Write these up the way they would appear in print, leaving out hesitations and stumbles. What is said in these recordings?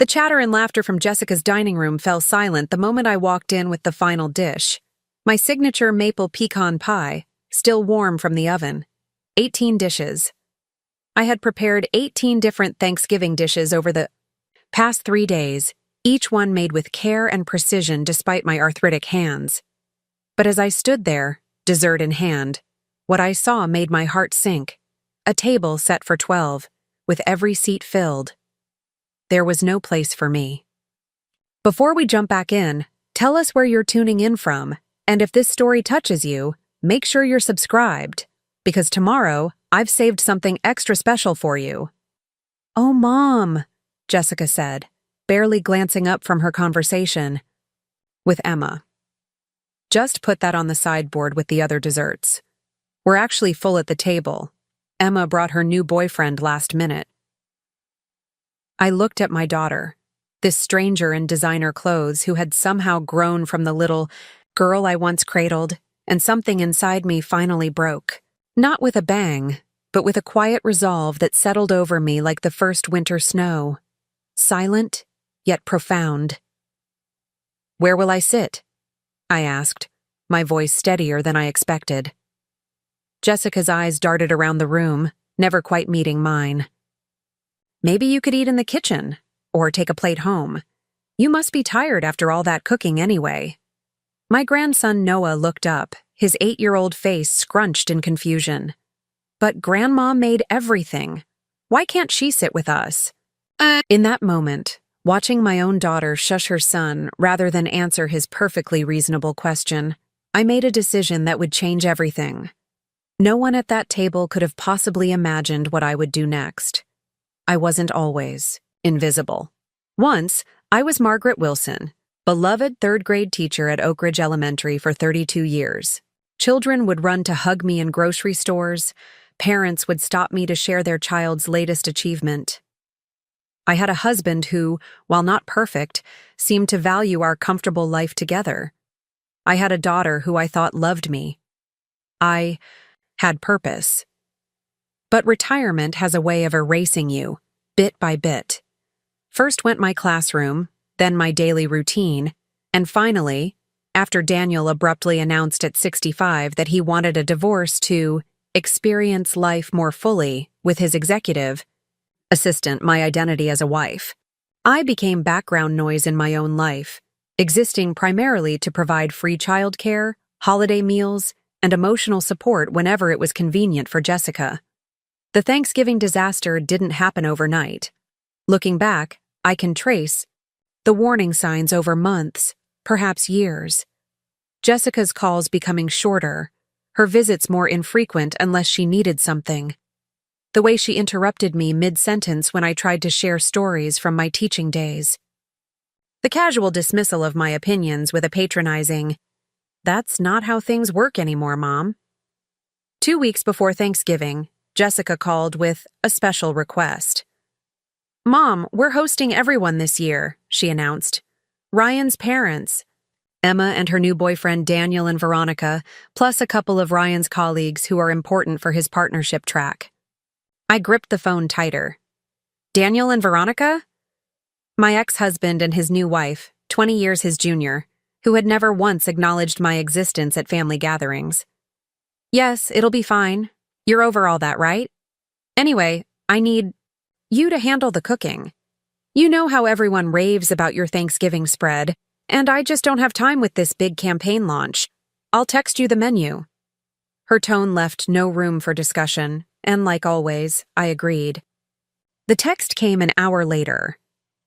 The chatter and laughter from Jessica's dining room fell silent the moment I walked in with the final dish. My signature maple pecan pie, still warm from the oven. 18 dishes. I had prepared 18 different Thanksgiving dishes over the past 3 days, each one made with care and precision despite my arthritic hands. But as I stood there, dessert in hand, what I saw made my heart sink. A table set for 12, with every seat filled. There was no place for me. Before we jump back in, tell us where you're tuning in from, and if this story touches you, make sure you're subscribed, because tomorrow I've saved something extra special for you. "Oh, Mom," Jessica said, barely glancing up from her conversation with Emma. "Just put that on the sideboard with the other desserts. We're actually full at the table. Emma brought her new boyfriend last minute." I looked at my daughter, this stranger in designer clothes who had somehow grown from the little girl I once cradled, and something inside me finally broke. Not with a bang, but with a quiet resolve that settled over me like the first winter snow. Silent, yet profound. "Where will I sit?" I asked, my voice steadier than I expected. Jessica's eyes darted around the room, never quite meeting mine. "Maybe you could eat in the kitchen, or take a plate home. You must be tired after all that cooking anyway." My grandson Noah looked up, his 8-year-old face scrunched in confusion. "But Grandma made everything. Why can't she sit with us?" In that moment, watching my own daughter shush her son rather than answer his perfectly reasonable question, I made a decision that would change everything. No one at that table could have possibly imagined what I would do next. I wasn't always invisible. Once, I was Margaret Wilson, beloved 3rd-grade teacher at Oak Ridge Elementary for 32 years. Children would run to hug me in grocery stores. Parents would stop me to share their child's latest achievement. I had a husband who, while not perfect, seemed to value our comfortable life together. I had a daughter who I thought loved me. I had purpose. But retirement has a way of erasing you, bit by bit. First went my classroom, then my daily routine, and finally, after Daniel abruptly announced at 65 that he wanted a divorce to experience life more fully with his executive assistant, my identity as a wife, I became background noise in my own life, existing primarily to provide free childcare, holiday meals, and emotional support whenever it was convenient for Jessica. The Thanksgiving disaster didn't happen overnight. Looking back, I can trace the warning signs over months, perhaps years. Jessica's calls becoming shorter, her visits more infrequent unless she needed something. The way she interrupted me mid-sentence when I tried to share stories from my teaching days. The casual dismissal of my opinions with a patronizing, "That's not how things work anymore, Mom." 2 weeks before Thanksgiving, Jessica called with a special request. "Mom, we're hosting everyone this year," she announced. "Ryan's parents, Emma and her new boyfriend Daniel and Veronica, plus a couple of Ryan's colleagues who are important for his partnership track." I gripped the phone tighter. "Daniel and Veronica?" My ex-husband and his new wife, 20 years his junior, who had never once acknowledged my existence at family gatherings. "Yes, it'll be fine. You're over all that, right? Anyway, I need you to handle the cooking. You know how everyone raves about your Thanksgiving spread, and I just don't have time with this big campaign launch. I'll text you the menu." Her tone left no room for discussion, and like always, I agreed. The text came an hour later.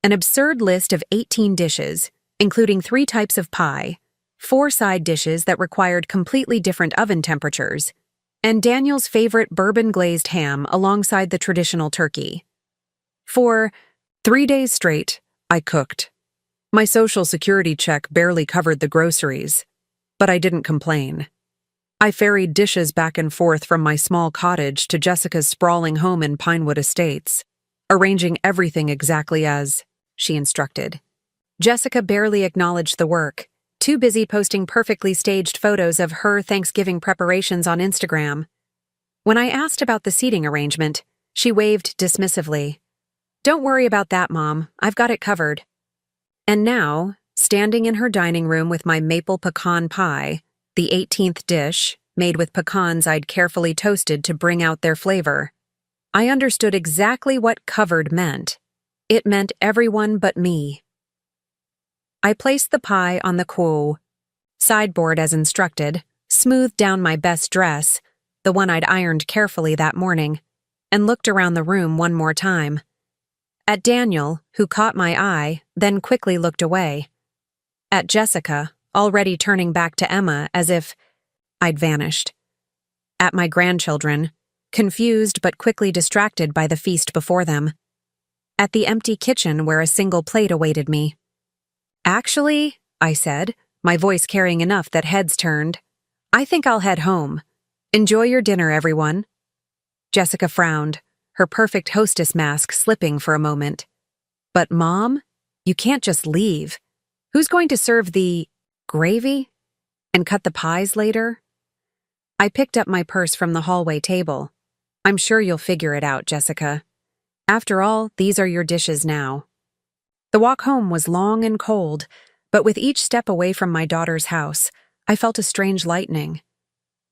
An absurd list of 18 dishes, including 3 types of pie, 4 side dishes that required completely different oven temperatures, and Daniel's favorite bourbon-glazed ham alongside the traditional turkey. For 3 days straight, I cooked. My Social Security check barely covered the groceries, but I didn't complain. I ferried dishes back and forth from my small cottage to Jessica's sprawling home in Pinewood Estates, arranging everything exactly as she instructed. Jessica barely acknowledged the work, too busy posting perfectly staged photos of her Thanksgiving preparations on Instagram. When I asked about the seating arrangement, she waved dismissively. Don't worry about that, Mom. I've got it covered. And now, standing in her dining room with my maple pecan pie, the 18th dish, made with pecans I'd carefully toasted to bring out their flavor, I understood exactly what covered meant. It meant everyone but me. I placed the pie on the sideboard as instructed, smoothed down my best dress, the one I'd ironed carefully that morning, and looked around the room one more time. At Daniel, who caught my eye, then quickly looked away. At Jessica, already turning back to Emma as if I'd vanished. At my grandchildren, confused but quickly distracted by the feast before them. At the empty kitchen where a single plate awaited me. Actually, I said, my voice carrying enough that heads turned, I think I'll head home. Enjoy your dinner, everyone. Jessica frowned, her perfect hostess mask slipping for a moment. But Mom, you can't just leave. Who's going to serve the gravy? And cut the pies later? I picked up my purse from the hallway table. I'm sure you'll figure it out, Jessica. After all, these are your dishes now. The walk home was long and cold, but with each step away from my daughter's house, I felt a strange lightening.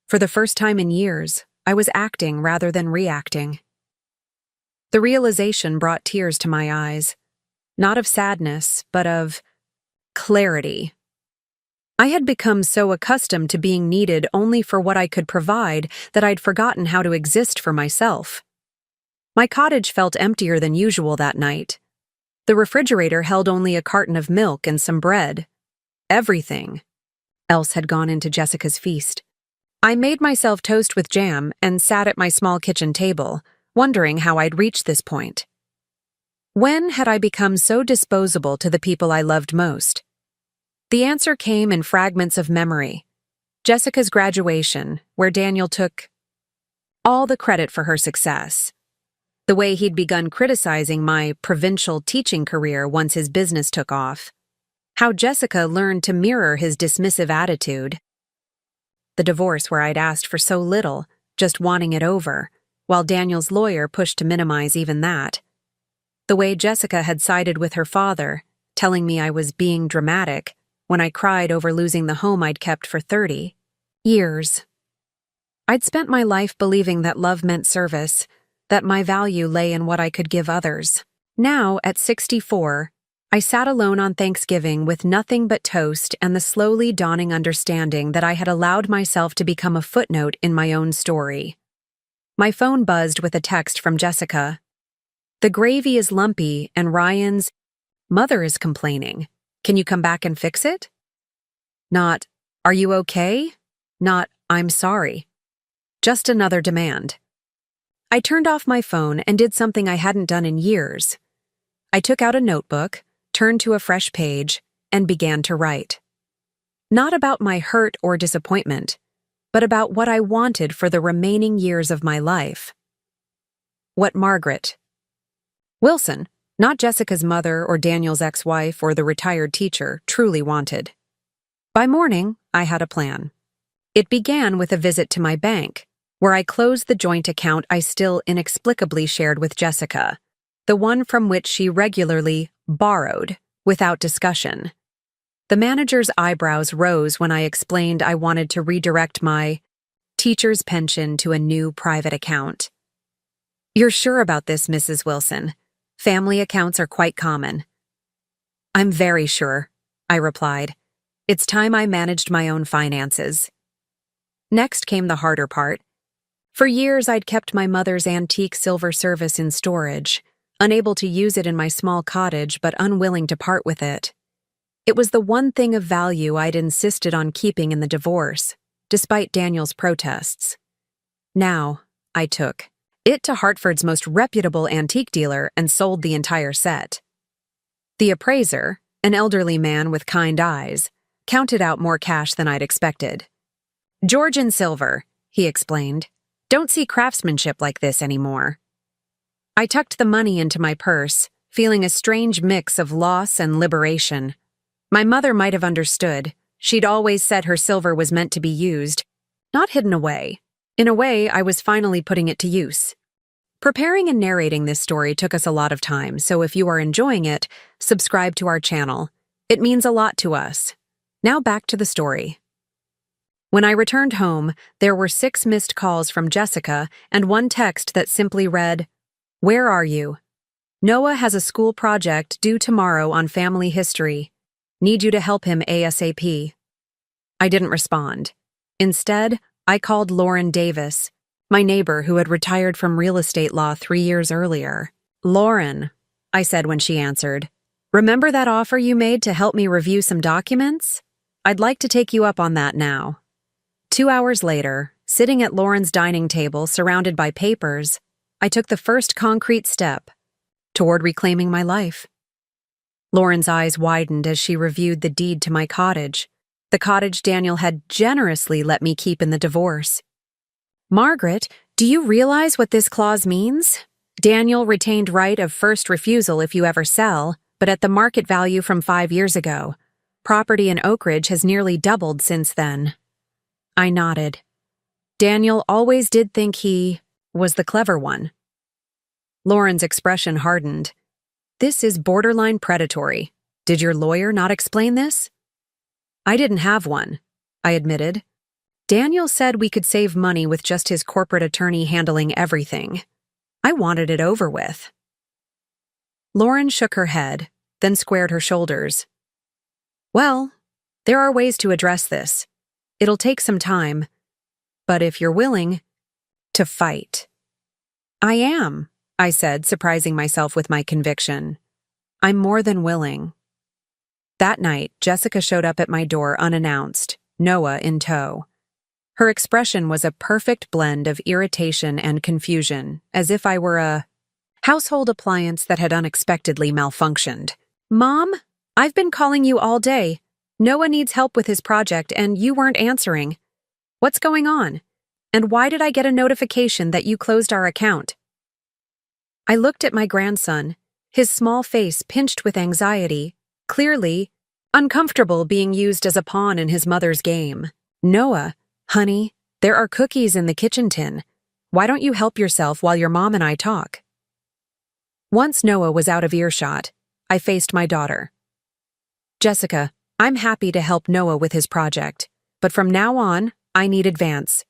For the first time in years, I was acting rather than reacting. The realization brought tears to my eyes, not of sadness, but of clarity. I had become so accustomed to being needed only for what I could provide that I'd forgotten how to exist for myself. My cottage felt emptier than usual that night. The refrigerator held only a carton of milk and some bread. Everything else had gone into Jessica's feast. I made myself toast with jam and sat at my small kitchen table, wondering how I'd reached this point. When had I become so disposable to the people I loved most? The answer came in fragments of memory. Jessica's graduation, where Daniel took all the credit for her success. The way he'd begun criticizing my provincial teaching career once his business took off. How Jessica learned to mirror his dismissive attitude. The divorce where I'd asked for so little, just wanting it over, while Daniel's lawyer pushed to minimize even that. The way Jessica had sided with her father, telling me I was being dramatic when I cried over losing the home I'd kept for 30 years. I'd spent my life believing that love meant service, that my value lay in what I could give others. Now, at 64, I sat alone on Thanksgiving with nothing but toast and the slowly dawning understanding that I had allowed myself to become a footnote in my own story. My phone buzzed with a text from Jessica. The gravy is lumpy and Ryan's mother is complaining. Can you come back and fix it? Not, are you okay? Not, I'm sorry. Just another demand. I turned off my phone and did something I hadn't done in years. I took out a notebook, turned to a fresh page, and began to write. Not about my hurt or disappointment, but about what I wanted for the remaining years of my life. What Margaret Wilson, not Jessica's mother or Daniel's ex-wife or the retired teacher, truly wanted. By morning, I had a plan. It began with a visit to my bank, where I closed the joint account I still inexplicably shared with Jessica, the one from which she regularly borrowed, without discussion. The manager's eyebrows rose when I explained I wanted to redirect my teacher's pension to a new private account. You're sure about this, Mrs. Wilson? Family accounts are quite common. I'm very sure, I replied. It's time I managed my own finances. Next came the harder part. For years, I'd kept my mother's antique silver service in storage, unable to use it in my small cottage but unwilling to part with it. It was the one thing of value I'd insisted on keeping in the divorce, despite Daniel's protests. Now, I took it to Hartford's most reputable antique dealer and sold the entire set. The appraiser, an elderly man with kind eyes, counted out more cash than I'd expected. Georgian silver, he explained. Don't see craftsmanship like this anymore. I tucked the money into my purse, feeling a strange mix of loss and liberation. My mother might have understood. She'd always said her silver was meant to be used, not hidden away. In a way, I was finally putting it to use. Preparing and narrating this story took us a lot of time, so if you are enjoying it, subscribe to our channel. It means a lot to us. Now back to the story. When I returned home, there were 6 missed calls from Jessica and one text that simply read, "Where are you? Noah has a school project due tomorrow on family history. Need you to help him ASAP." I didn't respond. Instead, I called Lauren Davis, my neighbor who had retired from real estate law 3 years earlier. "Lauren," I said when she answered, "remember that offer you made to help me review some documents? I'd like to take you up on that now." 2 hours later, sitting at Lauren's dining table surrounded by papers, I took the first concrete step toward reclaiming my life. Lauren's eyes widened as she reviewed the deed to my cottage, the cottage Daniel had generously let me keep in the divorce. "Margaret, do you realize what this clause means? Daniel retained right of first refusal if you ever sell, but at the market value from 5 years ago. Property in Oak Ridge has nearly doubled since then." I nodded. Daniel always did think he was the clever one. Lauren's expression hardened. "This is borderline predatory. Did your lawyer not explain this?" "I didn't have one," I admitted. "Daniel said we could save money with just his corporate attorney handling everything. I wanted it over with." Lauren shook her head, then squared her shoulders. "Well, there are ways to address this. It'll take some time, but if you're willing to fight." "I am," I said, surprising myself with my conviction. "I'm more than willing." That night, Jessica showed up at my door unannounced, Noah in tow. Her expression was a perfect blend of irritation and confusion, as if I were a household appliance that had unexpectedly malfunctioned. "Mom, I've been calling you all day. Noah needs help with his project and you weren't answering. What's going on? And why did I get a notification that you closed our account?" I looked at my grandson, his small face pinched with anxiety, clearly uncomfortable being used as a pawn in his mother's game. "Noah, honey, there are cookies in the kitchen tin. Why don't you help yourself while your mom and I talk?" Once Noah was out of earshot, I faced my daughter. "Jessica, I'm happy to help Noah with his project, but from now on, I need advance.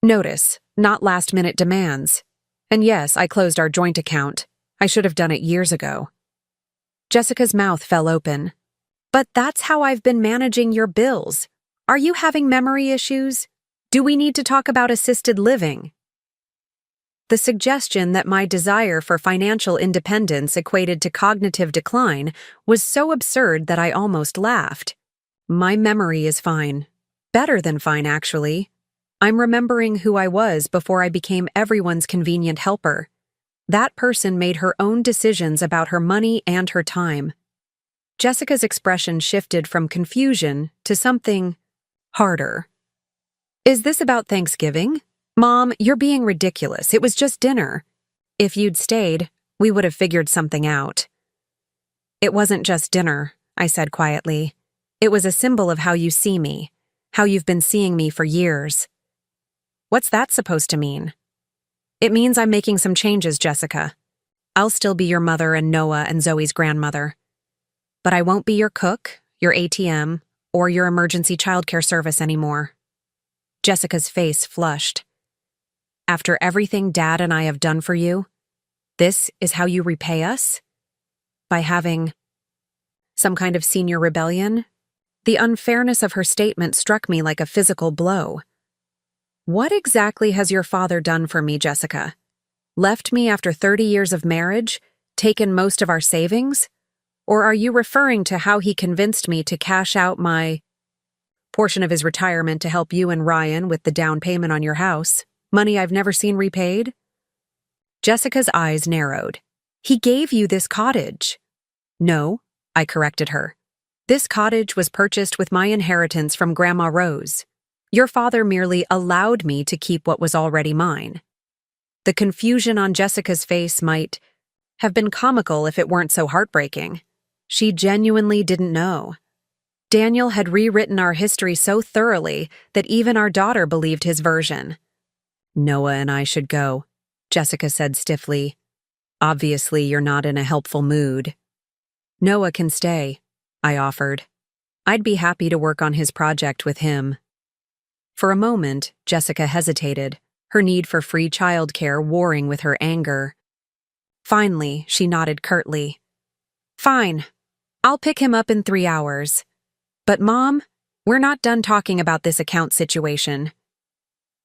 Notice, not last-minute demands. And yes, I closed our joint account. I should have done it years ago." Jessica's mouth fell open. "But that's how I've been managing your bills. Are you having memory issues? Do we need to talk about assisted living?" The suggestion that my desire for financial independence equated to cognitive decline was so absurd that I almost laughed. My memory is fine. Better than fine, actually. I'm remembering who I was before I became everyone's convenient helper. That person made her own decisions about her money and her time. Jessica's expression shifted from confusion to something harder. "Is this about Thanksgiving? Mom, you're being ridiculous. It was just dinner. If you'd stayed, we would have figured something out." "It wasn't just dinner," I said quietly. "It was a symbol of how you see me, how you've been seeing me for years." "What's that supposed to mean?" "It means I'm making some changes, Jessica. I'll still be your mother and Noah and Zoe's grandmother. But I won't be your cook, your ATM, or your emergency childcare service anymore." Jessica's face flushed. "After everything Dad and I have done for you, this is how you repay us? By having some kind of senior rebellion?" The unfairness of her statement struck me like a physical blow. "What exactly has your father done for me, Jessica? Left me after 30 years of marriage? Taken most of our savings? Or are you referring to how he convinced me to cash out my portion of his retirement to help you and Ryan with the down payment on your house? Money I've never seen repaid?" Jessica's eyes narrowed. "He gave you this cottage." "No," I corrected her. "This cottage was purchased with my inheritance from Grandma Rose. Your father merely allowed me to keep what was already mine." The confusion on Jessica's face might have been comical if it weren't so heartbreaking. She genuinely didn't know. Daniel had rewritten our history so thoroughly that even our daughter believed his version. "Noah and I should go. Jessica said stiffly. Obviously, you're not in a helpful mood. Noah can stay, I offered. I'd be happy to work on his project with him. For a moment, Jessica hesitated, her need for free childcare warring with her anger. Finally, she nodded curtly. Fine. I'll pick him up in 3 hours. But Mom, we're not done talking about this account situation.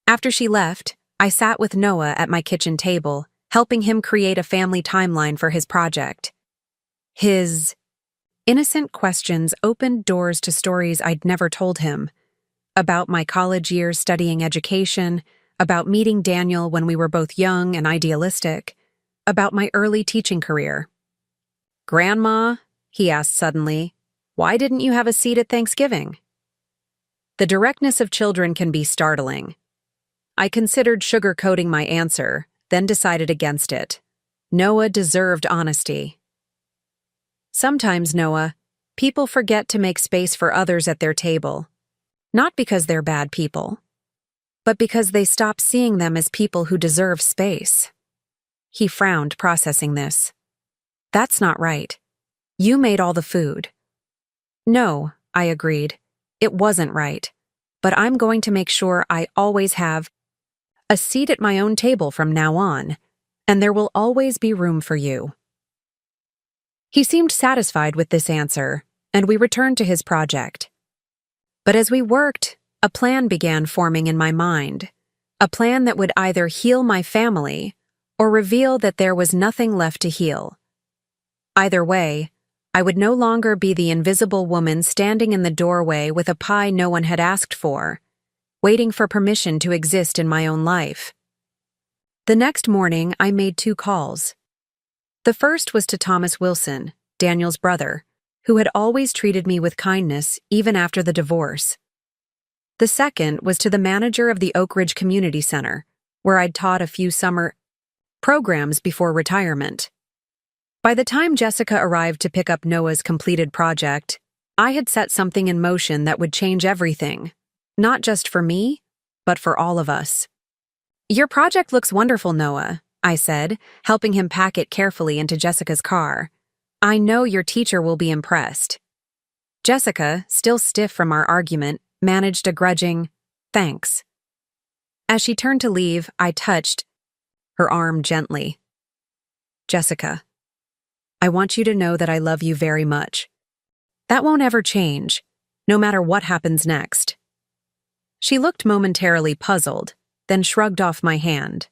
After she left, I sat with Noah at my kitchen table, helping him create a family timeline for his project. His innocent questions opened doors to stories I'd never told him. About my college years studying education, about meeting Daniel when we were both young and idealistic, about my early teaching career. Grandma, he asked suddenly, why didn't you have a seat at Thanksgiving? The directness of children can be startling. I considered sugarcoating my answer, then decided against it. Noah deserved honesty. Sometimes, Noah, people forget to make space for others at their table. Not because they're bad people, but because they stop seeing them as people who deserve space. He frowned, processing this. That's not right. You made all the food. No, I agreed. It wasn't right. But I'm going to make sure I always have a seat at my own table from now on, and there will always be room for you. He seemed satisfied with this answer, and we returned to his project. But as we worked, a plan began forming in my mind, a plan that would either heal my family or reveal that there was nothing left to heal. Either way, I would no longer be the invisible woman standing in the doorway with a pie no one had asked for, waiting for permission to exist in my own life. The next morning, I made 2 calls. The first was to Thomas Wilson, Daniel's brother, who had always treated me with kindness even after the divorce. The second was to the manager of the Oak Ridge Community Center, where I'd taught a few summer programs before retirement. By the time Jessica arrived to pick up Noah's completed project, I had set something in motion that would change everything, not just for me, but for all of us. Your project looks wonderful, Noah, I said, helping him pack it carefully into Jessica's car. I know your teacher will be impressed. Jessica, still stiff from our argument, managed a grudging, thanks. As she turned to leave, I touched her arm gently. Jessica, I want you to know that I love you very much. That won't ever change, no matter what happens next. She looked momentarily puzzled, then shrugged off my hand.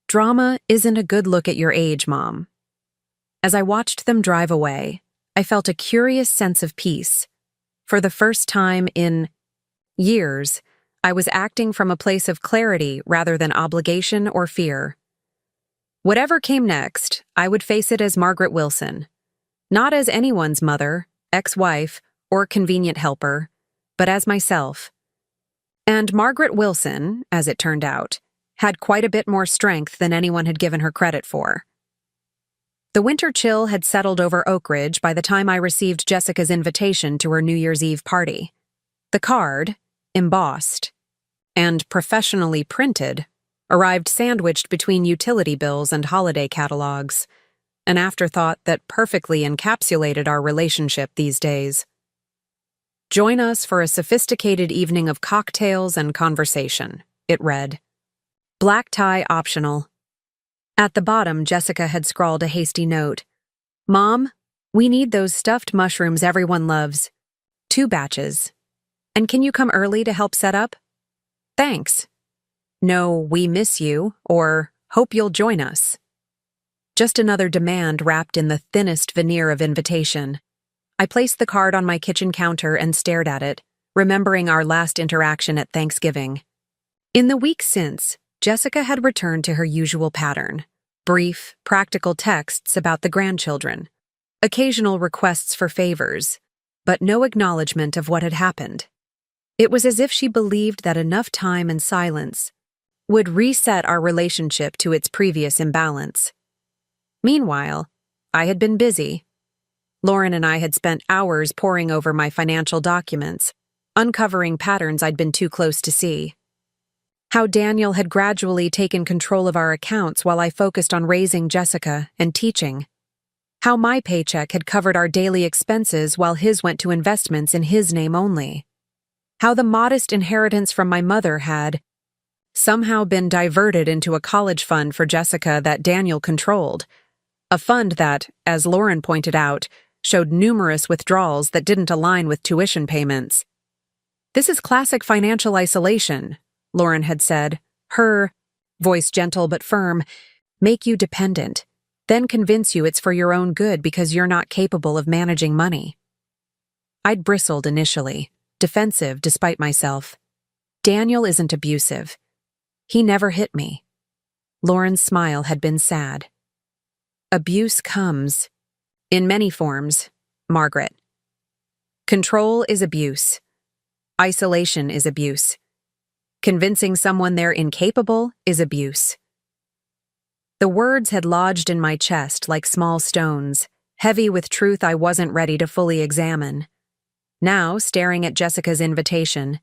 Drama isn't a good look at your age, Mom. As I watched them drive away, I felt a curious sense of peace. For the first time in years, I was acting from a place of clarity rather than obligation or fear. Whatever came next, I would face it as Margaret Wilson, not as anyone's mother, ex-wife, or convenient helper, but as myself. And Margaret Wilson, as it turned out, had quite a bit more strength than anyone had given her credit for. The winter chill had settled over Oak Ridge by the time I received Jessica's invitation to her New Year's Eve party. The card, embossed and professionally printed, arrived sandwiched between utility bills and holiday catalogs, an afterthought that perfectly encapsulated our relationship these days. Join us for a sophisticated evening of cocktails and conversation, it read. Black tie optional. At the bottom, Jessica had scrawled a hasty note. Mom, we need those stuffed mushrooms everyone loves. 2 batches. And can you come early to help set up? Thanks. No, we miss you, or hope you'll join us. Just another demand wrapped in the thinnest veneer of invitation. I placed the card on my kitchen counter and stared at it, remembering our last interaction at Thanksgiving. In the week since, Jessica had returned to her usual pattern. Brief, practical texts about the grandchildren, occasional requests for favors, but no acknowledgement of what had happened. It was as if she believed that enough time and silence would reset our relationship to its previous imbalance. Meanwhile, I had been busy. Lauren and I had spent hours poring over my financial documents, uncovering patterns I'd been too close to see. How Daniel had gradually taken control of our accounts while I focused on raising Jessica and teaching. How my paycheck had covered our daily expenses while his went to investments in his name only. How the modest inheritance from my mother had somehow been diverted into a college fund for Jessica that Daniel controlled. A fund that, as Lauren pointed out, showed numerous withdrawals that didn't align with tuition payments. "This is classic financial isolation," Lauren had said, her voice gentle but firm, "make you dependent, then convince you it's for your own good because you're not capable of managing money." I'd bristled initially, defensive despite myself. Daniel isn't abusive. He never hit me. Lauren's smile had been sad. Abuse comes in many forms, Margaret. Control is abuse. Isolation is abuse. Convincing someone they're incapable is abuse. The words had lodged in my chest like small stones, heavy with truth I wasn't ready to fully examine. Now, staring at Jessica's invitation,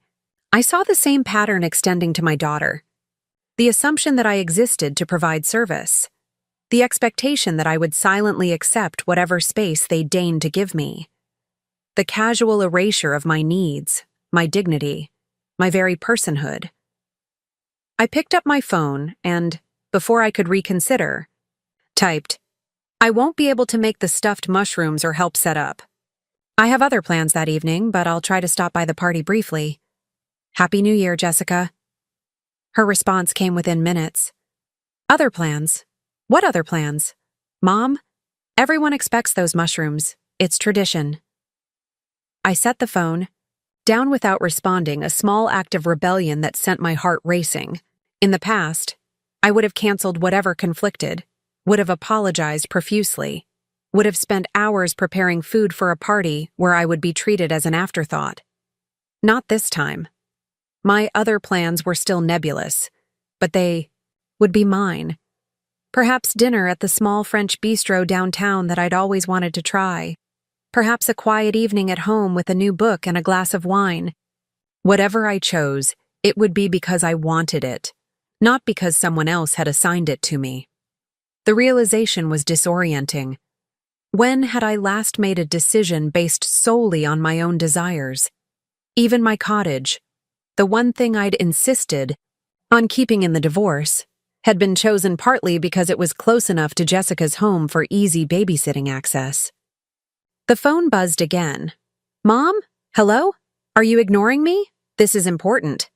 I saw the same pattern extending to my daughter. The assumption that I existed to provide service. The expectation that I would silently accept whatever space they deigned to give me. The casual erasure of my needs, my dignity, my very personhood. I picked up my phone and, before I could reconsider, typed, "I won't be able to make the stuffed mushrooms or help set up. I have other plans that evening, but I'll try to stop by the party briefly. Happy New Year, Jessica." Her response came within minutes. "Other plans? What other plans? Mom, everyone expects those mushrooms. It's tradition." I set the phone down without responding, a small act of rebellion that sent my heart racing. In the past, I would have canceled whatever conflicted, would have apologized profusely, would have spent hours preparing food for a party where I would be treated as an afterthought. Not this time. My other plans were still nebulous, but they would be mine. Perhaps dinner at the small French bistro downtown that I'd always wanted to try. Perhaps a quiet evening at home with a new book and a glass of wine. Whatever I chose, it would be because I wanted it, not because someone else had assigned it to me. The realization was disorienting. When had I last made a decision based solely on my own desires? Even my cottage, the one thing I'd insisted on keeping in the divorce, had been chosen partly because it was close enough to Jessica's home for easy babysitting access. The phone buzzed again. "Mom? Hello? Are you ignoring me? This is important."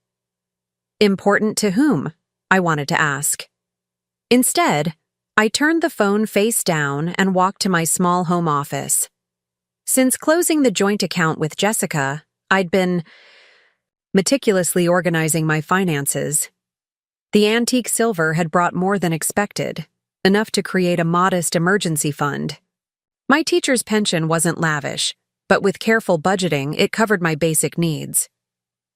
Important to whom? I wanted to ask. Instead, I turned the phone face down and walked to my small home office. Since closing the joint account with Jessica, I'd been meticulously organizing my finances. The antique silver had brought more than expected, enough to create a modest emergency fund. My teacher's pension wasn't lavish, but with careful budgeting, it covered my basic needs.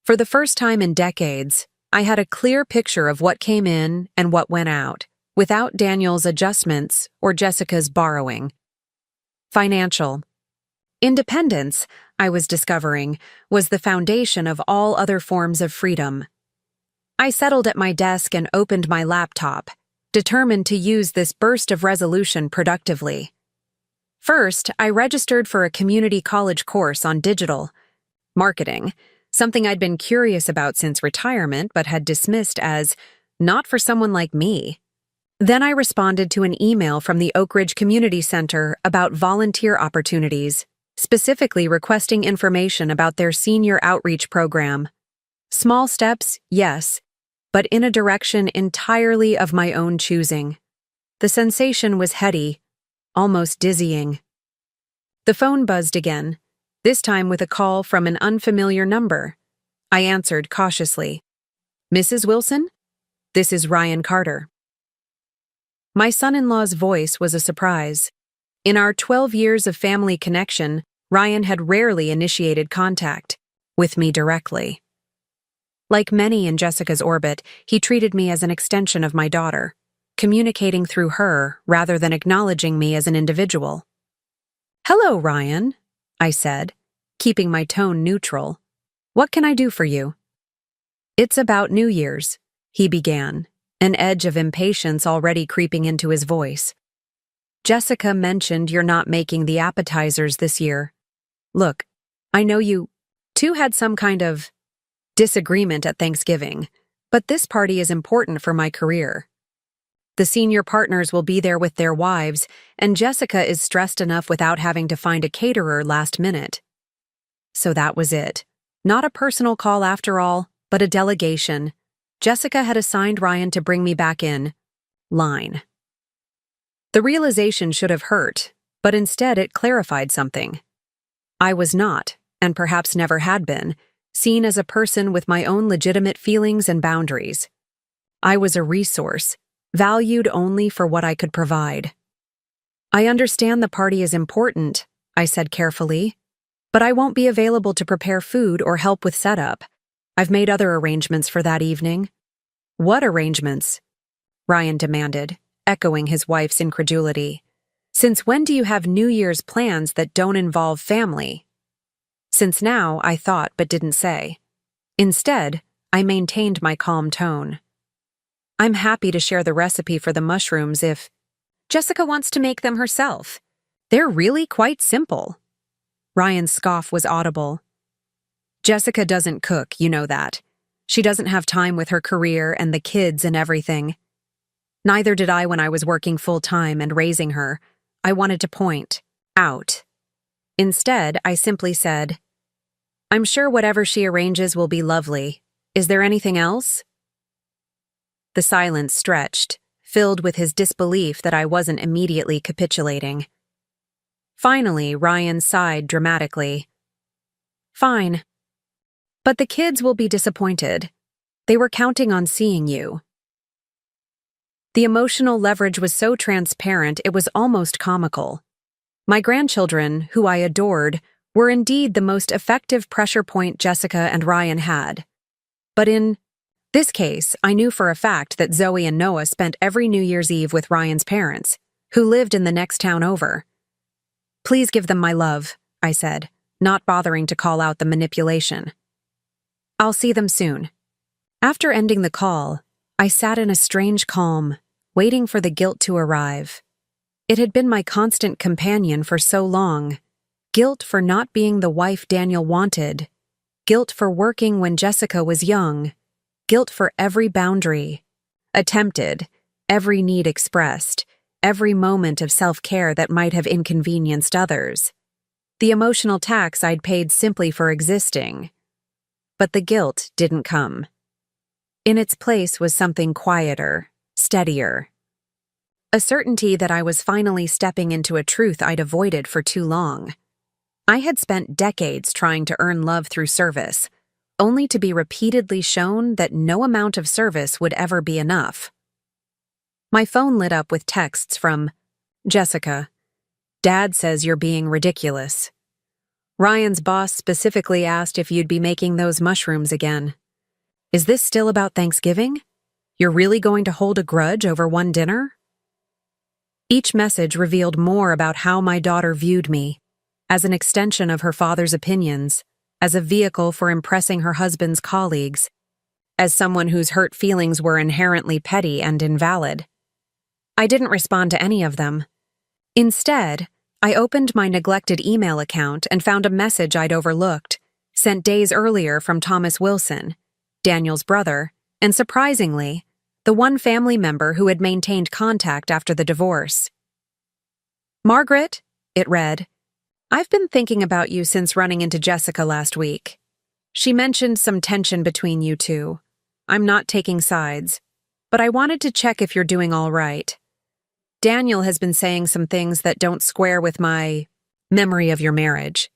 For the first time in decades, I had a clear picture of what came in and what went out, without Daniel's adjustments or Jessica's borrowing. Financial independence, I was discovering, was the foundation of all other forms of freedom. I settled at my desk and opened my laptop, determined to use this burst of resolution productively. First, I registered for a community college course on digital marketing, something I'd been curious about since retirement but had dismissed as not for someone like me. Then I responded to an email from the Oak Ridge Community Center about volunteer opportunities, specifically requesting information about their senior outreach program. Small steps, yes, but in a direction entirely of my own choosing. The sensation was heady, almost dizzying. The phone buzzed again, this time with a call from an unfamiliar number. I answered cautiously. "Mrs. Wilson? This is Ryan Carter." My son-in-law's voice was a surprise. In our 12 years of family connection, Ryan had rarely initiated contact with me directly. Like many in Jessica's orbit, he treated me as an extension of my daughter, communicating through her rather than acknowledging me as an individual. "Hello, Ryan," I said, keeping my tone neutral. "What can I do for you?" "It's about New Year's," he began, an edge of impatience already creeping into his voice. Jessica mentioned you're not making the appetizers this year. Look, I know you two had some kind of disagreement at Thanksgiving, but this party is important for my career. The senior partners will be there with their wives, and Jessica is stressed enough without having to find a caterer last minute. So that was it. Not a personal call after all, but a delegation. Jessica had assigned Ryan to bring me back in line. The realization should have hurt, but instead it clarified something. I was not, and perhaps never had been, seen as a person with my own legitimate feelings and boundaries. I was a resource, valued only for what I could provide. I understand the party is important, I said carefully, but I won't be available to prepare food or help with setup. I've made other arrangements for that evening. What arrangements? Ryan demanded, echoing his wife's incredulity. Since when do you have New Year's plans that don't involve family? Since now, I thought but didn't say. Instead, I maintained my calm tone. I'm happy to share the recipe for the mushrooms if Jessica wants to make them herself. They're really quite simple. Ryan's scoff was audible. Jessica doesn't cook, you know that. She doesn't have time with her career and the kids and everything. Neither did I when I was working full-time and raising her. I wanted to point out. Instead, I simply said, I'm sure whatever she arranges will be lovely. Is there anything else? The silence stretched, filled with his disbelief that I wasn't immediately capitulating. Finally, Ryan sighed dramatically. Fine. But the kids will be disappointed. They were counting on seeing you. The emotional leverage was so transparent it was almost comical. My grandchildren, who I adored, were indeed the most effective pressure point Jessica and Ryan had. But in this case, I knew for a fact that Zoe and Noah spent every New Year's Eve with Ryan's parents, who lived in the next town over. Please give them my love, I said, not bothering to call out the manipulation. I'll see them soon. After ending the call, I sat in a strange calm, waiting for the guilt to arrive. It had been my constant companion for so long. Guilt for not being the wife Daniel wanted. Guilt for working when Jessica was young. Guilt for every boundary attempted, every need expressed, every moment of self-care that might have inconvenienced others. The emotional tax I'd paid simply for existing. But the guilt didn't come. In its place was something quieter, steadier. A certainty that I was finally stepping into a truth I'd avoided for too long. I had spent decades trying to earn love through service, only to be repeatedly shown that no amount of service would ever be enough. My phone lit up with texts from Jessica. Dad says you're being ridiculous. Ryan's boss specifically asked if you'd be making those mushrooms again. Is this still about Thanksgiving? You're really going to hold a grudge over one dinner? Each message revealed more about how my daughter viewed me, as an extension of her father's opinions, as a vehicle for impressing her husband's colleagues, as someone whose hurt feelings were inherently petty and invalid. I didn't respond to any of them. Instead, I opened my neglected email account and found a message I'd overlooked, sent days earlier from Thomas Wilson, Daniel's brother, and surprisingly, the one family member who had maintained contact after the divorce. Margaret, it read, I've been thinking about you since running into Jessica last week. She mentioned some tension between you two. I'm not taking sides, but I wanted to check if you're doing all right. Daniel has been saying some things that don't square with my memory of your marriage.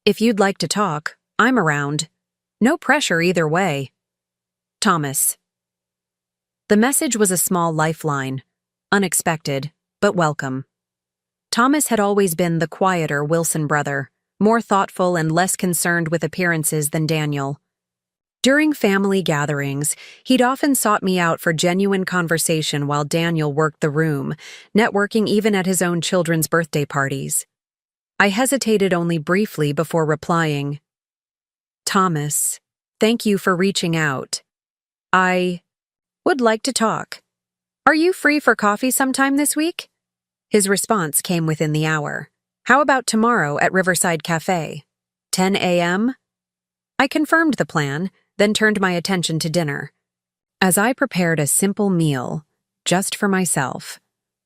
If you'd like to talk, I'm around. No pressure either way. Thomas. The message was a small lifeline, unexpected, but welcome. Thomas had always been the quieter Wilson brother, more thoughtful and less concerned with appearances than Daniel. During family gatherings, he'd often sought me out for genuine conversation while Daniel worked the room, networking even at his own children's birthday parties. I hesitated only briefly before replying, Thomas, thank you for reaching out. I Would like to talk. Are you free for coffee sometime this week? His response came within the hour. How about tomorrow at Riverside Cafe? 10 a.m.? I confirmed the plan, then turned my attention to dinner. As I prepared a simple meal, just for myself,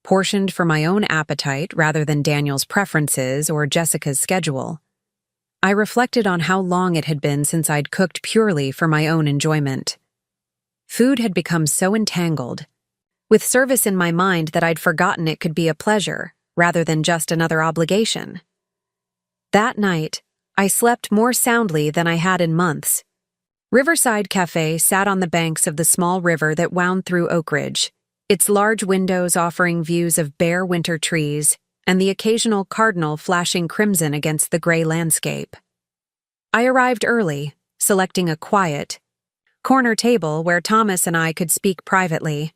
portioned for my own appetite rather than Daniel's preferences or Jessica's schedule, I reflected on how long it had been since I'd cooked purely for my own enjoyment. Food had become so entangled, with service in my mind, that I'd forgotten it could be a pleasure rather than just another obligation. That night, I slept more soundly than I had in months. Riverside Cafe sat on the banks of the small river that wound through Oak Ridge, its large windows offering views of bare winter trees and the occasional cardinal flashing crimson against the gray landscape. I arrived early, selecting a quiet, corner table where Thomas and I could speak privately.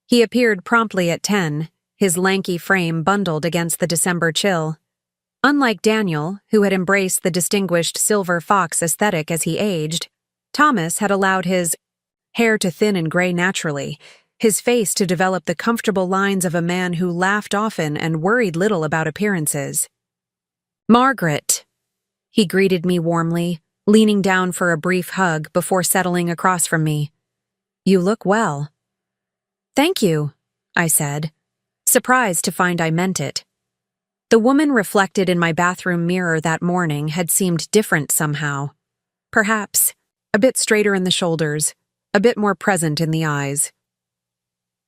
He appeared promptly at 10, his lanky frame bundled against the December chill. Unlike Daniel, who had embraced the distinguished silver fox aesthetic as he aged, Thomas had allowed his hair to thin and gray naturally, his face to develop the comfortable lines of a man who laughed often and worried little about appearances. "Margaret," he greeted me warmly, leaning down for a brief hug before settling across from me. "You look well." "Thank you," I said, surprised to find I meant it. The woman reflected in my bathroom mirror that morning had seemed different somehow. Perhaps a bit straighter in the shoulders, a bit more present in the eyes.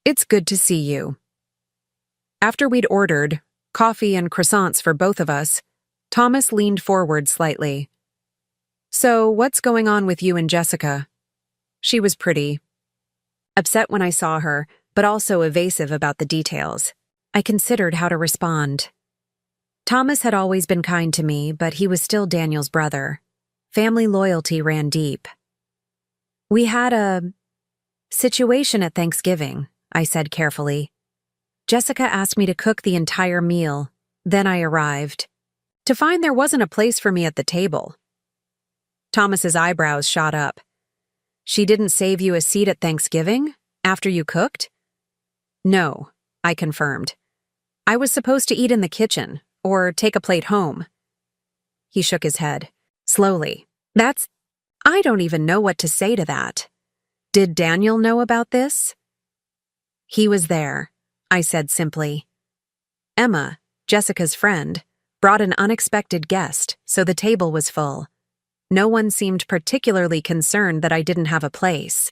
"It's good to see you." After we'd ordered coffee and croissants for both of us, Thomas leaned forward slightly. "So, what's going on with you and Jessica?" She was pretty upset when I saw her, but also evasive about the details. I considered how to respond. Thomas had always been kind to me, but he was still Daniel's brother. Family loyalty ran deep. "We had a situation at Thanksgiving," I said carefully. "Jessica asked me to cook the entire meal. Then I arrived, to find there wasn't a place for me at the table." Thomas's eyebrows shot up. "She didn't save you a seat at Thanksgiving? After you cooked?" "No," I confirmed. "I was supposed to eat in the kitchen, or take a plate home." He shook his head, slowly. I don't even know what to say to that. Did Daniel know about this?" "He was there," I said simply. "Emma, Jessica's friend, brought an unexpected guest, so the table was full. No one seemed particularly concerned that I didn't have a place."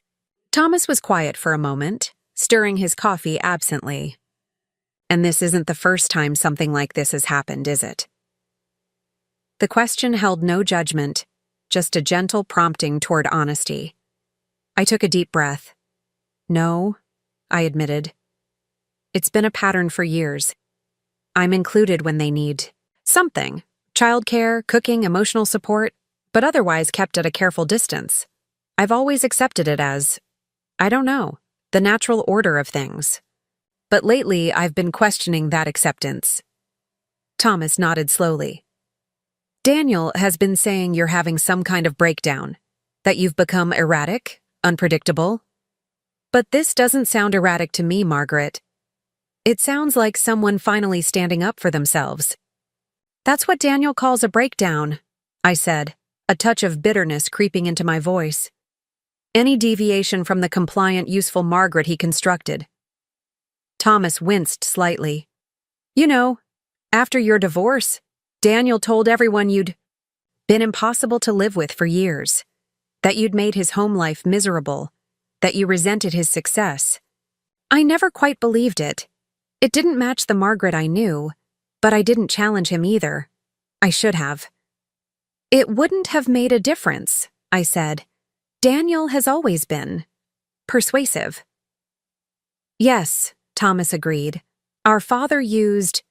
Thomas was quiet for a moment, stirring his coffee absently. "And this isn't the first time something like this has happened, is it?" The question held no judgment, just a gentle prompting toward honesty. I took a deep breath. "No," I admitted. "It's been a pattern for years. I'm included when they need something, childcare, cooking, emotional support, but otherwise kept at a careful distance. I've always accepted it as, I don't know, the natural order of things. But lately I've been questioning that acceptance." Thomas nodded slowly. "Daniel has been saying you're having some kind of breakdown, that you've become erratic, unpredictable. But this doesn't sound erratic to me, Margaret. It sounds like someone finally standing up for themselves." "That's what Daniel calls a breakdown," I said, a touch of bitterness creeping into my voice. Any deviation from the compliant, useful Margaret he constructed. Thomas winced slightly. "You know, after your divorce, Daniel told everyone you'd been impossible to live with for years, that you'd made his home life miserable, that you resented his success. I never quite believed it. It didn't match the Margaret I knew, but I didn't challenge him either. I should have." "It wouldn't have made a difference," I said. "Daniel has always been persuasive." "Yes," Thomas agreed. "Our father used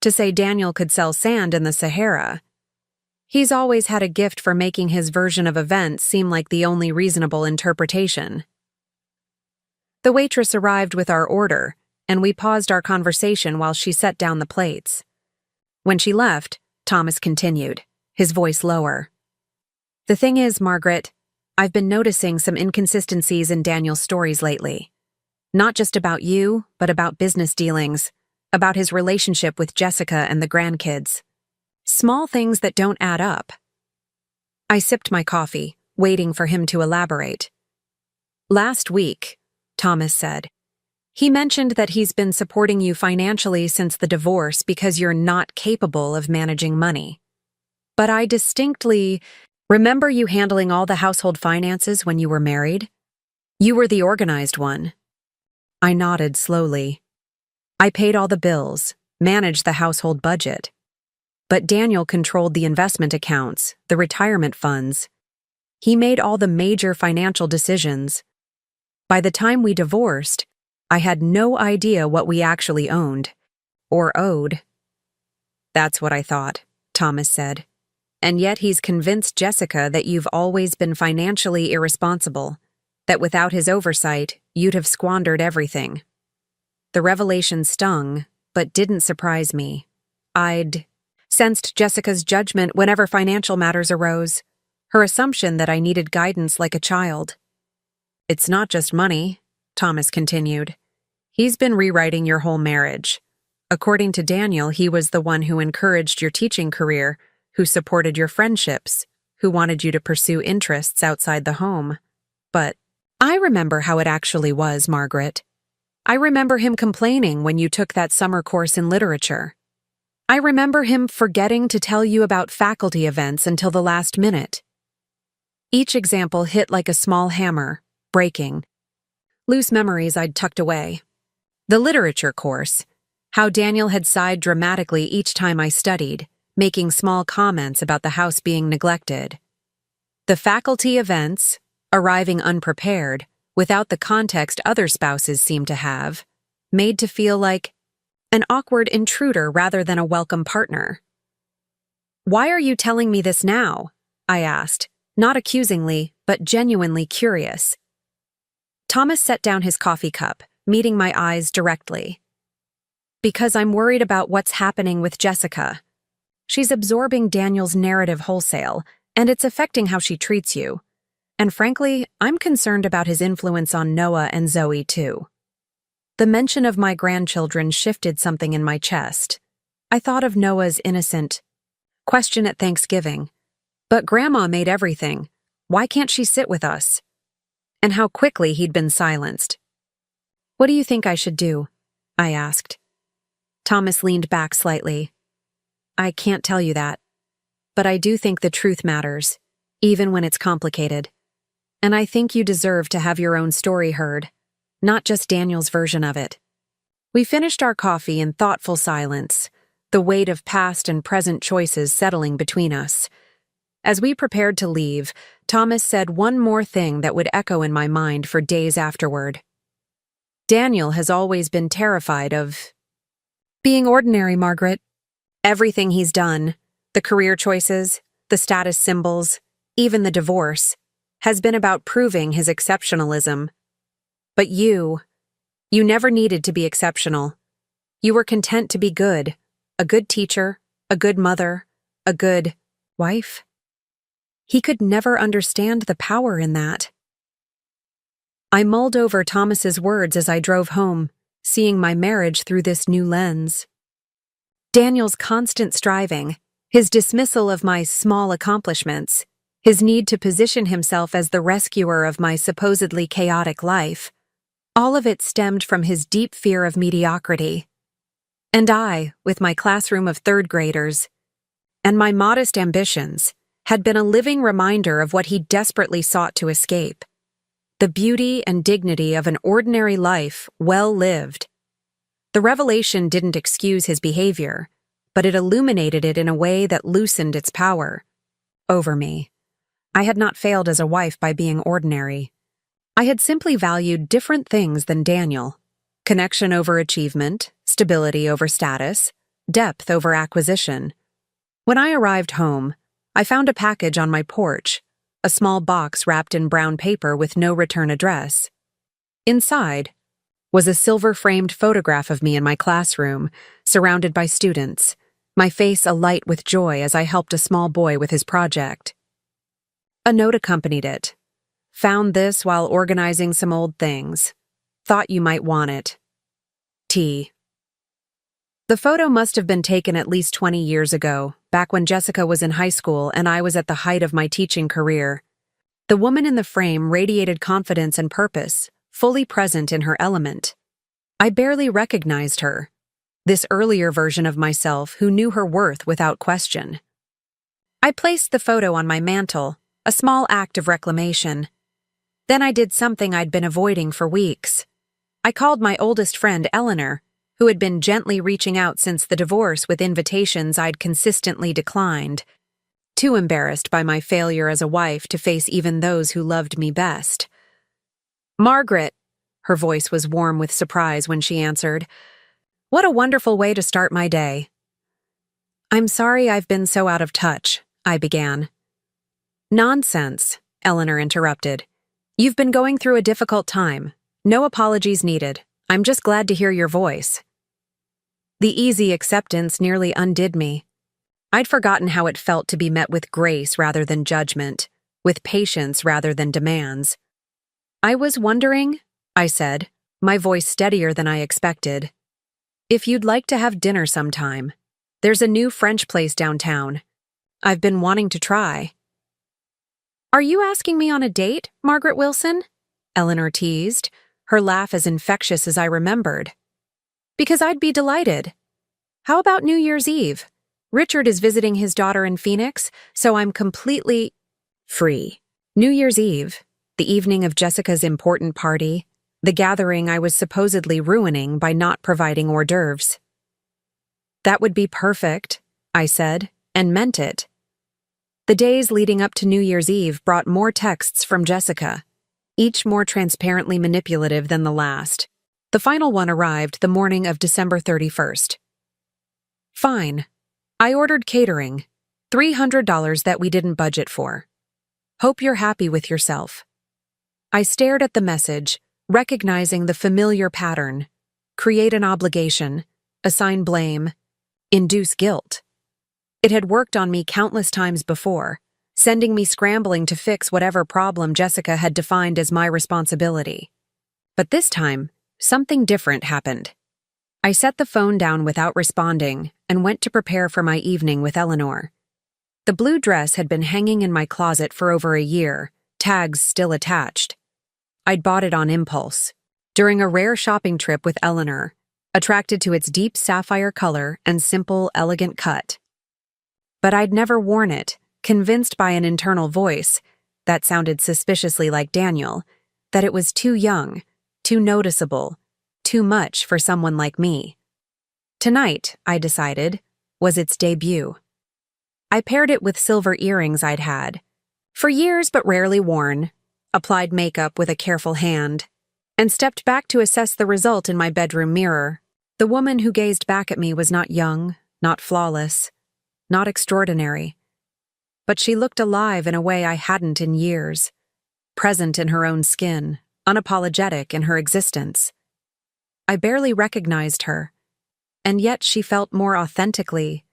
to say Daniel could sell sand in the Sahara. He's always had a gift for making his version of events seem like the only reasonable interpretation." The waitress arrived with our order, and we paused our conversation while she set down the plates. When she left, Thomas continued, his voice lower. "The thing is, Margaret, I've been noticing some inconsistencies in Daniel's stories lately. Not just about you, but about business dealings, about his relationship with Jessica and the grandkids. Small things that don't add up. I sipped my coffee, waiting for him to elaborate. Last week, Thomas said, he mentioned that he's been supporting you financially since the divorce because you're not capable of managing money. But I distinctly remember you handling all the household finances when you were married. You were the organized one. I nodded slowly. I paid all the bills, managed the household budget. But Daniel controlled the investment accounts, the retirement funds. He made all the major financial decisions. By the time we divorced, I had no idea what we actually owned, or owed. That's what I thought, Thomas said. And yet he's convinced Jessica that you've always been financially irresponsible, that without his oversight, you'd have squandered everything. The revelation stung, but didn't surprise me. I'd sensed Jessica's judgment whenever financial matters arose, her assumption that I needed guidance like a child. It's not just money, Thomas continued. He's been rewriting your whole marriage. According to Daniel, he was the one who encouraged your teaching career, who supported your friendships, who wanted you to pursue interests outside the home. But I remember how it actually was, Margaret. I remember him complaining when you took that summer course in literature. I remember him forgetting to tell you about faculty events until the last minute. Each example hit like a small hammer, breaking. Loose memories I'd tucked away. The literature course, how Daniel had sighed dramatically each time I studied, making small comments about the house being neglected. The faculty events, arriving unprepared, without the context other spouses seemed to have, made to feel like an awkward intruder rather than a welcome partner. Why are you telling me this now? I asked, not accusingly, but genuinely curious. Thomas set down his coffee cup, meeting my eyes directly. Because I'm worried about what's happening with Jessica. She's absorbing Daniel's narrative wholesale, and it's affecting how she treats you. And frankly, I'm concerned about his influence on Noah and Zoe, too. The mention of my grandchildren shifted something in my chest. I thought of Noah's innocent question at Thanksgiving. But Grandma made everything. Why can't she sit with us? And how quickly he'd been silenced. What do you think I should do? I asked. Thomas leaned back slightly. I can't tell you that. But I do think the truth matters, even when it's complicated. And I think you deserve to have your own story heard, not just Daniel's version of it. We finished our coffee in thoughtful silence, the weight of past and present choices settling between us. As we prepared to leave, Thomas said one more thing that would echo in my mind for days afterward. Daniel has always been terrified of being ordinary, Margaret. Everything he's done, the career choices, the status symbols, even the divorce, has been about proving his exceptionalism. But you never needed to be exceptional. You were content to be good, a good teacher, a good mother, a good wife. He could never understand the power in that. I mulled over Thomas's words as I drove home, seeing my marriage through this new lens. Daniel's constant striving, his dismissal of my small accomplishments, his need to position himself as the rescuer of my supposedly chaotic life, all of it stemmed from his deep fear of mediocrity. And I, with my classroom of third graders, and my modest ambitions, had been a living reminder of what he desperately sought to escape. The beauty and dignity of an ordinary life well lived. The revelation didn't excuse his behavior, but it illuminated it in a way that loosened its power over me. I had not failed as a wife by being ordinary. I had simply valued different things than Daniel. Connection over achievement, stability over status, depth over acquisition. When I arrived home, I found a package on my porch, a small box wrapped in brown paper with no return address. Inside was a silver-framed photograph of me in my classroom, surrounded by students, my face alight with joy as I helped a small boy with his project. A note accompanied it, Found this while organizing some old things. Thought you might want it. T. The photo must have been taken at least 20 years ago, back when Jessica was in high school and I was at the height of my teaching career. The woman in the frame radiated confidence and purpose, fully present in her element. I barely recognized her, this earlier version of myself who knew her worth without question. I placed the photo on my mantle, a small act of reclamation. Then I did something I'd been avoiding for weeks. I called my oldest friend, Eleanor, who had been gently reaching out since the divorce with invitations I'd consistently declined, too embarrassed by my failure as a wife to face even those who loved me best. "Margaret," her voice was warm with surprise when she answered. "What a wonderful way to start my day." "I'm sorry I've been so out of touch," I began. "Nonsense," Eleanor interrupted. "You've been going through a difficult time. No apologies needed. I'm just glad to hear your voice." The easy acceptance nearly undid me. I'd forgotten how it felt to be met with grace rather than judgment, with patience rather than demands. "I was wondering," I said, my voice steadier than I expected, "if you'd like to have dinner sometime. There's a new French place downtown. I've been wanting to try." "Are you asking me on a date, Margaret Wilson?" Eleanor teased, her laugh as infectious as I remembered. "Because I'd be delighted. How about New Year's Eve? Richard is visiting his daughter in Phoenix, so I'm completely free." New Year's Eve, the evening of Jessica's important party, the gathering I was supposedly ruining by not providing hors d'oeuvres. "That would be perfect," I said, and meant it. The days leading up to New Year's Eve brought more texts from Jessica, each more transparently manipulative than the last. The final one arrived the morning of December 31st. "Fine. I ordered catering. $300 that we didn't budget for. Hope you're happy with yourself." I stared at the message, recognizing the familiar pattern: create an obligation, assign blame, induce guilt. It had worked on me countless times before, sending me scrambling to fix whatever problem Jessica had defined as my responsibility. But this time, something different happened. I set the phone down without responding and went to prepare for my evening with Eleanor. The blue dress had been hanging in my closet for over a year, tags still attached. I'd bought it on impulse, during a rare shopping trip with Eleanor, attracted to its deep sapphire color and simple, elegant cut. But I'd never worn it, convinced by an internal voice that sounded suspiciously like Daniel, that it was too young, too noticeable, too much for someone like me. Tonight, I decided, was its debut. I paired it with silver earrings I'd had, for years but rarely worn, applied makeup with a careful hand, and stepped back to assess the result in my bedroom mirror. The woman who gazed back at me was not young, not flawless, not extraordinary, but she looked alive in a way I hadn't in years, present in her own skin, unapologetic in her existence. I barely recognized her, and yet she felt more authentically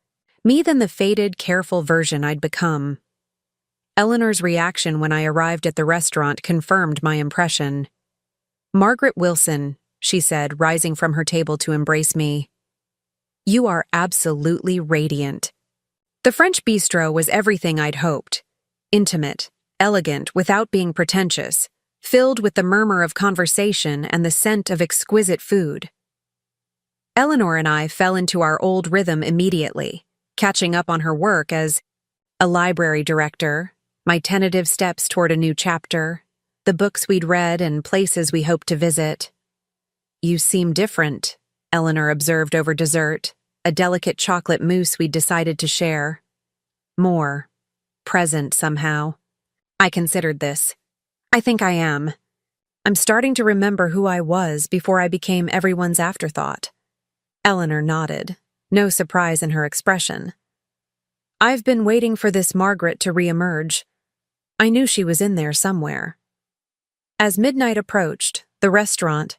me than the faded, careful version I'd become. Eleanor's reaction when I arrived at the restaurant confirmed my impression. "Margaret Wilson," she said, rising from her table to embrace me. "You are absolutely radiant." The French bistro was everything I'd hoped. Intimate, elegant without being pretentious, filled with the murmur of conversation and the scent of exquisite food. Eleanor and I fell into our old rhythm immediately, catching up on her work as a library director, my tentative steps toward a new chapter, the books we'd read and places we hoped to visit. "You seem different," Eleanor observed over dessert, a delicate chocolate mousse we'd decided to share. More. Present somehow. I considered this. "I think I am. I'm starting to remember who I was before I became everyone's afterthought." Eleanor nodded, no surprise in her expression. "I've been waiting for this Margaret to reemerge. I knew she was in there somewhere." As midnight approached, the restaurant,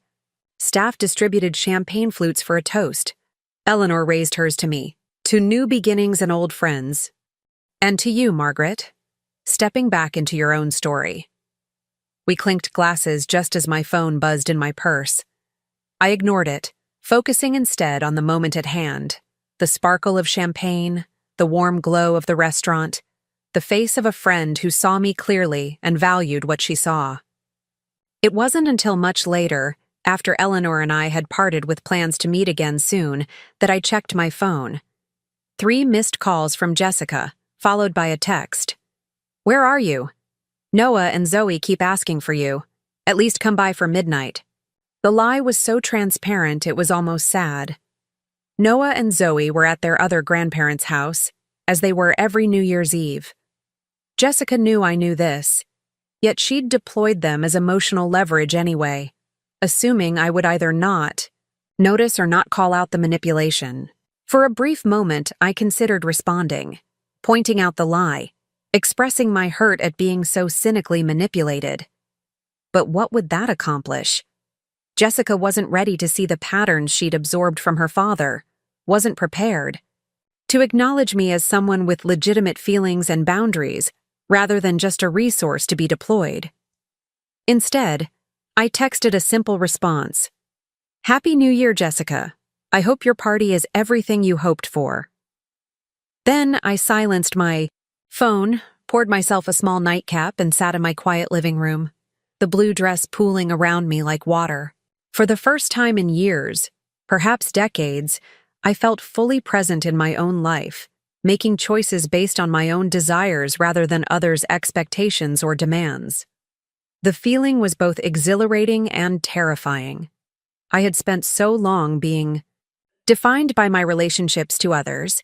staff distributed champagne flutes for a toast. Eleanor raised hers to me. "To new beginnings and old friends. And to you, Margaret, stepping back into your own story." We clinked glasses just as my phone buzzed in my purse. I ignored it, focusing instead on the moment at hand, the sparkle of champagne, the warm glow of the restaurant, the face of a friend who saw me clearly and valued what she saw. It wasn't until much later, after Eleanor and I had parted with plans to meet again soon, that I checked my phone. 3 missed calls from Jessica, followed by a text. "Where are you? Noah and Zoe keep asking for you. At least come by for midnight." The lie was so transparent it was almost sad. Noah and Zoe were at their other grandparents' house, as they were every New Year's Eve. Jessica knew I knew this, yet she'd deployed them as emotional leverage anyway, assuming I would either not notice or not call out the manipulation. For a brief moment, I considered responding, pointing out the lie, expressing my hurt at being so cynically manipulated. But what would that accomplish? Jessica wasn't ready to see the patterns she'd absorbed from her father, wasn't prepared to acknowledge me as someone with legitimate feelings and boundaries, rather than just a resource to be deployed. Instead, I texted a simple response. "Happy New Year, Jessica. I hope your party is everything you hoped for." Then I silenced my phone, poured myself a small nightcap, and sat in my quiet living room, the blue dress pooling around me like water. For the first time in years, perhaps decades, I felt fully present in my own life, making choices based on my own desires rather than others' expectations or demands. The feeling was both exhilarating and terrifying. I had spent so long being defined by my relationships to others: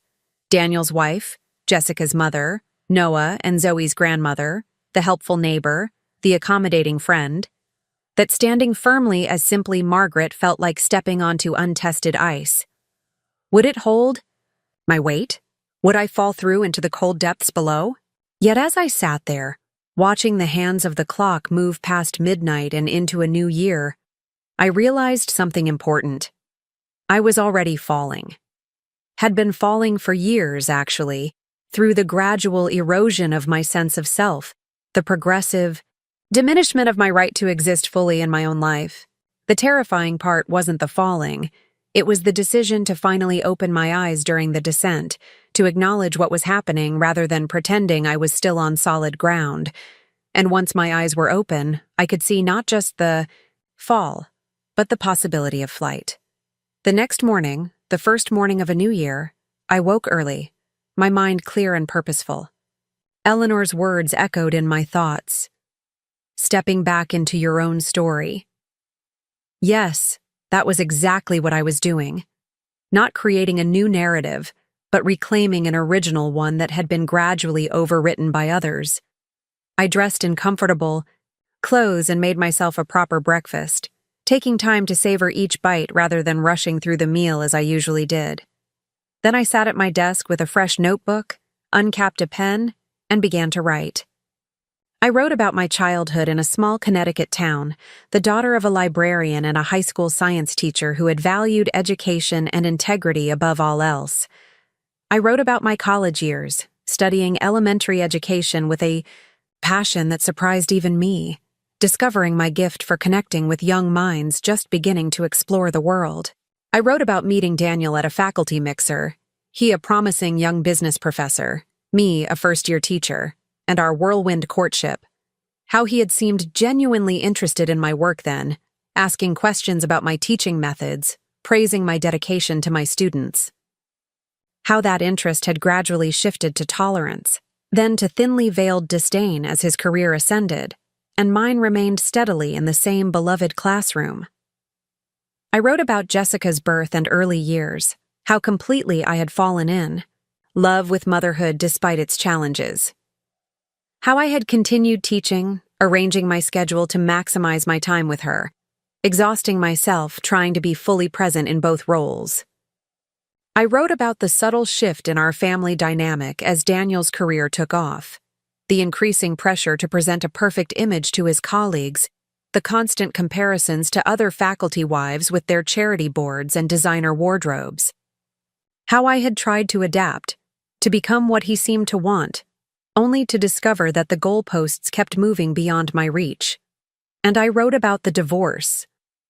Daniel's wife, Jessica's mother, Noah and Zoe's grandmother, the helpful neighbor, the accommodating friend, that standing firmly as simply Margaret felt like stepping onto untested ice. Would it hold my weight? Would I fall through into the cold depths below? Yet as I sat there, watching the hands of the clock move past midnight and into a new year, I realized something important. I was already falling. Had been falling for years, actually, through the gradual erosion of my sense of self, the progressive diminishment of my right to exist fully in my own life. The terrifying part wasn't the falling. It was the decision to finally open my eyes during the descent, to acknowledge what was happening rather than pretending I was still on solid ground. And once my eyes were open, I could see not just the fall, but the possibility of flight. The next morning, the first morning of a new year, I woke early, my mind clear and purposeful. Eleanor's words echoed in my thoughts. Stepping back into your own story. Yes, that was exactly what I was doing. Not creating a new narrative, but reclaiming an original one that had been gradually overwritten by others. I dressed in comfortable clothes and made myself a proper breakfast, taking time to savor each bite rather than rushing through the meal as I usually did. Then I sat at my desk with a fresh notebook, uncapped a pen, and began to write. I wrote about my childhood in a small Connecticut town, the daughter of a librarian and a high school science teacher who had valued education and integrity above all else. I wrote about my college years, studying elementary education with a passion that surprised even me, discovering my gift for connecting with young minds just beginning to explore the world. I wrote about meeting Daniel at a faculty mixer, he a promising young business professor, me a first-year teacher, and our whirlwind courtship. How he had seemed genuinely interested in my work then, asking questions about my teaching methods, praising my dedication to my students. How that interest had gradually shifted to tolerance, then to thinly veiled disdain as his career ascended, and mine remained steadily in the same beloved classroom. I wrote about Jessica's birth and early years, how completely I had fallen in, love with motherhood despite its challenges. How I had continued teaching, arranging my schedule to maximize my time with her, exhausting myself trying to be fully present in both roles. I wrote about the subtle shift in our family dynamic as Daniel's career took off, the increasing pressure to present a perfect image to his colleagues, the constant comparisons to other faculty wives with their charity boards and designer wardrobes. How I had tried to adapt, to become what he seemed to want, only to discover that the goalposts kept moving beyond my reach. And I wrote about the divorce,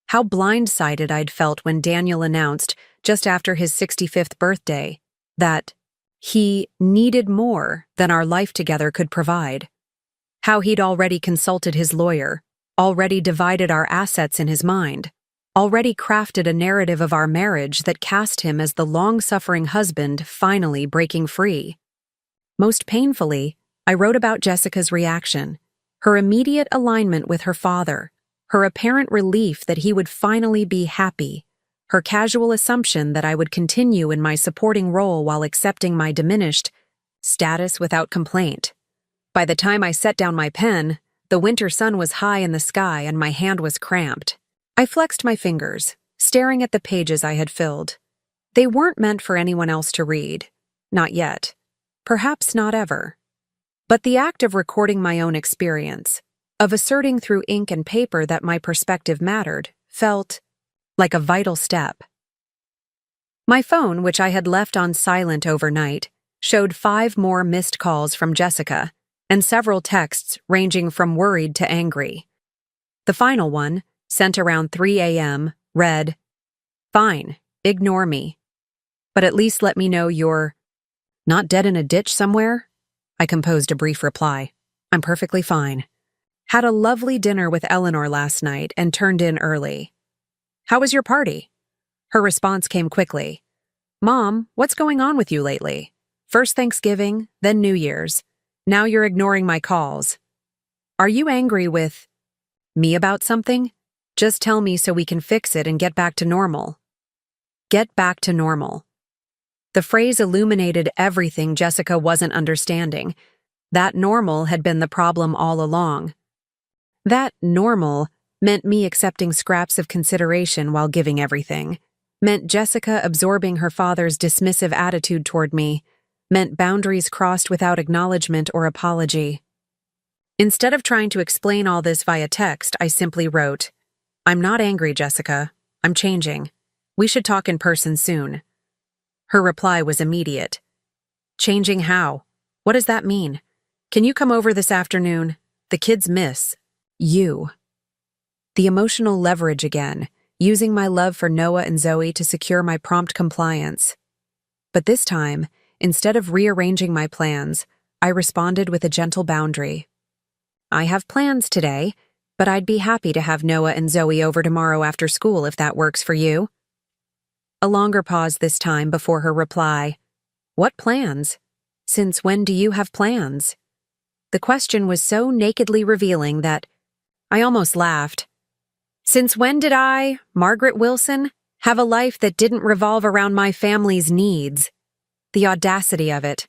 how blindsided I'd felt when Daniel announced, just after his 65th birthday, that he needed more than our life together could provide, how he'd already consulted his lawyer, already divided our assets in his mind, already crafted a narrative of our marriage that cast him as the long-suffering husband finally breaking free. Most painfully, I wrote about Jessica's reaction, her immediate alignment with her father, her apparent relief that he would finally be happy, her casual assumption that I would continue in my supporting role while accepting my diminished status without complaint. By the time I set down my pen, the winter sun was high in the sky and my hand was cramped. I flexed my fingers, staring at the pages I had filled. They weren't meant for anyone else to read. Not yet. Perhaps not ever. But the act of recording my own experience, of asserting through ink and paper that my perspective mattered, felt like a vital step. My phone, which I had left on silent overnight, showed 5 more missed calls from Jessica, and several texts ranging from worried to angry. The final one, sent around 3 a.m., read, "Fine, ignore me. But at least let me know you're not dead in a ditch somewhere." I composed a brief reply. "I'm perfectly fine. Had a lovely dinner with Eleanor last night and turned in early. How was your party?" Her response came quickly. "Mom, what's going on with you lately? First Thanksgiving, then New Year's. Now you're ignoring my calls. Are you angry with me about something? Just tell me so we can fix it and get back to normal." Get back to normal. The phrase illuminated everything Jessica wasn't understanding. That normal had been the problem all along. That normal meant me accepting scraps of consideration while giving everything, meant Jessica absorbing her father's dismissive attitude toward me, meant boundaries crossed without acknowledgement or apology. Instead of trying to explain all this via text, I simply wrote, "I'm not angry, Jessica. I'm changing. We should talk in person soon." Her reply was immediate. "Changing how? What does that mean? Can you come over this afternoon? The kids miss you." The emotional leverage again, using my love for Noah and Zoe to secure my prompt compliance. But this time, instead of rearranging my plans, I responded with a gentle boundary. "I have plans today, but I'd be happy to have Noah and Zoe over tomorrow after school if that works for you." A longer pause this time before her reply. "What plans? Since when do you have plans?" The question was so nakedly revealing that I almost laughed. Since when did I, Margaret Wilson, have a life that didn't revolve around my family's needs? The audacity of it.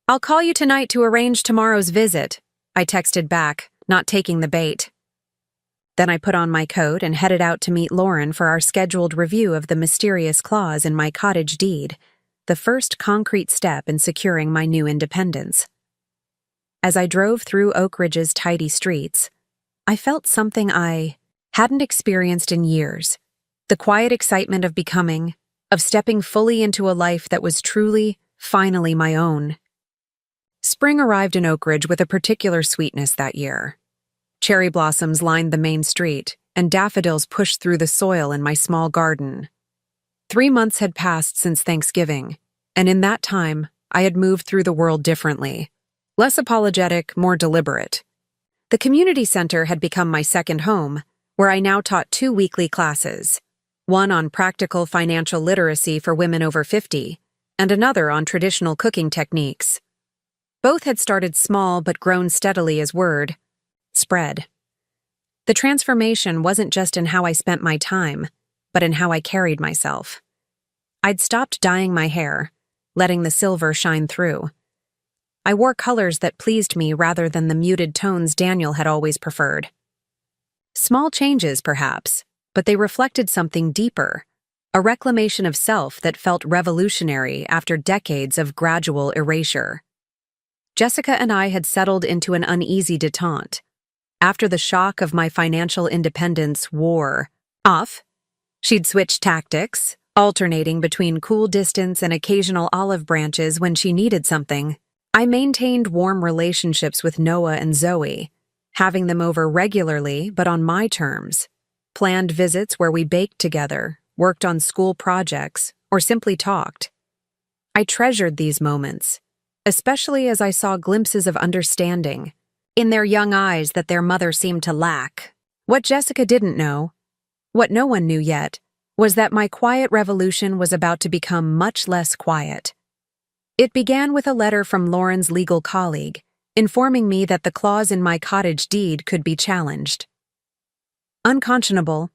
"I'll call you tonight to arrange tomorrow's visit," I texted back, not taking the bait. Then I put on my coat and headed out to meet Lauren for our scheduled review of the mysterious clause in my cottage deed, the first concrete step in securing my new independence. As I drove through Oak Ridge's tidy streets, I felt something I hadn't experienced in years, the quiet excitement of becoming, of stepping fully into a life that was truly, finally my own. Spring arrived in Oak Ridge with a particular sweetness that year. Cherry blossoms lined the main street, and daffodils pushed through the soil in my small garden. 3 months had passed since Thanksgiving, and in that time, I had moved through the world differently. Less apologetic, more deliberate. The community center had become my second home, where I now taught 2 weekly classes, one on practical financial literacy for women over 50, and another on traditional cooking techniques. Both had started small but grown steadily as word spread. The transformation wasn't just in how I spent my time, but in how I carried myself. I'd stopped dyeing my hair, letting the silver shine through. I wore colors that pleased me rather than the muted tones Daniel had always preferred. Small changes, perhaps, but they reflected something deeper, a reclamation of self that felt revolutionary after decades of gradual erasure. Jessica and I had settled into an uneasy detente. After the shock of my financial independence wore off, she'd switched tactics, alternating between cool distance and occasional olive branches when she needed something. I maintained warm relationships with Noah and Zoe, having them over regularly but on my terms, planned visits where we baked together, worked on school projects, or simply talked. I treasured these moments, especially as I saw glimpses of understanding in their young eyes that their mother seemed to lack. What Jessica didn't know, what no one knew yet, was that my quiet revolution was about to become much less quiet. It began with a letter from Lauren's legal colleague, informing me that the clause in my cottage deed could be challenged. Unconscionable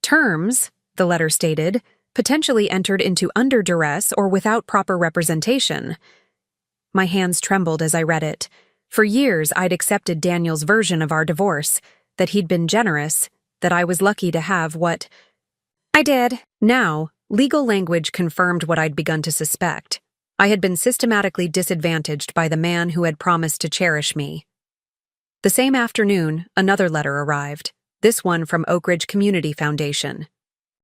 terms, the letter stated, potentially entered into under duress or without proper representation. My hands trembled as I read it. For years, I'd accepted Daniel's version of our divorce, that he'd been generous, that I was lucky to have what I did. Now, legal language confirmed what I'd begun to suspect. I had been systematically disadvantaged by the man who had promised to cherish me. The same afternoon, another letter arrived, this one from Oak Ridge Community Foundation.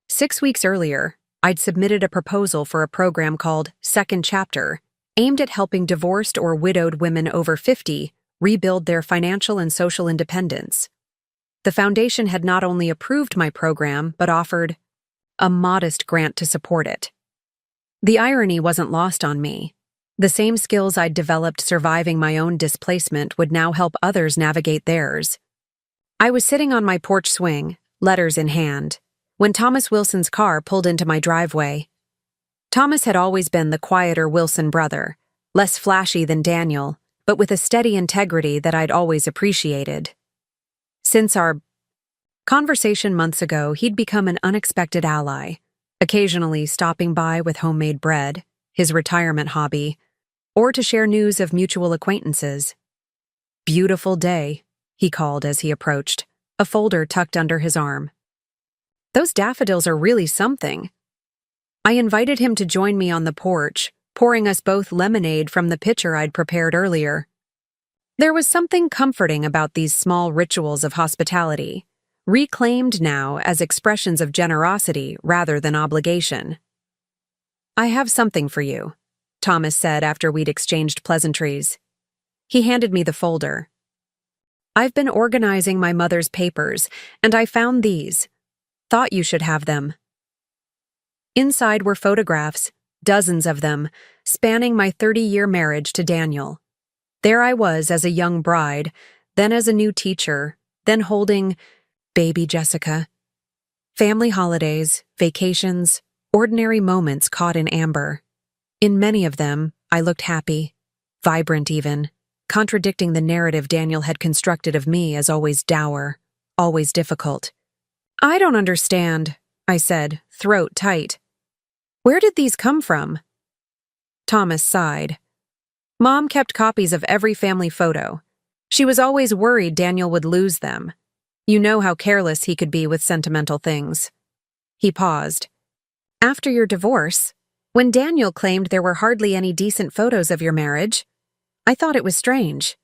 6 weeks earlier, I'd submitted a proposal for a program called Second Chapter, aimed at helping divorced or widowed women over 50 rebuild their financial and social independence. The foundation had not only approved my program, but offered a modest grant to support it. The irony wasn't lost on me. The same skills I'd developed surviving my own displacement would now help others navigate theirs. I was sitting on my porch swing, letters in hand, when Thomas Wilson's car pulled into my driveway. Thomas had always been the quieter Wilson brother, less flashy than Daniel, but with a steady integrity that I'd always appreciated. Since our conversation months ago, he'd become an unexpected ally, occasionally stopping by with homemade bread, his retirement hobby, or to share news of mutual acquaintances. "Beautiful day," he called as he approached, a folder tucked under his arm. "Those daffodils are really something." I invited him to join me on the porch, pouring us both lemonade from the pitcher I'd prepared earlier. There was something comforting about these small rituals of hospitality, reclaimed now as expressions of generosity rather than obligation. "I have something for you," Thomas said after we'd exchanged pleasantries. He handed me the folder. "I've been organizing my mother's papers, and I found these. Thought you should have them." Inside were photographs, dozens of them, spanning my 30-year marriage to Daniel. There I was as a young bride, then as a new teacher, then holding baby Jessica. Family holidays, vacations, ordinary moments caught in amber. In many of them, I looked happy, vibrant even, contradicting the narrative Daniel had constructed of me as always dour, always difficult. "I don't understand," I said, throat tight. "Where did these come from?" Thomas sighed. "Mom kept copies of every family photo. She was always worried Daniel would lose them. You know how careless he could be with sentimental things." He paused. "After your divorce, when Daniel claimed there were hardly any decent photos of your marriage, I thought it was strange.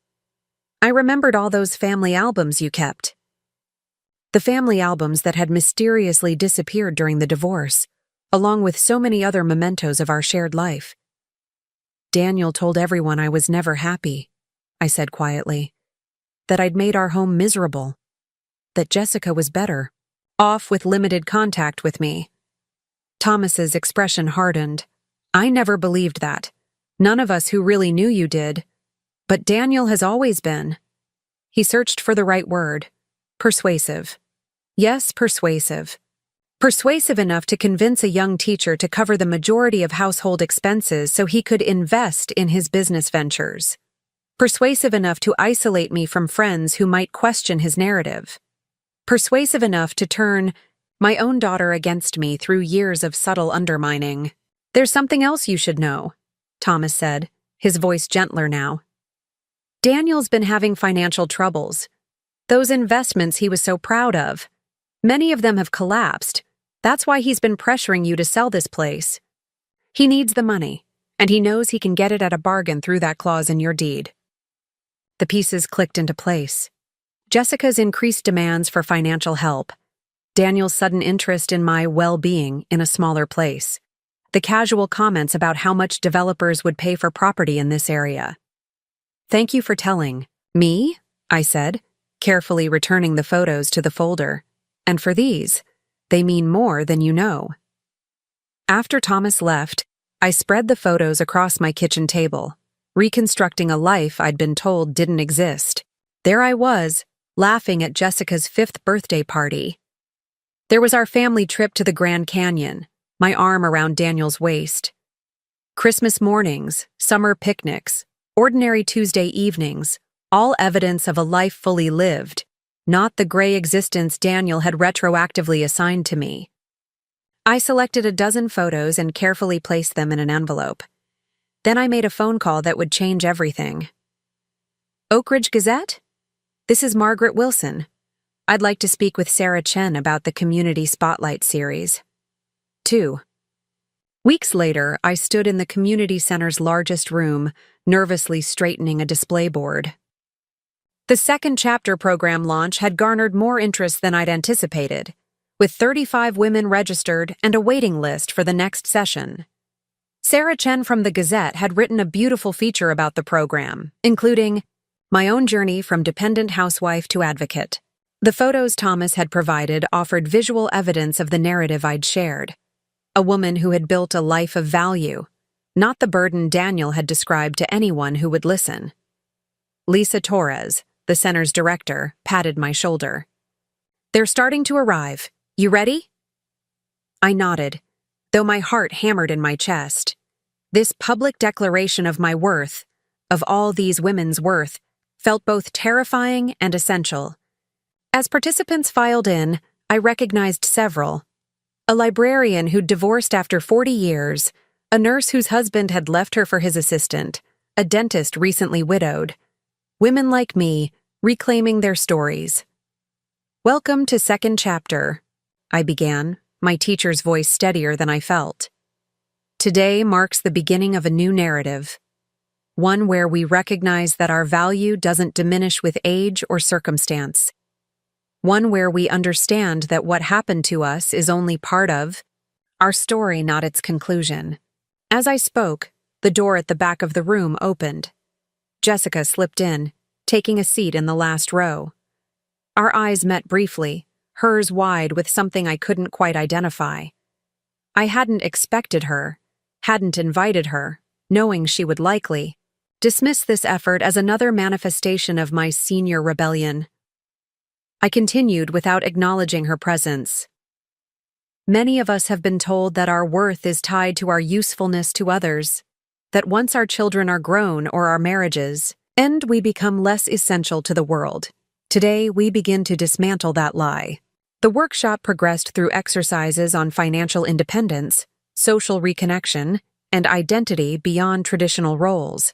I remembered all those family albums you kept." The family albums that had mysteriously disappeared during the divorce, along with so many other mementos of our shared life. "Daniel told everyone I was never happy," I said quietly. "That I'd made our home miserable. That Jessica was better, off with limited contact with me." Thomas's expression hardened. "I never believed that. None of us who really knew you did. But Daniel has always been." He searched for the right word. "Persuasive." Yes, persuasive. Persuasive enough to convince a young teacher to cover the majority of household expenses so he could invest in his business ventures. Persuasive enough to isolate me from friends who might question his narrative. Persuasive enough to turn my own daughter against me through years of subtle undermining. "There's something else you should know," Thomas said, his voice gentler now. "Daniel's been having financial troubles. Those investments he was so proud of. Many of them have collapsed. That's why he's been pressuring you to sell this place. He needs the money, and he knows he can get it at a bargain through that clause in your deed." The pieces clicked into place. Jessica's increased demands for financial help, Daniel's sudden interest in my well-being in a smaller place, the casual comments about how much developers would pay for property in this area. "Thank you for telling me," I said. carefully returning the photos to the folder. And for these, they mean more than you know. After Thomas left, I spread the photos across my kitchen table, reconstructing a life I'd been told didn't exist. There I was, laughing at Jessica's 5th birthday party. There was our family trip to the Grand Canyon, my arm around Daniel's waist. Christmas mornings, summer picnics, ordinary Tuesday evenings, all evidence of a life fully lived, not the gray existence Daniel had retroactively assigned to me. I selected a dozen photos and carefully placed them in an envelope. Then I made a phone call that would change everything. Oak Ridge Gazette? This is Margaret Wilson. I'd like to speak with Sarah Chen about the Community Spotlight series. 2. Weeks later, I stood in the community center's largest room, nervously straightening a display board. The second chapter program launch had garnered more interest than I'd anticipated, with 35 women registered and a waiting list for the next session. Sarah Chen from the Gazette had written a beautiful feature about the program, including my own journey from dependent housewife to advocate. The photos Thomas had provided offered visual evidence of the narrative I'd shared. A woman who had built a life of value, not the burden Daniel had described to anyone who would listen. Lisa Torres, the center's director, patted my shoulder. They're starting to arrive. You ready? I nodded, though my heart hammered in my chest. This public declaration of my worth, of all these women's worth, felt both terrifying and essential. As participants filed in, I recognized several. A librarian who'd divorced after 40 years, a nurse whose husband had left her for his assistant, a dentist recently widowed. Women like me, reclaiming their stories. Welcome to second chapter, I began, my teacher's voice steadier than I felt. Today marks the beginning of a new narrative, one where we recognize that our value doesn't diminish with age or circumstance, one where we understand that what happened to us is only part of our story, not its conclusion. As I spoke, the door at the back of the room opened. Jessica slipped in, taking a seat in the last row. Our eyes met briefly, hers wide with something I couldn't quite identify. I hadn't expected her, hadn't invited her, knowing she would likely dismiss this effort as another manifestation of my senior rebellion. I continued without acknowledging her presence. Many of us have been told that our worth is tied to our usefulness to others, that once our children are grown or our marriages end, we become less essential to the world. Today, we begin to dismantle that lie. The workshop progressed through exercises on financial independence, social reconnection, and identity beyond traditional roles.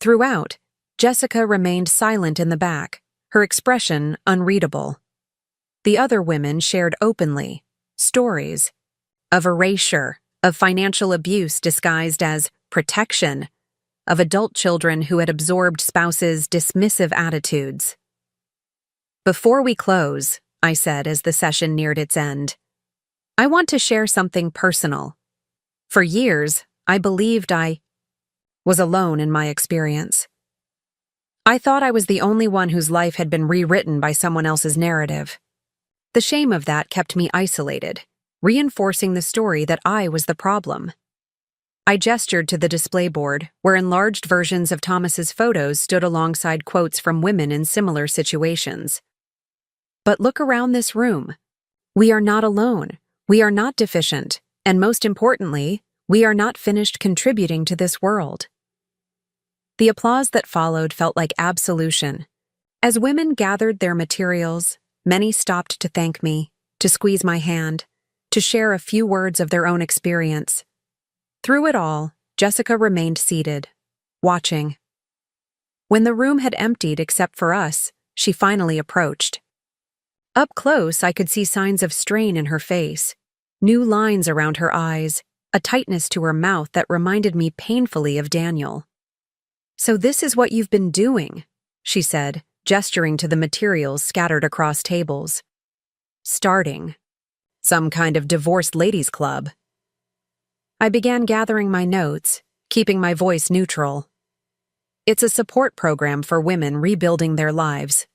Throughout, Jessica remained silent in the back, her expression unreadable. The other women shared openly, stories of erasure, of financial abuse disguised as protection, of adult children who had absorbed spouses' dismissive attitudes. Before we close, I said as the session neared its end, I want to share something personal. For years, I believed I was alone in my experience. I thought I was the only one whose life had been rewritten by someone else's narrative. The shame of that kept me isolated, reinforcing the story that I was the problem. I gestured to the display board, where enlarged versions of Thomas's photos stood alongside quotes from women in similar situations. But look around this room. We are not alone. We are not deficient. And most importantly, we are not finished contributing to this world. The applause that followed felt like absolution. As women gathered their materials, many stopped to thank me, to squeeze my hand, to share a few words of their own experience. Through it all, Jessica remained seated, watching. When the room had emptied except for us, she finally approached. Up close, I could see signs of strain in her face, new lines around her eyes, a tightness to her mouth that reminded me painfully of Daniel. So this is what you've been doing, she said, gesturing to the materials scattered across tables. Starting. Some kind of divorced ladies' club. I began gathering my notes, keeping my voice neutral. It's a support program for women rebuilding their lives.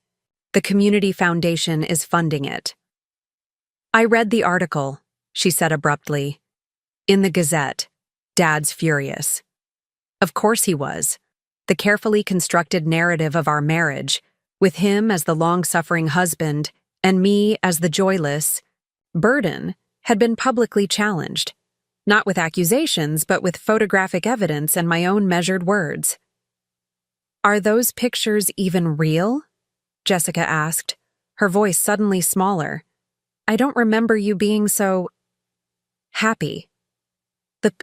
The community foundation is funding it. I read the article, she said abruptly. In the Gazette. Dad's furious. Of course he was. The carefully constructed narrative of our marriage, with him as the long-suffering husband and me as the joyless burden, had been publicly challenged. Not with accusations, but with photographic evidence and my own measured words. Are those pictures even real? Jessica asked, her voice suddenly smaller. I don't remember you being so happy. The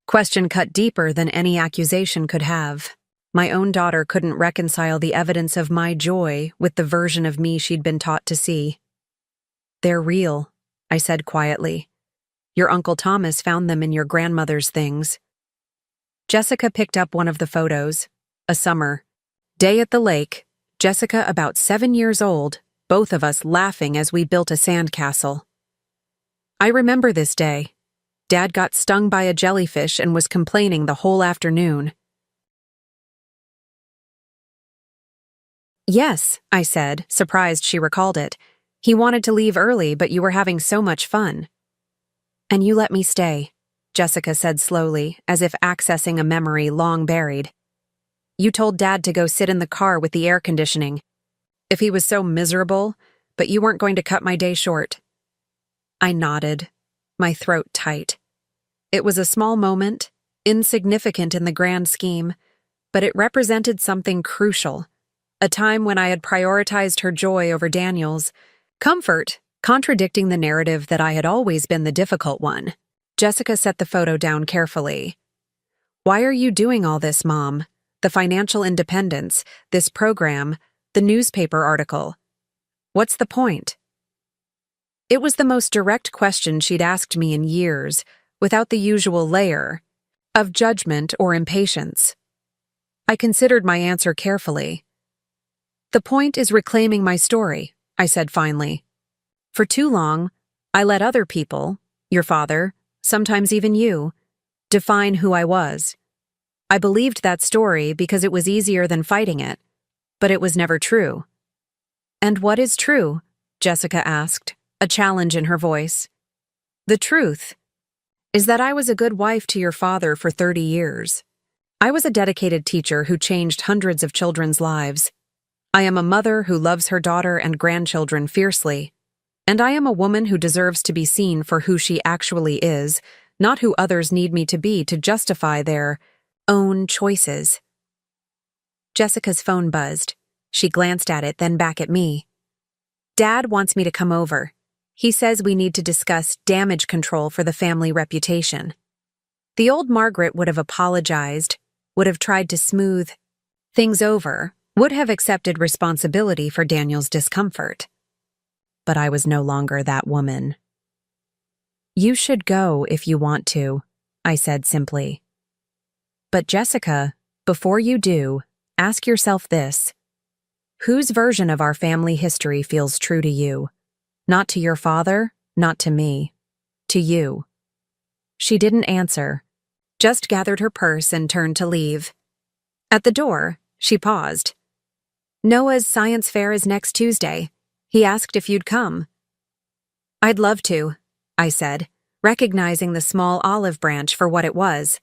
question cut deeper than any accusation could have. My own daughter couldn't reconcile the evidence of my joy with the version of me she'd been taught to see. They're real, I said quietly. Your Uncle Thomas found them in your grandmother's things. Jessica picked up one of the photos. A summer. Day at the lake. Jessica about 7 years old, both of us laughing as we built a sandcastle. I remember this day. Dad got stung by a jellyfish and was complaining the whole afternoon. Yes, I said, surprised she recalled it. He wanted to leave early, but you were having so much fun. And you let me stay, Jessica said slowly, as if accessing a memory long buried. You told Dad to go sit in the car with the air conditioning. If he was so miserable, but you weren't going to cut my day short. I nodded, my throat tight. It was a small moment, insignificant in the grand scheme, but it represented something crucial. A time when I had prioritized her joy over Daniel's comfort, contradicting the narrative that I had always been the difficult one. Jessica set the photo down carefully. Why are you doing all this, Mom? The financial independence, this program, the newspaper article. What's the point? It was the most direct question she'd asked me in years, without the usual layer of judgment or impatience. I considered my answer carefully. The point is reclaiming my story, I said finally. For too long, I let other people, your father, sometimes even you, define who I was. I believed that story because it was easier than fighting it, but it was never true. And what is true? Jessica asked, a challenge in her voice. The truth is that I was a good wife to your father for 30 years. I was a dedicated teacher who changed hundreds of children's lives. I am a mother who loves her daughter and grandchildren fiercely. And I am a woman who deserves to be seen for who she actually is, not who others need me to be to justify their own choices. Jessica's phone buzzed. She glanced at it, then back at me. Dad wants me to come over. He says we need to discuss damage control for the family reputation. The old Margaret would have apologized, would have tried to smooth things over, would have accepted responsibility for Daniel's discomfort. But I was no longer that woman. You should go if you want to, I said simply. But Jessica, before you do, ask yourself this. Whose version of our family history feels true to you? Not to your father, not to me. To you. She didn't answer, just gathered her purse and turned to leave. At the door, she paused. Noah's science fair is next Tuesday. He asked if you'd come. I'd love to, I said, recognizing the small olive branch for what it was.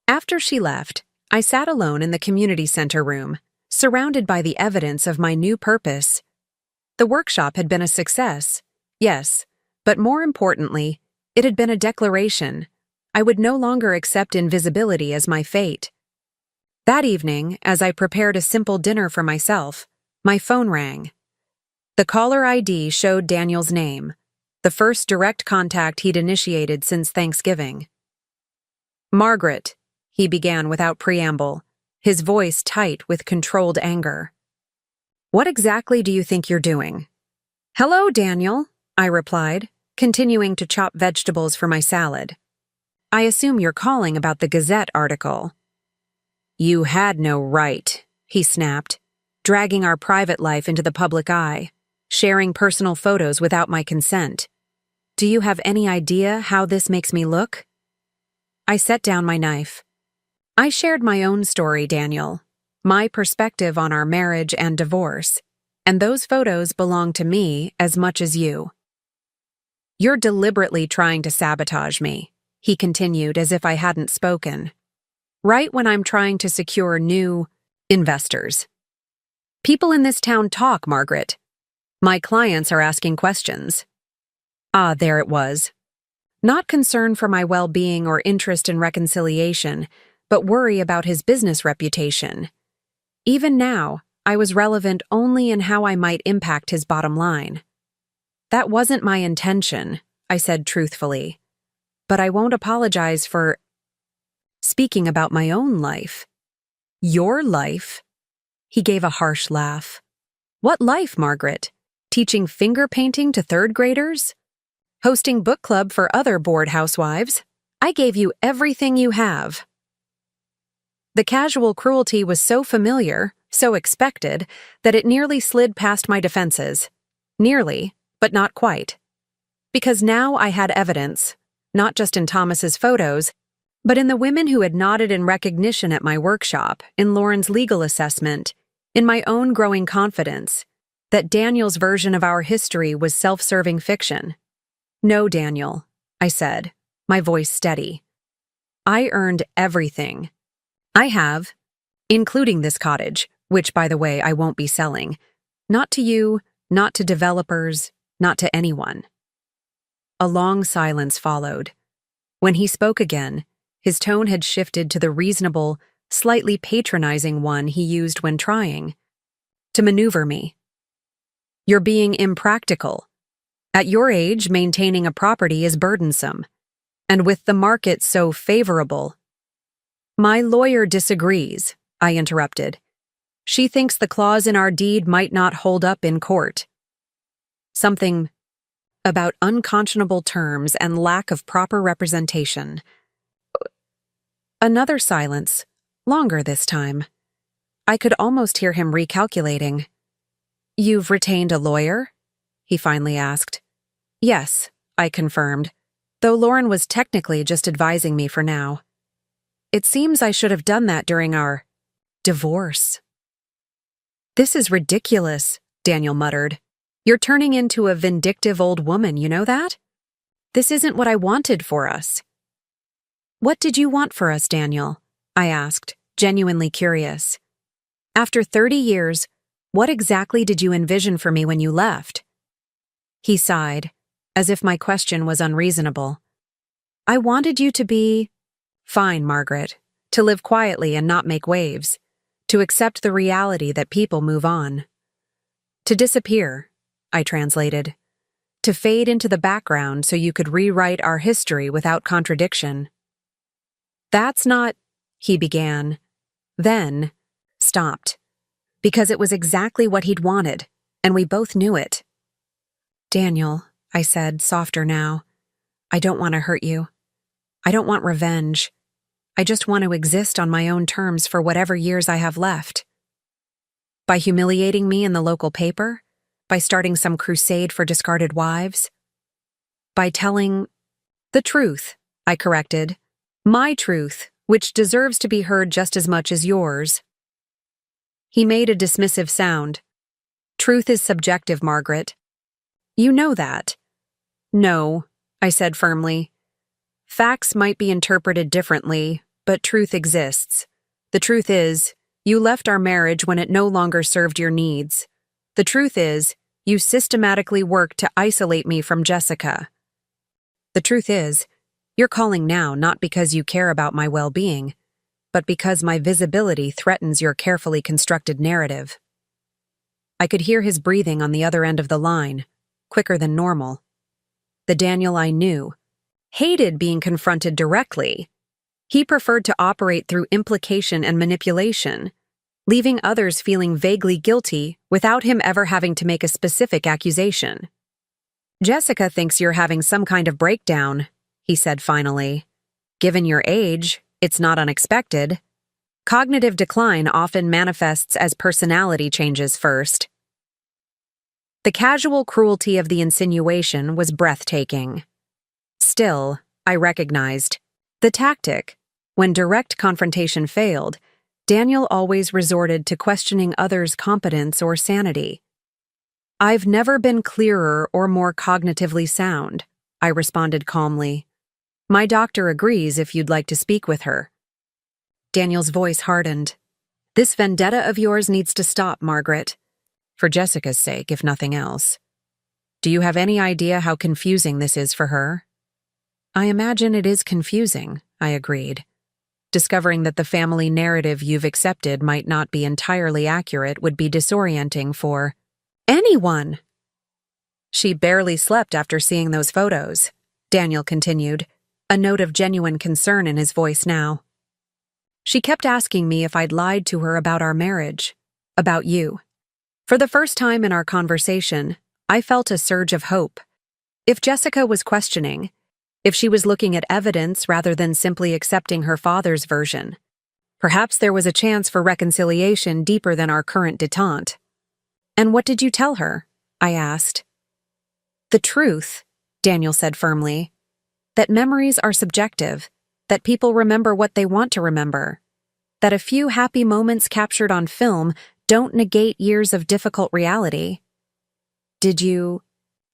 After she left, I sat alone in the community center room, surrounded by the evidence of my new purpose. The workshop had been a success, yes, but more importantly, it had been a declaration. I would no longer accept invisibility as my fate. That evening, as I prepared a simple dinner for myself, my phone rang. The caller ID showed Daniel's name, the first direct contact he'd initiated since Thanksgiving. Margaret, he began without preamble, his voice tight with controlled anger. What exactly do you think you're doing? Hello, Daniel, I replied, continuing to chop vegetables for my salad. I assume you're calling about the Gazette article. You had no right, he snapped, dragging our private life into the public eye, sharing personal photos without my consent. Do you have any idea how this makes me look? I set down my knife. I shared my own story, Daniel, my perspective on our marriage and divorce. And those photos belong to me as much as you. You're deliberately trying to sabotage me, he continued as if I hadn't spoken. Right when I'm trying to secure new investors. People in this town talk, Margaret. My clients are asking questions. Ah, there it was. Not concern for my well-being or interest in reconciliation, but worry about his business reputation. Even now, I was relevant only in how I might impact his bottom line. That wasn't my intention, I said truthfully. But I won't apologize for speaking about my own life. Your life? He gave a harsh laugh. What life, Margaret? Teaching finger painting to third graders? Hosting book club for other bored housewives? I gave you everything you have. The casual cruelty was so familiar, so expected, that it nearly slid past my defenses. Nearly, but not quite. Because now I had evidence, not just in Thomas's photos, but in the women who had nodded in recognition at my workshop, in Lauren's legal assessment, in my own growing confidence, that Daniel's version of our history was self-serving fiction. No, Daniel, I said, my voice steady. I earned everything. I have, including this cottage, which, by the way, I won't be selling. Not to you, not to developers, not to anyone. A long silence followed. When he spoke again, his tone had shifted to the reasonable, slightly patronizing one he used when trying to maneuver me. You're being impractical. At your age, maintaining a property is burdensome. And with the market so favorable. My lawyer disagrees, I interrupted. She thinks the clause in our deed might not hold up in court. Something about unconscionable terms and lack of proper representation. Another silence, longer this time. I could almost hear him recalculating. You've retained a lawyer? He finally asked. Yes, I confirmed, though Lauren was technically just advising me for now. It seems I should have done that during our divorce. This is ridiculous, Daniel muttered. You're turning into a vindictive old woman, you know that? This isn't what I wanted for us. What did you want for us, Daniel? I asked, genuinely curious. After 30 years, what exactly did you envision for me when you left? He sighed, as if my question was unreasonable. I wanted you to be fine, Margaret, to live quietly and not make waves, to accept the reality that people move on. To disappear, I translated. To fade into the background so you could rewrite our history without contradiction. That's not, he began, then stopped, because it was exactly what he'd wanted, and we both knew it. Daniel, I said, softer now, I don't want to hurt you. I don't want revenge. I just want to exist on my own terms for whatever years I have left. By humiliating me in the local paper? By starting some crusade for discarded wives? By telling the truth, I corrected. My truth, which deserves to be heard just as much as yours. He made a dismissive sound. Truth is subjective, Margaret. You know that. No, I said firmly. Facts might be interpreted differently, but truth exists. The truth is, you left our marriage when it no longer served your needs. The truth is, you systematically worked to isolate me from Jessica. The truth is, you're calling now not because you care about my well-being, but because my visibility threatens your carefully constructed narrative. I could hear his breathing on the other end of the line, quicker than normal. The Daniel I knew hated being confronted directly. He preferred to operate through implication and manipulation, leaving others feeling vaguely guilty without him ever having to make a specific accusation. Jessica thinks you're having some kind of breakdown, he said finally. Given your age, it's not unexpected. Cognitive decline often manifests as personality changes first. The casual cruelty of the insinuation was breathtaking. Still, I recognized the tactic. When direct confrontation failed, Daniel always resorted to questioning others' competence or sanity. I've never been clearer or more cognitively sound, I responded calmly. My doctor agrees if you'd like to speak with her. Daniel's voice hardened. This vendetta of yours needs to stop, Margaret. For Jessica's sake, if nothing else. Do you have any idea how confusing this is for her? I imagine it is confusing, I agreed. Discovering that the family narrative you've accepted might not be entirely accurate would be disorienting for anyone. She barely slept after seeing those photos, Daniel continued, a note of genuine concern in his voice now. She kept asking me if I'd lied to her about our marriage, about you. For the first time in our conversation, I felt a surge of hope. If Jessica was questioning, if she was looking at evidence rather than simply accepting her father's version, perhaps there was a chance for reconciliation deeper than our current detente. And what did you tell her? I asked. The truth, Daniel said firmly, that memories are subjective, that people remember what they want to remember, that a few happy moments captured on film don't negate years of difficult reality. Did you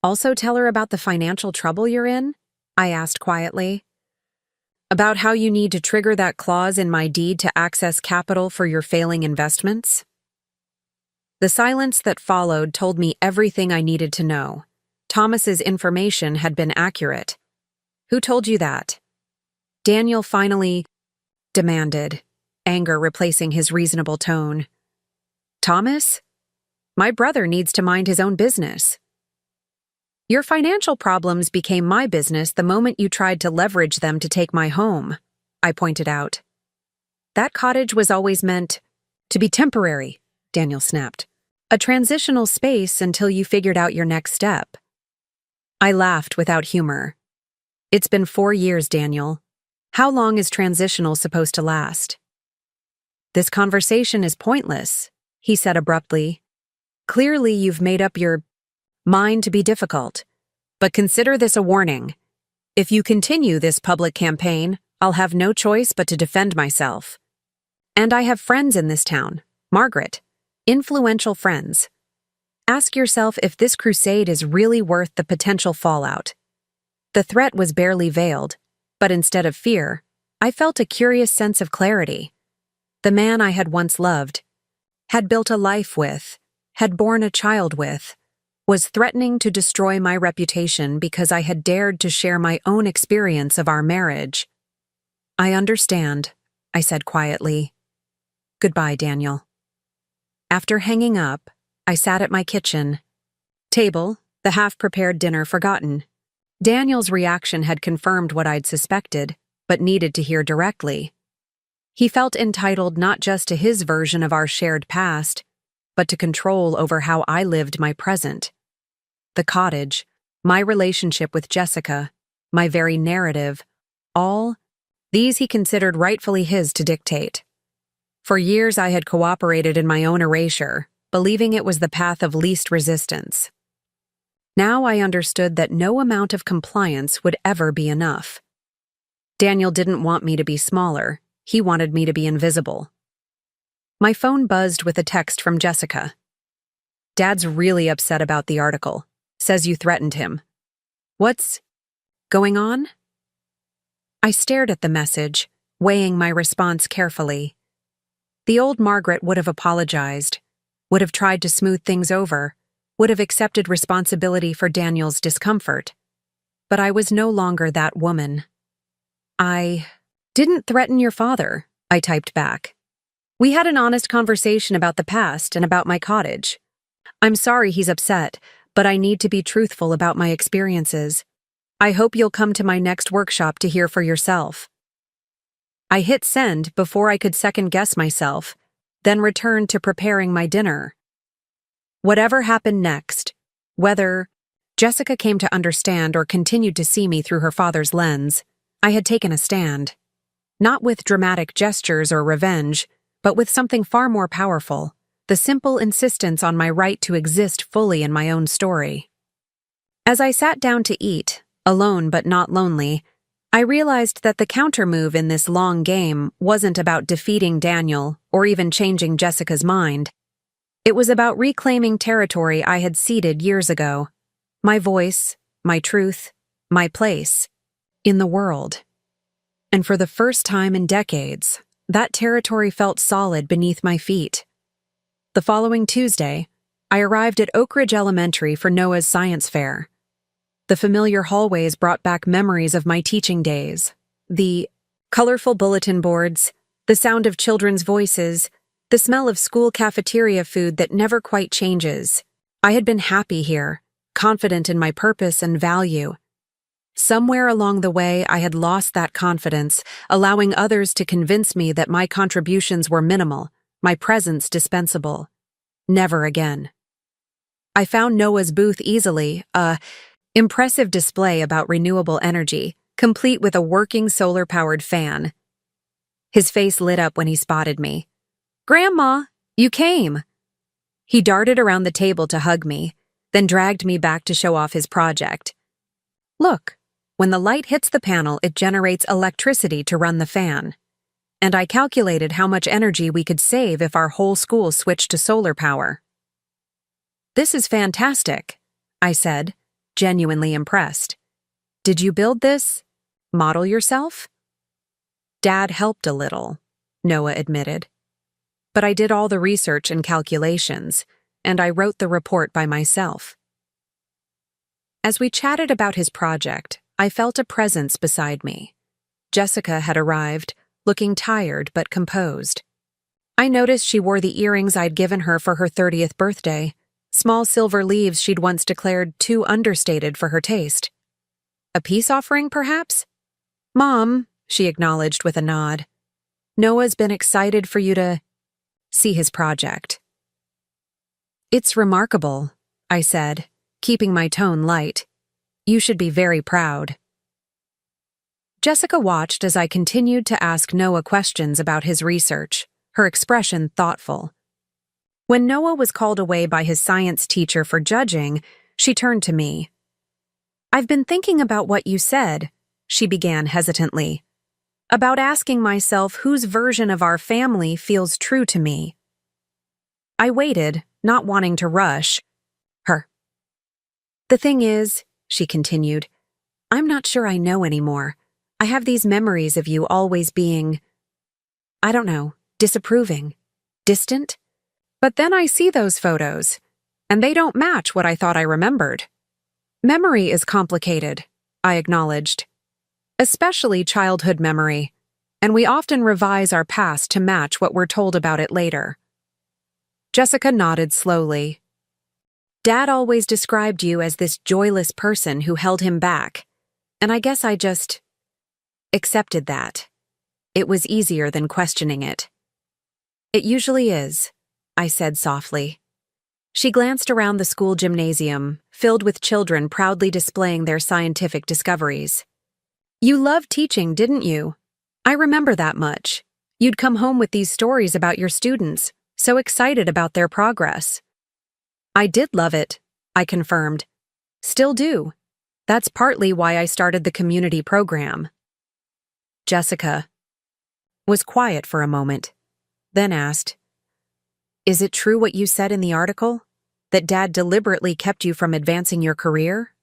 also tell her about the financial trouble you're in? I asked quietly. About how you need to trigger that clause in my deed to access capital for your failing investments? The silence that followed told me everything I needed to know. Thomas's information had been accurate. Who told you that? Daniel finally demanded, anger replacing his reasonable tone. Thomas? My brother needs to mind his own business. Your financial problems became my business the moment you tried to leverage them to take my home, I pointed out. That cottage was always meant to be temporary, Daniel snapped. A transitional space until you figured out your next step. I laughed without humor. It's been 4 years, Daniel. How long is transitional supposed to last? This conversation is pointless, he said abruptly. Clearly you've made up your mind to be difficult, but consider this a warning. If you continue this public campaign, I'll have no choice but to defend myself. And I have friends in this town, Margaret, influential friends. Ask yourself if this crusade is really worth the potential fallout. The threat was barely veiled, but instead of fear, I felt a curious sense of clarity. The man I had once loved, had built a life with, had borne a child with, was threatening to destroy my reputation because I had dared to share my own experience of our marriage. I understand, I said quietly. Goodbye, Daniel. After hanging up, I sat at my kitchen table, the half-prepared dinner forgotten. Daniel's reaction had confirmed what I'd suspected, but needed to hear directly. He felt entitled not just to his version of our shared past, but to control over how I lived my present. The cottage, my relationship with Jessica, my very narrative, all these he considered rightfully his to dictate. For years I had cooperated in my own erasure, believing it was the path of least resistance. Now I understood that no amount of compliance would ever be enough. Daniel didn't want me to be smaller, he wanted me to be invisible. My phone buzzed with a text from Jessica. Dad's really upset about the article. Says you threatened him. What's going on? I stared at the message, weighing my response carefully. The old Margaret would have apologized, would have tried to smooth things over, would have accepted responsibility for Daniel's discomfort. But I was no longer that woman. I didn't threaten your father, I typed back. We had an honest conversation about the past and about my cottage. I'm sorry he's upset, but I need to be truthful about my experiences. I hope you'll come to my next workshop to hear for yourself. I hit send before I could second-guess myself, then returned to preparing my dinner. Whatever happened next, whether Jessica came to understand or continued to see me through her father's lens, I had taken a stand. Not with dramatic gestures or revenge, but with something far more powerful, the simple insistence on my right to exist fully in my own story. As I sat down to eat, alone but not lonely, I realized that the countermove in this long game wasn't about defeating Daniel or even changing Jessica's mind. It was about reclaiming territory I had ceded years ago. My voice, my truth, my place in the world. And for the first time in decades, that territory felt solid beneath my feet. The following Tuesday, I arrived at Oak Ridge Elementary for Noah's science fair. The familiar hallways brought back memories of my teaching days. The colorful bulletin boards, the sound of children's voices, the smell of school cafeteria food that never quite changes. I had been happy here, confident in my purpose and value. Somewhere along the way, I had lost that confidence, allowing others to convince me that my contributions were minimal, my presence dispensable. Never again. I found Noah's booth easily, a impressive display about renewable energy, complete with a working solar-powered fan. His face lit up when he spotted me. "Grandma, you came!" He darted around the table to hug me, then dragged me back to show off his project. "Look, when the light hits the panel, it generates electricity to run the fan. And I calculated how much energy we could save if our whole school switched to solar power." "This is fantastic," I said, genuinely impressed. "Did you build this? Model yourself?" "Dad helped a little," Noah admitted. "But I did all the research and calculations, and I wrote the report by myself." As we chatted about his project, I felt a presence beside me. Jessica had arrived, looking tired but composed. I noticed she wore the earrings I'd given her for her 30th birthday, small silver leaves she'd once declared too understated for her taste. "A peace offering, perhaps?" "Mom," she acknowledged with a nod. "Noah's been excited for you to see his project." "It's remarkable," I said, keeping my tone light. "You should be very proud." Jessica watched as I continued to ask Noah questions about his research, her expression thoughtful. When Noah was called away by his science teacher for judging, she turned to me. "I've been thinking about what you said," she began hesitantly, "about asking myself whose version of our family feels true to me." I waited, not wanting to rush her. "The thing is," she continued, "I'm not sure I know anymore. I have these memories of you always being, I don't know, disapproving, distant. But then I see those photos, and they don't match what I thought I remembered." "Memory is complicated," I acknowledged. "Especially childhood memory, and we often revise our past to match what we're told about it later." Jessica nodded slowly. "Dad always described you as this joyless person who held him back, and I guess I just accepted that. It was easier than questioning it." "It usually is," I said softly. She glanced around the school gymnasium, filled with children proudly displaying their scientific discoveries. "You loved teaching, didn't you? I remember that much. You'd come home with these stories about your students, so excited about their progress." "I did love it," I confirmed. "Still do. That's partly why I started the community program." Jessica was quiet for a moment, then asked, "Is it true what you said in the article? That Dad deliberately kept you from advancing your career?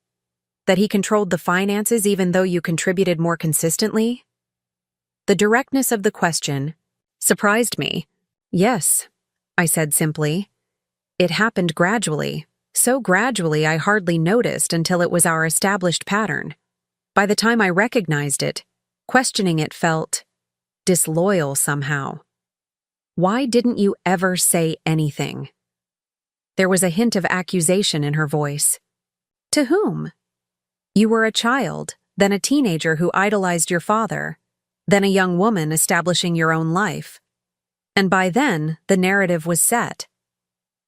That he controlled the finances even though you contributed more consistently?" The directness of the question surprised me. "Yes," I said simply. "It happened gradually, so gradually I hardly noticed until it was our established pattern. By the time I recognized it, questioning it felt disloyal somehow. Why didn't you ever say anything?" There was a hint of accusation in her voice. "To whom?" "You were a child, then a teenager who idolized your father, then a young woman establishing your own life. And by then, the narrative was set.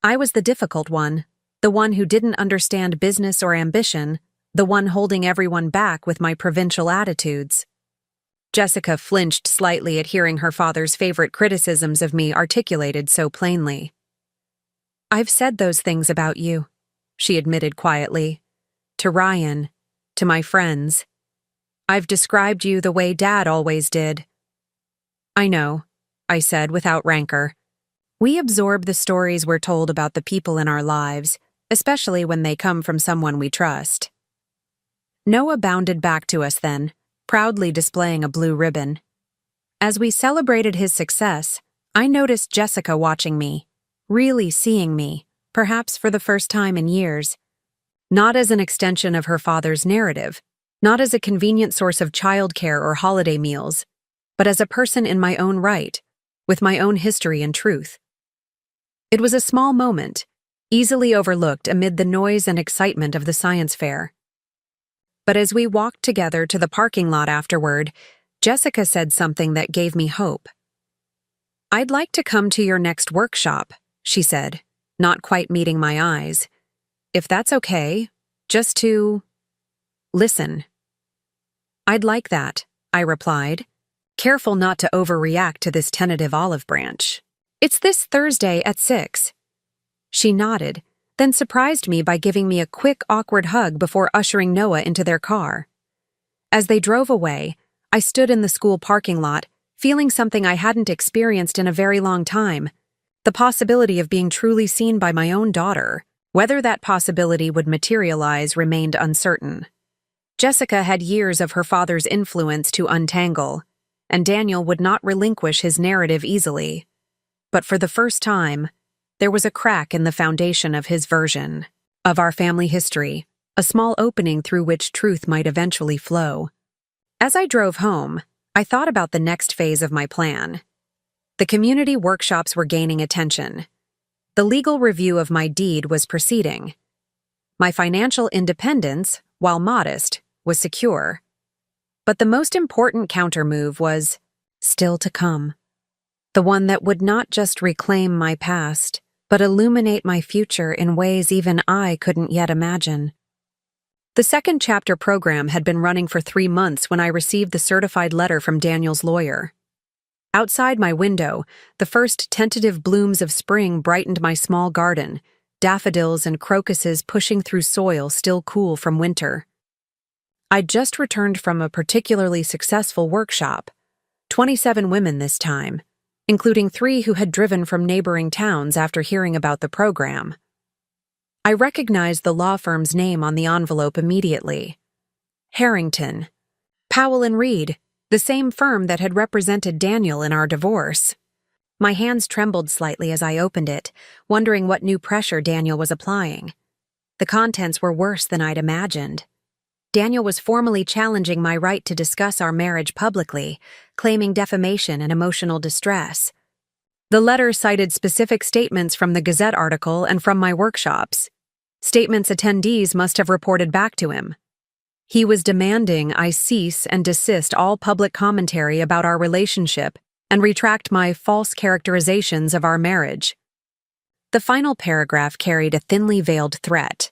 I was the difficult one, the one who didn't understand business or ambition, the one holding everyone back with my provincial attitudes." Jessica flinched slightly at hearing her father's favorite criticisms of me articulated so plainly. "I've said those things about you," she admitted quietly. "To Ryan, to my friends. I've described you the way Dad always did." "I know," I said without rancor. We absorb the stories we're told about the people in our lives, especially when they come from someone we trust. Noah bounded back to us then, proudly displaying a blue ribbon. As we celebrated his success, I noticed Jessica watching me, really seeing me, perhaps for the first time in years. Not as an extension of her father's narrative, not as a convenient source of childcare or holiday meals, but as a person in my own right, with my own history and truth. It was a small moment, easily overlooked amid the noise and excitement of the science fair. But as we walked together to the parking lot afterward, Jessica said something that gave me hope. "I'd like to come to your next workshop," she said, not quite meeting my eyes. "If that's okay, just to listen." "I'd like that," I replied, careful not to overreact to this tentative olive branch. "It's this Thursday at 6. She nodded, then surprised me by giving me a quick, awkward hug before ushering Noah into their car. As they drove away, I stood in the school parking lot, feeling something I hadn't experienced in a very long time, the possibility of being truly seen by my own daughter. Whether that possibility would materialize remained uncertain. Jessica had years of her father's influence to untangle, and Daniel would not relinquish his narrative easily. But for the first time, there was a crack in the foundation of his version of our family history, a small opening through which truth might eventually flow. As I drove home, I thought about the next phase of my plan. The community workshops were gaining attention. The legal review of my deed was proceeding. My financial independence, while modest, was secure. But the most important countermove was still to come. The one that would not just reclaim my past, but illuminate my future in ways even I couldn't yet imagine. The second chapter program had been running for 3 months when I received the certified letter from Daniel's lawyer. Outside my window, the first tentative blooms of spring brightened my small garden, daffodils and crocuses pushing through soil still cool from winter. I'd just returned from a particularly successful workshop, 27 women this time, including 3 who had driven from neighboring towns after hearing about the program. I recognized the law firm's name on the envelope immediately. Harrington. Powell and Reed, the same firm that had represented Daniel in our divorce. My hands trembled slightly as I opened it, wondering what new pressure Daniel was applying. The contents were worse than I'd imagined. Daniel was formally challenging my right to discuss our marriage publicly, claiming defamation and emotional distress. The letter cited specific statements from the Gazette article and from my workshops, statements attendees must have reported back to him. He was demanding I cease and desist all public commentary about our relationship and retract my false characterizations of our marriage. The final paragraph carried a thinly veiled threat.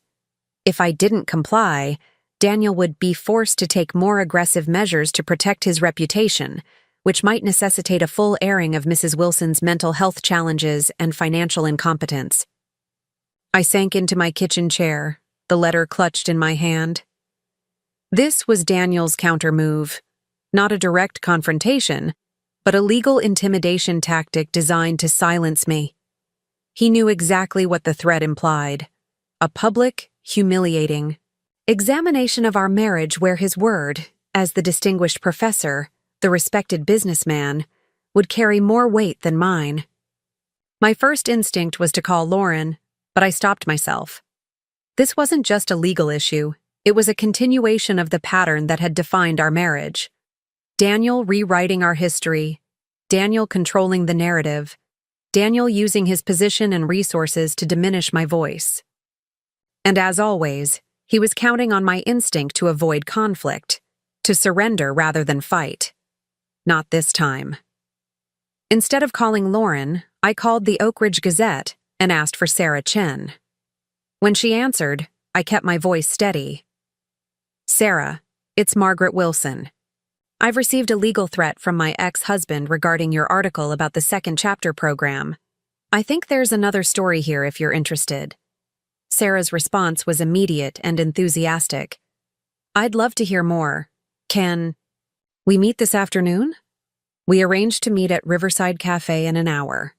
If I didn't comply, Daniel would be forced to take more aggressive measures to protect his reputation, which might necessitate a full airing of Mrs. Wilson's mental health challenges and financial incompetence. I sank into my kitchen chair, the letter clutched in my hand. This was Daniel's countermove, not a direct confrontation, but a legal intimidation tactic designed to silence me. He knew exactly what the threat implied: a public, humiliating examination of our marriage where his word, as the distinguished professor, the respected businessman, would carry more weight than mine. My first instinct was to call Lauren, but I stopped myself. This wasn't just a legal issue, it was a continuation of the pattern that had defined our marriage. Daniel rewriting our history, Daniel controlling the narrative, Daniel using his position and resources to diminish my voice. And as always, he was counting on my instinct to avoid conflict, to surrender rather than fight. Not this time. Instead of calling Lauren, I called the Oak Ridge Gazette and asked for Sarah Chen. When she answered, I kept my voice steady. "Sarah, it's Margaret Wilson. I've received a legal threat from my ex-husband regarding your article about the second chapter program. I think there's another story here if you're interested." Sarah's response was immediate and enthusiastic. "I'd love to hear more. Can we meet this afternoon?" We arranged to meet at Riverside Cafe in an hour.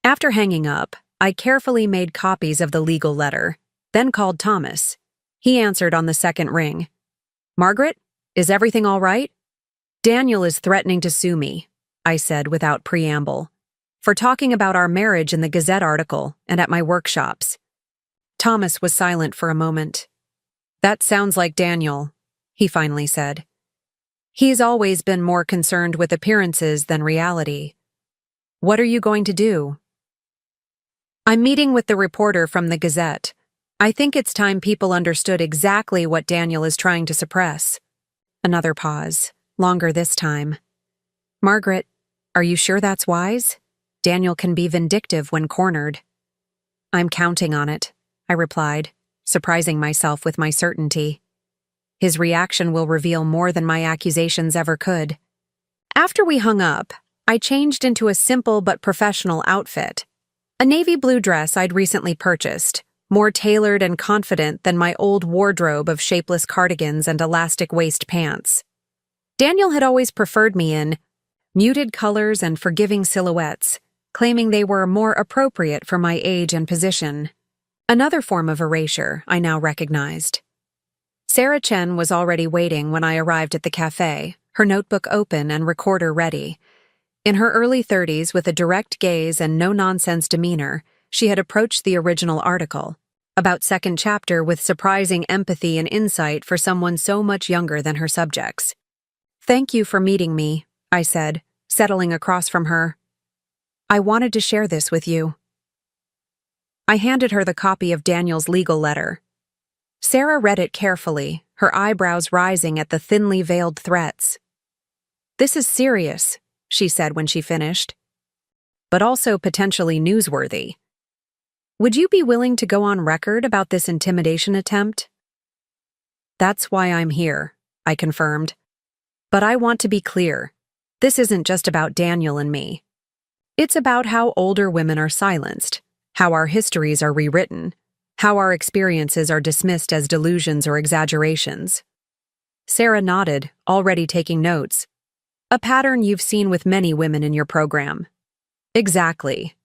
After hanging up, I carefully made copies of the legal letter, then called Thomas. He answered on the second ring. "Margaret, is everything all right?" "Daniel is threatening to sue me," I said without preamble, "for talking about our marriage in the Gazette article and at my workshops." Thomas was silent for a moment. "That sounds like Daniel," he finally said. "He's always been more concerned with appearances than reality. What are you going to do?" "I'm meeting with the reporter from the Gazette. I think it's time people understood exactly what Daniel is trying to suppress." Another pause, longer this time. "Margaret, are you sure that's wise? Daniel can be vindictive when cornered." "I'm counting on it," I replied, surprising myself with my certainty. His reaction will reveal more than my accusations ever could. After we hung up, I changed into a simple but professional outfit. A navy blue dress I'd recently purchased, more tailored and confident than my old wardrobe of shapeless cardigans and elastic waist pants. Daniel had always preferred me in muted colors and forgiving silhouettes, claiming they were more appropriate for my age and position. Another form of erasure I now recognized. Sarah Chen was already waiting when I arrived at the cafe, her notebook open and recorder ready. In her early 30s, with a direct gaze and no-nonsense demeanor, she had approached the original article, about second chapter, with surprising empathy and insight for someone so much younger than her subjects. "Thank you for meeting me," I said, settling across from her. "I wanted to share this with you." I handed her the copy of Daniel's legal letter. Sarah read it carefully, her eyebrows rising at the thinly veiled threats. "This is serious," she said when she finished, "but also potentially newsworthy. Would you be willing to go on record about this intimidation attempt?" "That's why I'm here," I confirmed. "But I want to be clear. This isn't just about Daniel and me. It's about how older women are silenced, how our histories are rewritten, how our experiences are dismissed as delusions or exaggerations." Sarah nodded, already taking notes. "A pattern you've seen with many women in your program." "Exactly.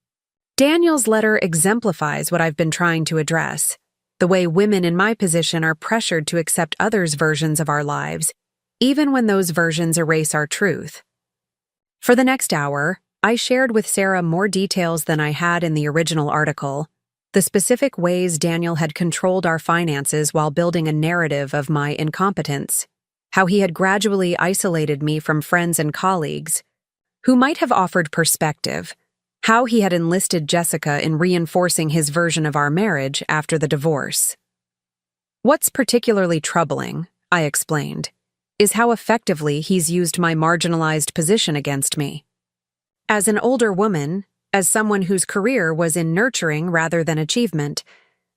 Daniel's letter exemplifies what I've been trying to address, the way women in my position are pressured to accept others' versions of our lives, even when those versions erase our truth." For the next hour, I shared with Sarah more details than I had in the original article, the specific ways Daniel had controlled our finances while building a narrative of my incompetence, how he had gradually isolated me from friends and colleagues who might have offered perspective, how he had enlisted Jessica in reinforcing his version of our marriage after the divorce. "What's particularly troubling," I explained, "is how effectively he's used my marginalized position against me. As an older woman, as someone whose career was in nurturing rather than achievement,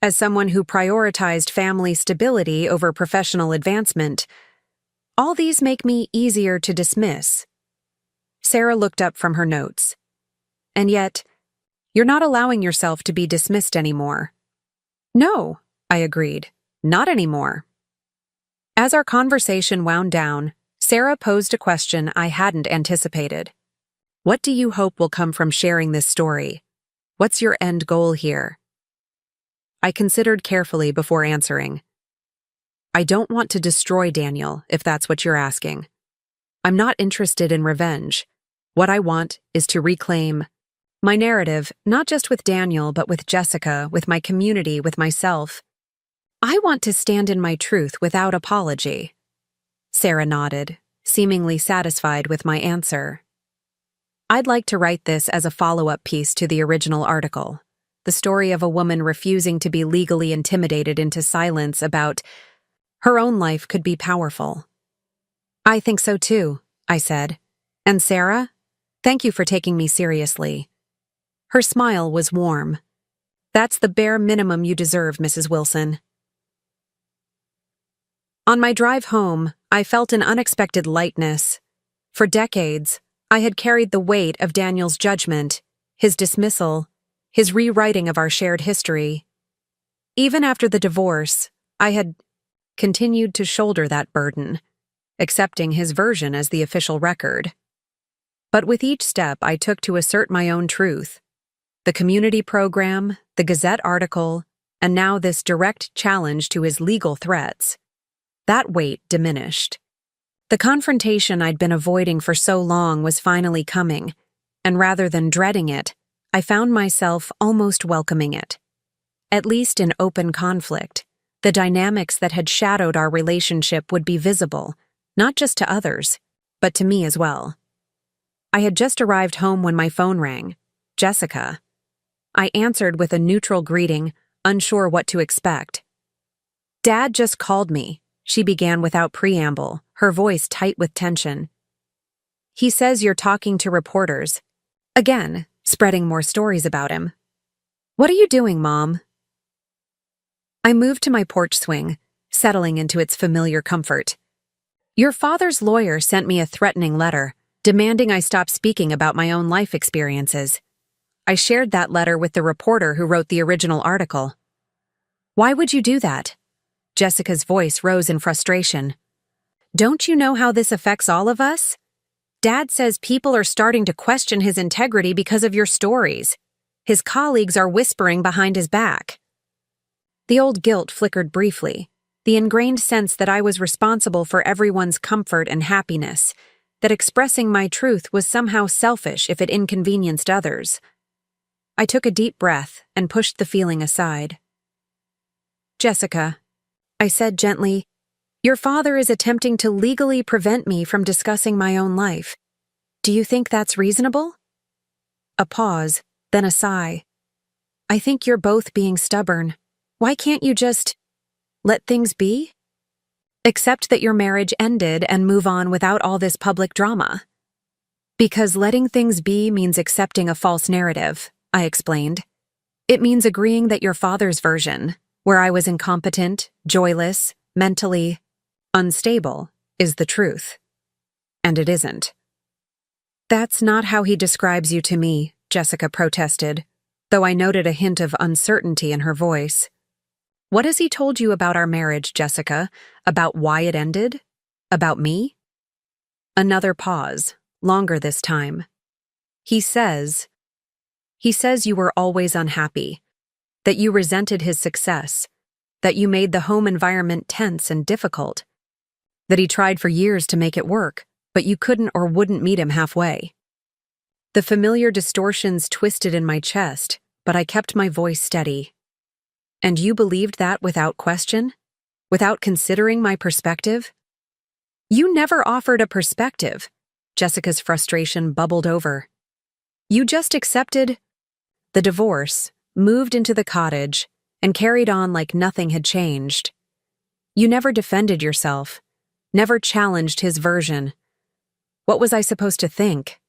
as someone who prioritized family stability over professional advancement, all these make me easier to dismiss." Sarah looked up from her notes. "And yet, you're not allowing yourself to be dismissed anymore." "No," I agreed, "not anymore." As our conversation wound down, Sarah posed a question I hadn't anticipated. "What do you hope will come from sharing this story? What's your end goal here?" I considered carefully before answering. "I don't want to destroy Daniel, if that's what you're asking. I'm not interested in revenge. What I want is to reclaim my narrative, not just with Daniel, but with Jessica, with my community, with myself. I want to stand in my truth without apology." Sarah nodded, seemingly satisfied with my answer. "I'd like to write this as a follow-up piece to the original article, the story of a woman refusing to be legally intimidated into silence about her own life could be powerful." "I think so too," I said. "And Sarah, thank you for taking me seriously." Her smile was warm. "That's the bare minimum you deserve, Mrs. Wilson." On my drive home, I felt an unexpected lightness. For decades, I had carried the weight of Daniel's judgment, his dismissal, his rewriting of our shared history. Even after the divorce, I had continued to shoulder that burden, accepting his version as the official record. But with each step I took to assert my own truth, The community program, the Gazette article, and now this direct challenge to his legal threats. That weight diminished. The confrontation I'd been avoiding for so long was finally coming, and rather than dreading it, I found myself almost welcoming it. At least in open conflict, the dynamics that had shadowed our relationship would be visible, not just to others, but to me as well. I had just arrived home when my phone rang. Jessica. I answered with a neutral greeting, unsure what to expect. "Dad just called me," she began without preamble, her voice tight with tension. "He says you're talking to reporters." Again, spreading more stories about him. "What are you doing, Mom?" I moved to my porch swing, settling into its familiar comfort. "Your father's lawyer sent me a threatening letter, demanding I stop speaking about my own life experiences. I shared that letter with the reporter who wrote the original article." "Why would you do that?" Jessica's voice rose in frustration. "Don't you know how this affects all of us? Dad says people are starting to question his integrity because of your stories. His colleagues are whispering behind his back." The old guilt flickered briefly, the ingrained sense that I was responsible for everyone's comfort and happiness, that expressing my truth was somehow selfish if it inconvenienced others. I took a deep breath and pushed the feeling aside. "Jessica," I said gently, "your father is attempting to legally prevent me from discussing my own life. Do you think that's reasonable?" A pause, then a sigh. "I think you're both being stubborn. Why can't you just let things be? Accept that your marriage ended and move on without all this public drama?" "Because letting things be means accepting a false narrative," I explained. "It means agreeing that your father's version, where I was incompetent, joyless, mentally unstable, is the truth. And it isn't." "That's not how he describes you to me," Jessica protested, though I noted a hint of uncertainty in her voice. "What has he told you about our marriage, Jessica? About why it ended? About me?" Another pause, longer this time. He says you were always unhappy, that you resented his success, that you made the home environment tense and difficult, that he tried for years to make it work, but you couldn't or wouldn't meet him halfway. The familiar distortions twisted in my chest, but I kept my voice steady. "And you believed that without question? Without considering my perspective?" "You never offered a perspective." Jessica's frustration bubbled over. "You just accepted the divorce, moved into the cottage, and carried on like nothing had changed. You never defended yourself, never challenged his version. What was I supposed to think?"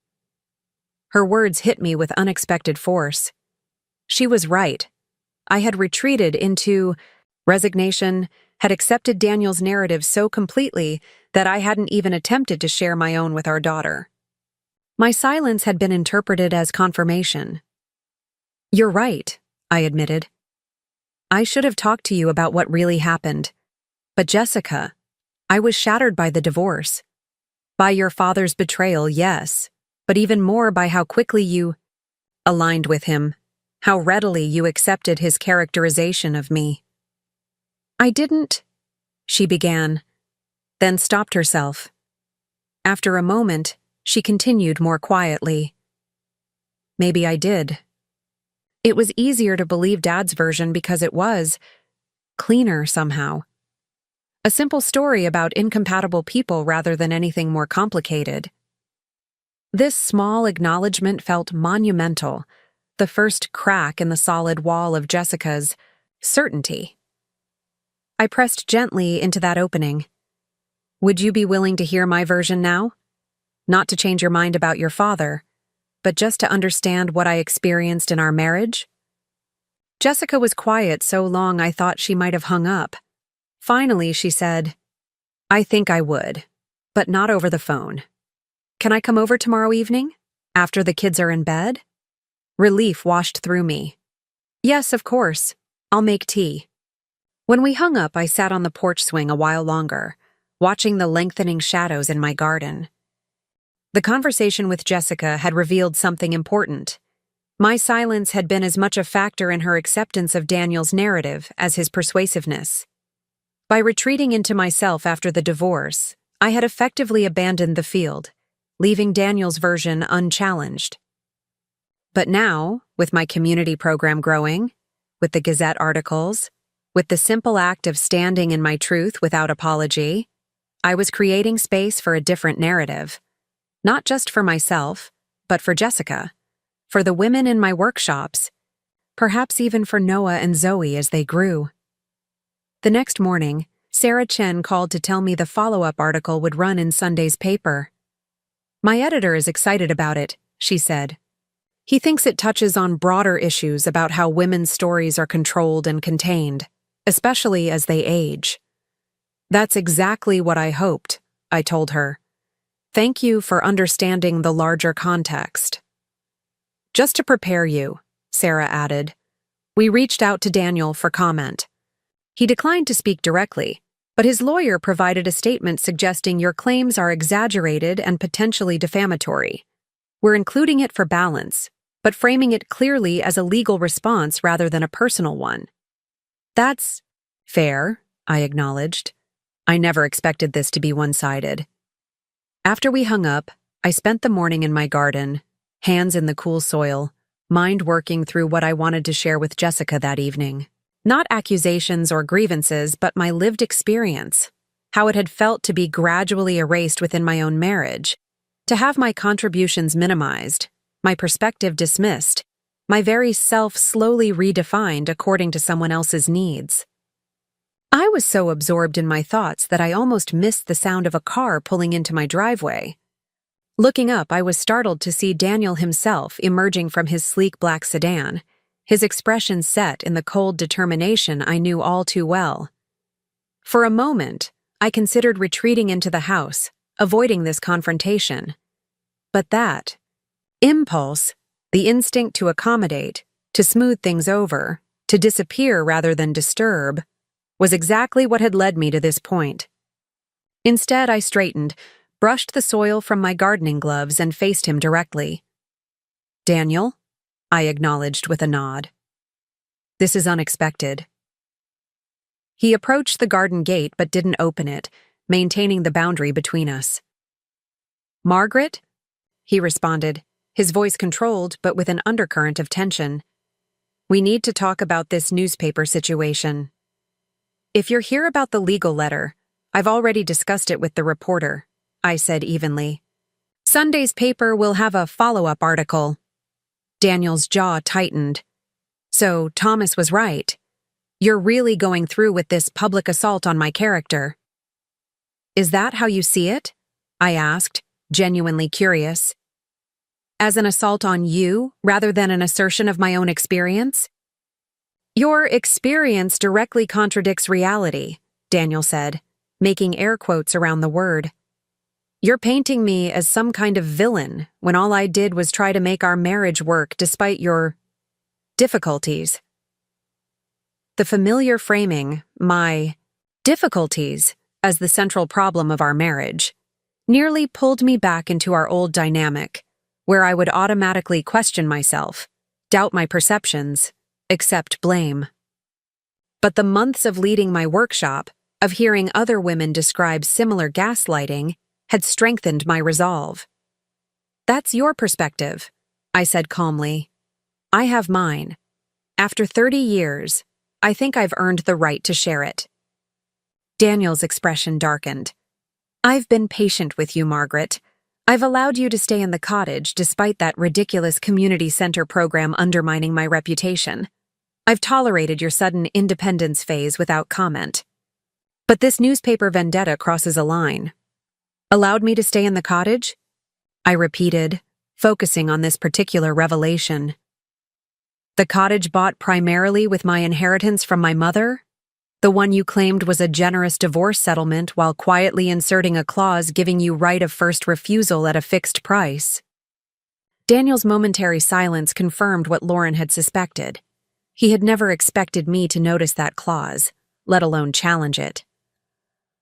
Her words hit me with unexpected force. She was right. I had retreated into resignation, had accepted Daniel's narrative so completely that I hadn't even attempted to share my own with our daughter. My silence had been interpreted as confirmation. "You're right," I admitted. "I should have talked to you about what really happened. But Jessica, I was shattered by the divorce. By your father's betrayal, yes, but even more by how quickly you aligned with him, how readily you accepted his characterization of me." "I didn't," she began, then stopped herself. After a moment, she continued more quietly. "Maybe I did. It was easier to believe Dad's version because it was cleaner somehow. A simple story about incompatible people rather than anything more complicated." This small acknowledgement felt monumental, the first crack in the solid wall of Jessica's certainty. I pressed gently into that opening. "Would you be willing to hear my version now? Not to change your mind about your father, but just to understand what I experienced in our marriage?" Jessica was quiet so long I thought she might have hung up. Finally, she said, "I think I would, but not over the phone. Can I come over tomorrow evening? After the kids are in bed?" Relief washed through me. "Yes, of course. I'll make tea." When we hung up, I sat on the porch swing a while longer, watching the lengthening shadows in my garden. The conversation with Jessica had revealed something important. My silence had been as much a factor in her acceptance of Daniel's narrative as his persuasiveness. By retreating into myself after the divorce, I had effectively abandoned the field, leaving Daniel's version unchallenged. But now, with my community program growing, with the Gazette articles, with the simple act of standing in my truth without apology, I was creating space for a different narrative. Not just for myself, but for Jessica, for the women in my workshops, perhaps even for Noah and Zoe as they grew. The next morning, Sarah Chen called to tell me the follow-up article would run in Sunday's paper. "My editor is excited about it," she said. "He thinks it touches on broader issues about how women's stories are controlled and contained, especially as they age." "That's exactly what I hoped," I told her. "Thank you for understanding the larger context." "Just to prepare you," Sarah added, "we reached out to Daniel for comment. He declined to speak directly, but his lawyer provided a statement suggesting your claims are exaggerated and potentially defamatory. We're including it for balance, but framing it clearly as a legal response rather than a personal one." "That's fair," I acknowledged. I never expected this to be one-sided. After we hung up, I spent the morning in my garden, hands in the cool soil, mind working through what I wanted to share with Jessica that evening. Not accusations or grievances, but my lived experience, how it had felt to be gradually erased within my own marriage, to have my contributions minimized, my perspective dismissed, my very self slowly redefined according to someone else's needs. I was so absorbed in my thoughts that I almost missed the sound of a car pulling into my driveway. Looking up, I was startled to see Daniel himself emerging from his sleek black sedan, his expression set in the cold determination I knew all too well. For a moment, I considered retreating into the house, avoiding this confrontation. But that impulse, the instinct to accommodate, to smooth things over, to disappear rather than disturb, was exactly what had led me to this point. Instead, I straightened, brushed the soil from my gardening gloves, and faced him directly. "Daniel?" I acknowledged with a nod. "This is unexpected." He approached the garden gate but didn't open it, maintaining the boundary between us. "Margaret?" he responded, his voice controlled but with an undercurrent of tension. "We need to talk about this newspaper situation. If you're here about the legal letter, I've already discussed it with the reporter," I said evenly. "Sunday's paper will have a follow-up article." Daniel's jaw tightened. "So Thomas was right. You're really going through with this public assault on my character." "Is that how you see it?" I asked, genuinely curious. "As an assault on you, rather than an assertion of my own experience?" "Your experience directly contradicts reality," Daniel said, making air quotes around the word. "You're painting me as some kind of villain when all I did was try to make our marriage work despite your difficulties." The familiar framing, my difficulties, as the central problem of our marriage, nearly pulled me back into our old dynamic, where I would automatically question myself, doubt my perceptions, accept blame. But the months of leading my workshop, of hearing other women describe similar gaslighting, had strengthened my resolve. "That's your perspective," I said calmly. "I have mine. After 30 years, I think I've earned the right to share it." Daniel's expression darkened. "I've been patient with you, Margaret. I've allowed you to stay in the cottage despite that ridiculous community center program undermining my reputation. I've tolerated your sudden independence phase without comment. But this newspaper vendetta crosses a line." "Allowed me to stay in the cottage?" I repeated, focusing on this particular revelation. "The cottage bought primarily with my inheritance from my mother? The one you claimed was a generous divorce settlement while quietly inserting a clause giving you right of first refusal at a fixed price?" Daniel's momentary silence confirmed what Lauren had suspected. He had never expected me to notice that clause, let alone challenge it.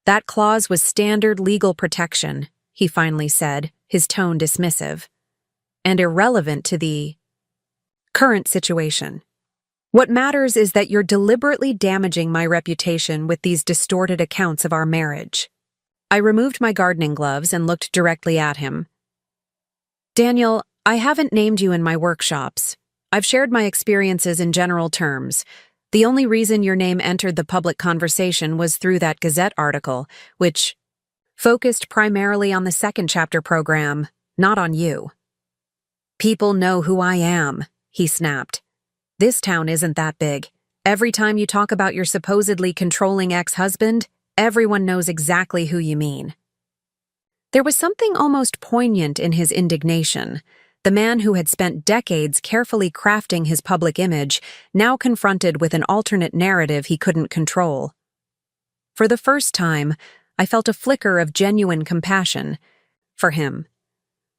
"That clause was standard legal protection," he finally said, his tone dismissive, "and irrelevant to the Current situation. What matters is that you're deliberately damaging my reputation with these distorted accounts of our marriage. I removed my gardening gloves and looked directly at him. Daniel, I haven't named you in my workshops. I've shared my experiences in general terms. The only reason your name entered the public conversation was through that Gazette article, which focused primarily on the second chapter program, not on you. People know who I am, he snapped. This town isn't that big. Every time you talk about your supposedly controlling ex-husband, everyone knows exactly who you mean. There was something almost poignant in his indignation. The man who had spent decades carefully crafting his public image, now confronted with an alternate narrative he couldn't control. For the first time, I felt a flicker of genuine compassion for him.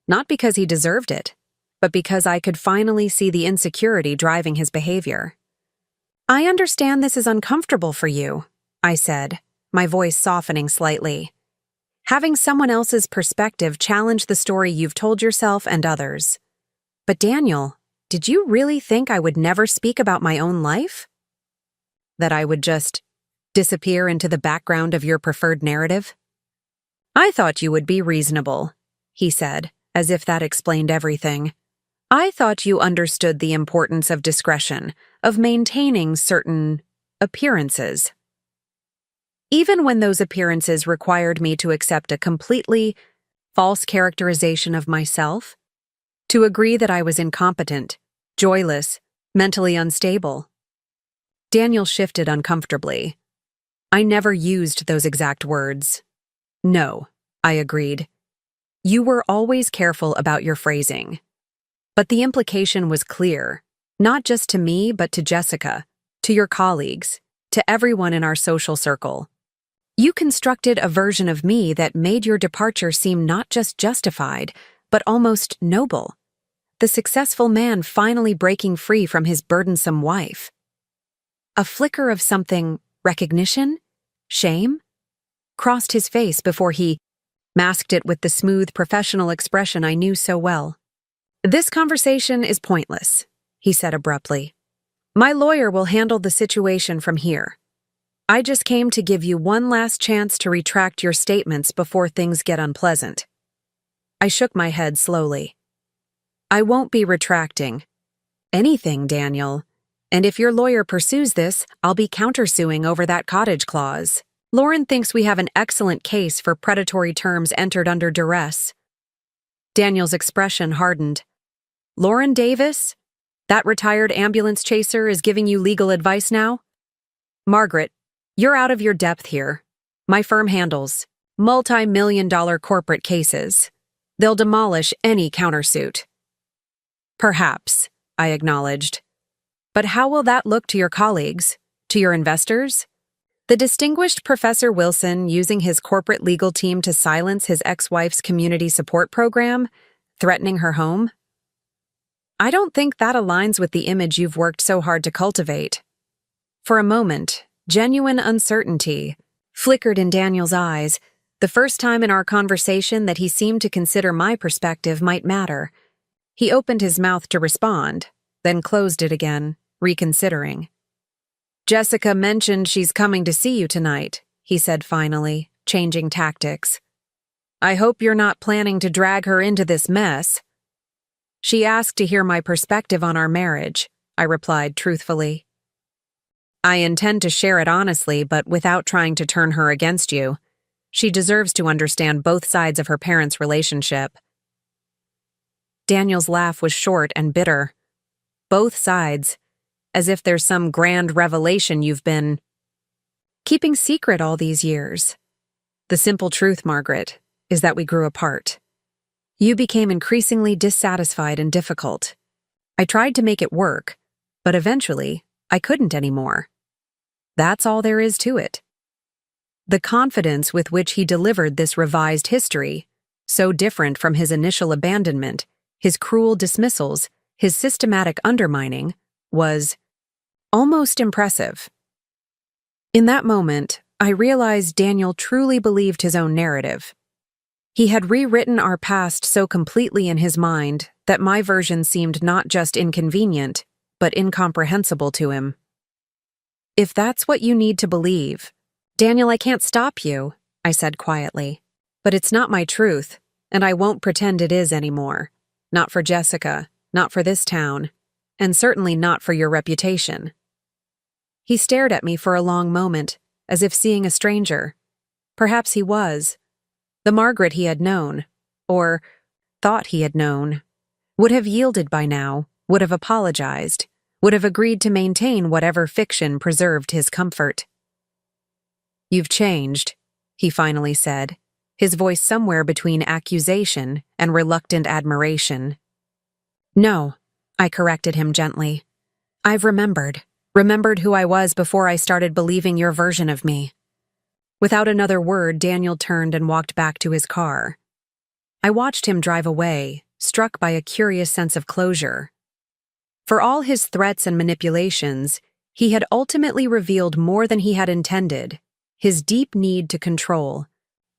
Not because he deserved it, but because I could finally see the insecurity driving his behavior. I understand this is uncomfortable for you, I said, my voice softening slightly. Having someone else's perspective challenge the story you've told yourself and others. But Daniel, did you really think I would never speak about my own life? That I would just disappear into the background of your preferred narrative? I thought you would be reasonable, he said, as if that explained everything. I thought you understood the importance of discretion, of maintaining certain appearances. Even when those appearances required me to accept a completely false characterization of myself, to agree that I was incompetent, joyless, mentally unstable. Daniel shifted uncomfortably. I never used those exact words. No, I agreed. You were always careful about your phrasing. But the implication was clear, not just to me, but to Jessica, to your colleagues, to everyone in our social circle. You constructed a version of me that made your departure seem not just justified, but almost noble. The successful man finally breaking free from his burdensome wife. A flicker of something, recognition? Shame? Crossed his face before he masked it with the smooth, professional expression I knew so well. This conversation is pointless, he said abruptly. My lawyer will handle the situation from here. I just came to give you one last chance to retract your statements before things get unpleasant. I shook my head slowly. I won't be retracting anything, Daniel. And if your lawyer pursues this, I'll be countersuing over that cottage clause. Lauren thinks we have an excellent case for predatory terms entered under duress. Daniel's expression hardened. Lauren Davis? That retired ambulance chaser is giving you legal advice now? Margaret, you're out of your depth here. My firm handles multi-million-dollar corporate cases. They'll demolish any countersuit. Perhaps, I acknowledged. But how will that look to your colleagues, to your investors? The distinguished Professor Wilson using his corporate legal team to silence his ex-wife's community support program, threatening her home? I don't think that aligns with the image you've worked so hard to cultivate. For a moment, genuine uncertainty flickered in Daniel's eyes, the first time in our conversation that he seemed to consider my perspective might matter. He opened his mouth to respond, then closed it again, reconsidering. Jessica mentioned she's coming to see you tonight, he said finally, changing tactics. I hope you're not planning to drag her into this mess. She asked to hear my perspective on our marriage, I replied truthfully. I intend to share it honestly, but without trying to turn her against you. She deserves to understand both sides of her parents' relationship. Daniel's laugh was short and bitter. Both sides, as if there's some grand revelation you've been keeping secret all these years. The simple truth, Margaret, is that we grew apart. You became increasingly dissatisfied and difficult. I tried to make it work, but eventually, I couldn't anymore. That's all there is to it. The confidence with which he delivered this revised history, so different from his initial abandonment, his cruel dismissals, his systematic undermining, was almost impressive. In that moment, I realized Daniel truly believed his own narrative. He had rewritten our past so completely in his mind that my version seemed not just inconvenient, but incomprehensible to him. If that's what you need to believe, Daniel, I can't stop you, I said quietly. But it's not my truth, and I won't pretend it is anymore. Not for Jessica, not for this town, and certainly not for your reputation. He stared at me for a long moment, as if seeing a stranger. Perhaps he was. The Margaret he had known, or thought he had known, would have yielded by now, would have apologized, would have agreed to maintain whatever fiction preserved his comfort. You've changed, he finally said, his voice somewhere between accusation and reluctant admiration. No, I corrected him gently. I've remembered who I was before I started believing your version of me. Without another word, Daniel turned and walked back to his car. I watched him drive away, struck by a curious sense of closure. For all his threats and manipulations, he had ultimately revealed more than he had intended: his deep need to control,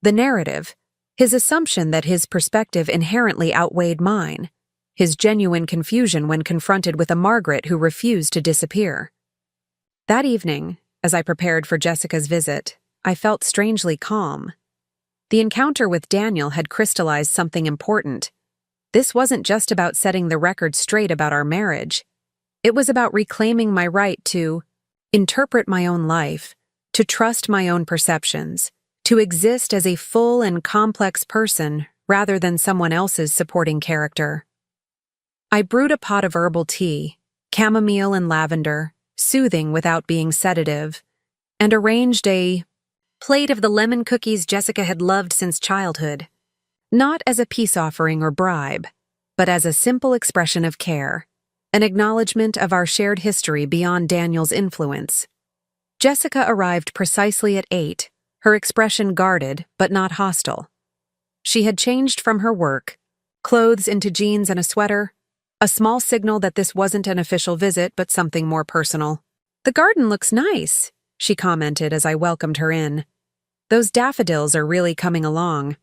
the narrative, his assumption that his perspective inherently outweighed mine, his genuine confusion when confronted with a Margaret who refused to disappear. That evening, as I prepared for Jessica's visit, I felt strangely calm. The encounter with Daniel had crystallized something important. This wasn't just about setting the record straight about our marriage. It was about reclaiming my right to interpret my own life, to trust my own perceptions, to exist as a full and complex person rather than someone else's supporting character. I brewed a pot of herbal tea, chamomile and lavender, soothing without being sedative, and arranged a plate of the lemon cookies Jessica had loved since childhood, not as a peace offering or bribe, but as a simple expression of care, an acknowledgement of our shared history beyond Daniel's influence. Jessica arrived precisely at 8, her expression guarded but not hostile. She had changed from her work, clothes into jeans and a sweater, a small signal that this wasn't an official visit but something more personal. "The garden looks nice," she commented as I welcomed her in. "Those daffodils are really coming along."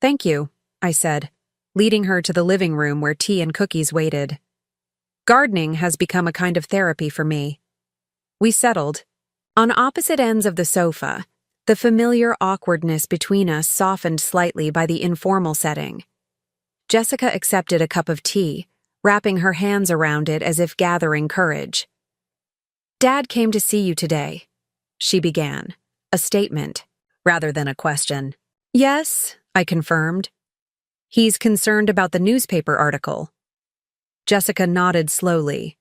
"Thank you," I said, leading her to the living room where tea and cookies waited. Gardening has become a kind of therapy for me. We settled. On opposite ends of the sofa, the familiar awkwardness between us softened slightly by the informal setting. Jessica accepted a cup of tea, wrapping her hands around it as if gathering courage. "Dad came to see you today," she began, a statement rather than a question. "Yes," I confirmed. "He's concerned about the newspaper article." Jessica nodded slowly.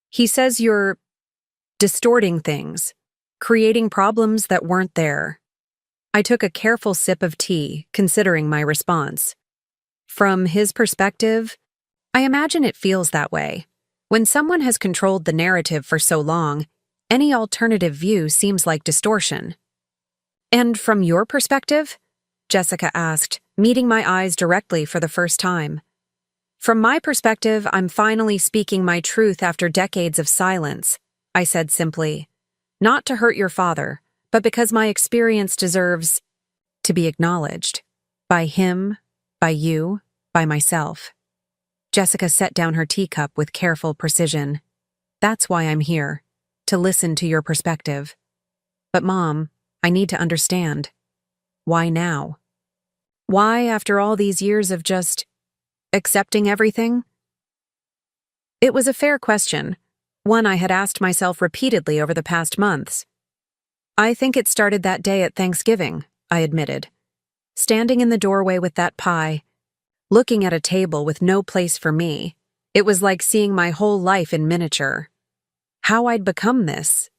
"He says you're distorting things, creating problems that weren't there." I took a careful sip of tea, considering my response. From his perspective, I imagine it feels that way. When someone has controlled the narrative for so long, any alternative view seems like distortion. "And from your perspective?" Jessica asked, meeting my eyes directly for the first time. "From my perspective, I'm finally speaking my truth after decades of silence," I said simply. "Not to hurt your father, but because my experience deserves to be acknowledged. By him, by you, by myself." Jessica set down her teacup with careful precision. "That's why I'm here, to listen to your perspective. But Mom, I need to understand. Why now? Why, after all these years of just accepting everything?" It was a fair question, one I had asked myself repeatedly over the past months. "I think it started that day at Thanksgiving," I admitted. Standing in the doorway with that pie, looking at a table with no place for me, it was like seeing my whole life in miniature. How I'd become this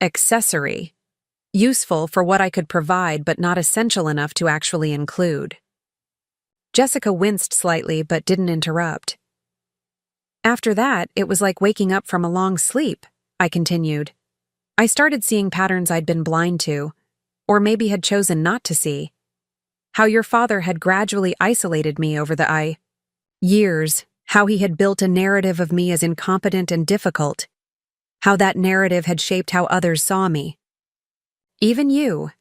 accessory, useful for what I could provide but not essential enough to actually include. Jessica winced slightly but didn't interrupt. "After that, it was like waking up from a long sleep," I continued. "I started seeing patterns I'd been blind to, or maybe had chosen not to see. How your father had gradually isolated me over the years, how he had built a narrative of me as incompetent and difficult, how that narrative had shaped how others saw me. Even you."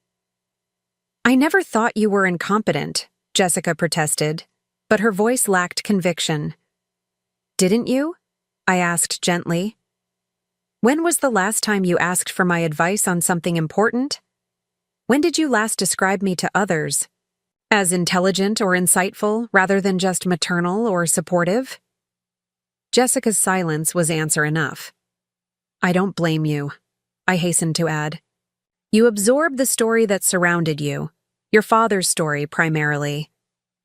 I never thought you were incompetent, Jessica protested, but her voice lacked conviction. Didn't you? I asked gently. When was the last time you asked for my advice on something important? When did you last describe me to others? As intelligent or insightful rather than just maternal or supportive? Jessica's silence was answer enough. I don't blame you, I hastened to add. You absorbed the story that surrounded you, your father's story primarily.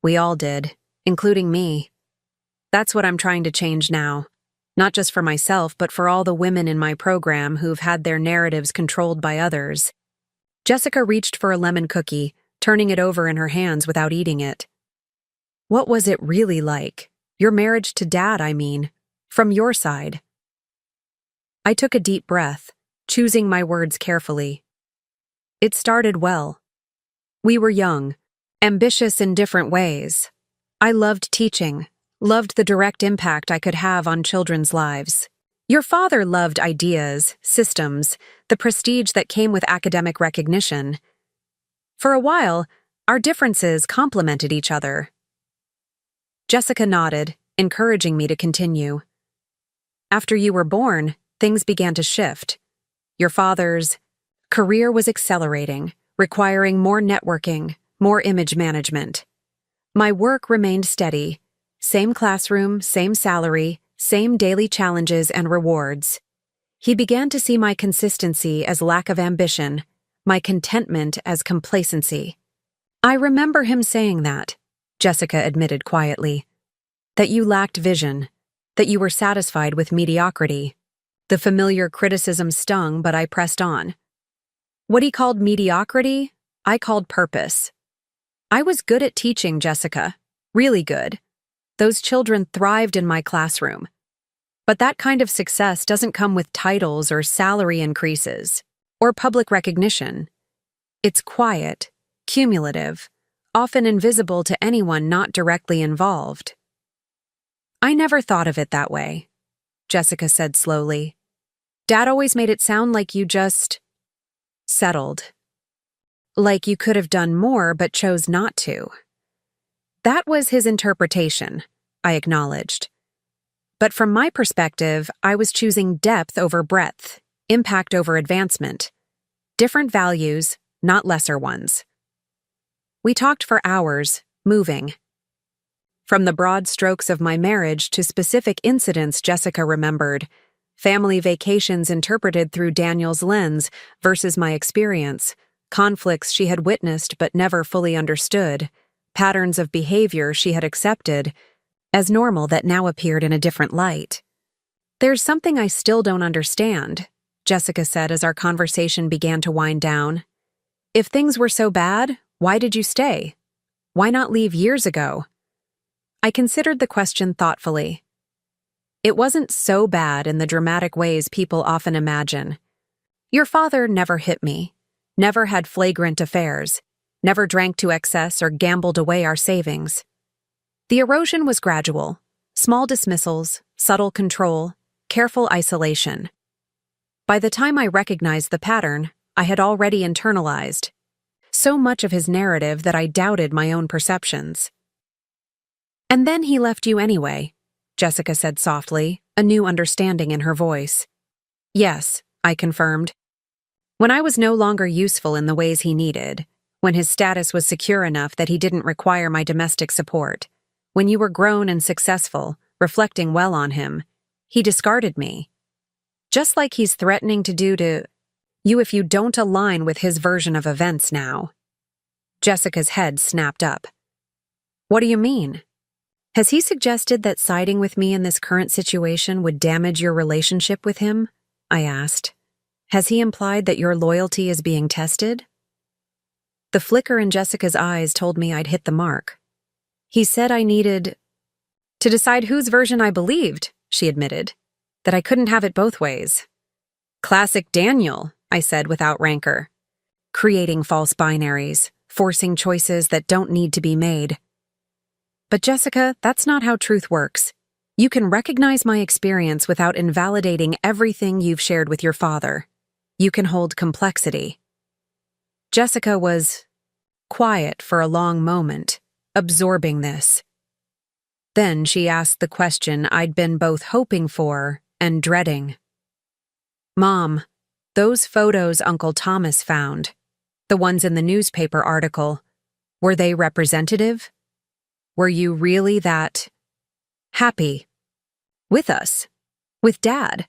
We all did, including me. That's what I'm trying to change now. Not just for myself, but for all the women in my program who've had their narratives controlled by others. Jessica reached for a lemon cookie, turning it over in her hands without eating it. What was it really like? Your marriage to Dad, I mean. From your side. I took a deep breath, choosing my words carefully. It started well. We were young, ambitious in different ways. I loved teaching, loved the direct impact I could have on children's lives. Your father loved ideas, systems, the prestige that came with academic recognition. For a while, our differences complemented each other. Jessica nodded, encouraging me to continue. After you were born, things began to shift. Your father's career was accelerating, requiring more networking, more image management. My work remained steady. Same classroom, same salary, same daily challenges and rewards. He began to see my consistency as lack of ambition, my contentment as complacency. I remember him saying that, Jessica admitted quietly, that you lacked vision, that you were satisfied with mediocrity. The familiar criticism stung, but I pressed on. What he called mediocrity, I called purpose. I was good at teaching, Jessica, really good. Those children thrived in my classroom. But that kind of success doesn't come with titles or salary increases, or public recognition. It's quiet, cumulative, often invisible to anyone not directly involved. I never thought of it that way, Jessica said slowly. Dad always made it sound like you just settled. Like you could have done more but chose not to. That was his interpretation, I acknowledged. But from my perspective, I was choosing depth over breadth, impact over advancement. Different values, not lesser ones. We talked for hours, moving. From the broad strokes of my marriage to specific incidents Jessica remembered, family vacations interpreted through Daniel's lens versus my experience, conflicts she had witnessed but never fully understood, patterns of behavior she had accepted as normal that now appeared in a different light. There's something I still don't understand, Jessica said as our conversation began to wind down. If things were so bad, why did you stay? Why not leave years ago? I considered the question thoughtfully. It wasn't so bad in the dramatic ways people often imagine. Your father never hit me, never had flagrant affairs, never drank to excess or gambled away our savings. The erosion was gradual, small dismissals, subtle control, careful isolation. By the time I recognized the pattern, I had already internalized so much of his narrative that I doubted my own perceptions. And then he left you anyway, Jessica said softly, a new understanding in her voice. Yes, I confirmed. When I was no longer useful in the ways he needed, when his status was secure enough that he didn't require my domestic support, when you were grown and successful, reflecting well on him, he discarded me. Just like he's threatening to do to you if you don't align with his version of events now. Jessica's head snapped up. What do you mean? Has he suggested that siding with me in this current situation would damage your relationship with him? I asked. Has he implied that your loyalty is being tested? The flicker in Jessica's eyes told me I'd hit the mark. He said I needed to decide whose version I believed, she admitted, that I couldn't have it both ways. Classic Daniel, I said without rancor. Creating false binaries, forcing choices that don't need to be made. But Jessica, that's not how truth works. You can recognize my experience without invalidating everything you've shared with your father. You can hold complexity. Jessica was quiet for a long moment, absorbing this. Then she asked the question I'd been both hoping for and dreading. "Mom, those photos Uncle Thomas found, the ones in the newspaper article, were they representative? Were you really that happy? With us? With Dad?"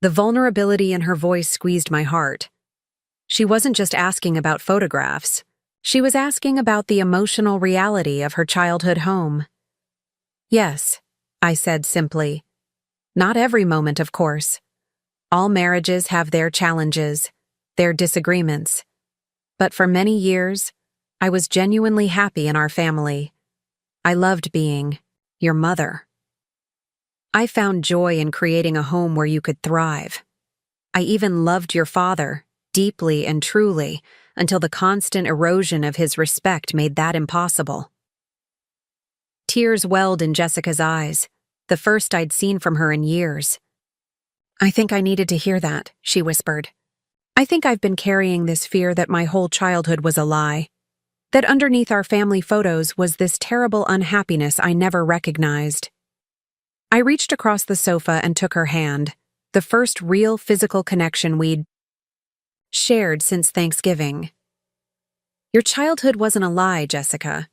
The vulnerability in her voice squeezed my heart. She wasn't just asking about photographs. She was asking about the emotional reality of her childhood home. "Yes," I said simply. "Not every moment, of course. All marriages have their challenges, their disagreements. But for many years, I was genuinely happy in our family. I loved being your mother. I found joy in creating a home where you could thrive. I even loved your father, deeply and truly, until the constant erosion of his respect made that impossible." Tears welled in Jessica's eyes, the first I'd seen from her in years. "I think I needed to hear that," she whispered. "I think I've been carrying this fear that my whole childhood was a lie, that underneath our family photos was this terrible unhappiness I never recognized." I reached across the sofa and took her hand, the first real physical connection we'd shared since Thanksgiving. "Your childhood wasn't a lie, Jessica.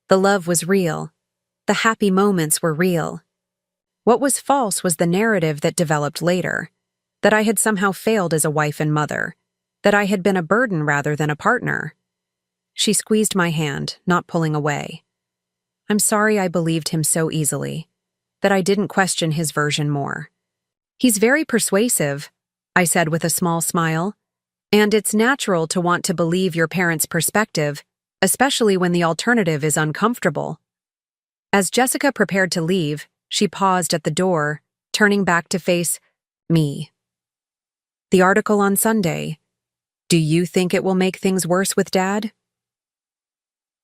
The love was real. The happy moments were real. What was false was the narrative that developed later, that I had somehow failed as a wife and mother, that I had been a burden rather than a partner." She squeezed my hand, not pulling away. "I'm sorry I believed him so easily, that I didn't question his version more. He's very persuasive," I said with a small smile, "and it's natural to want to believe your parents' perspective, especially when the alternative is uncomfortable." As Jessica prepared to leave, she paused at the door, turning back to face me. "The article on Sunday. Do you think it will make things worse with Dad?"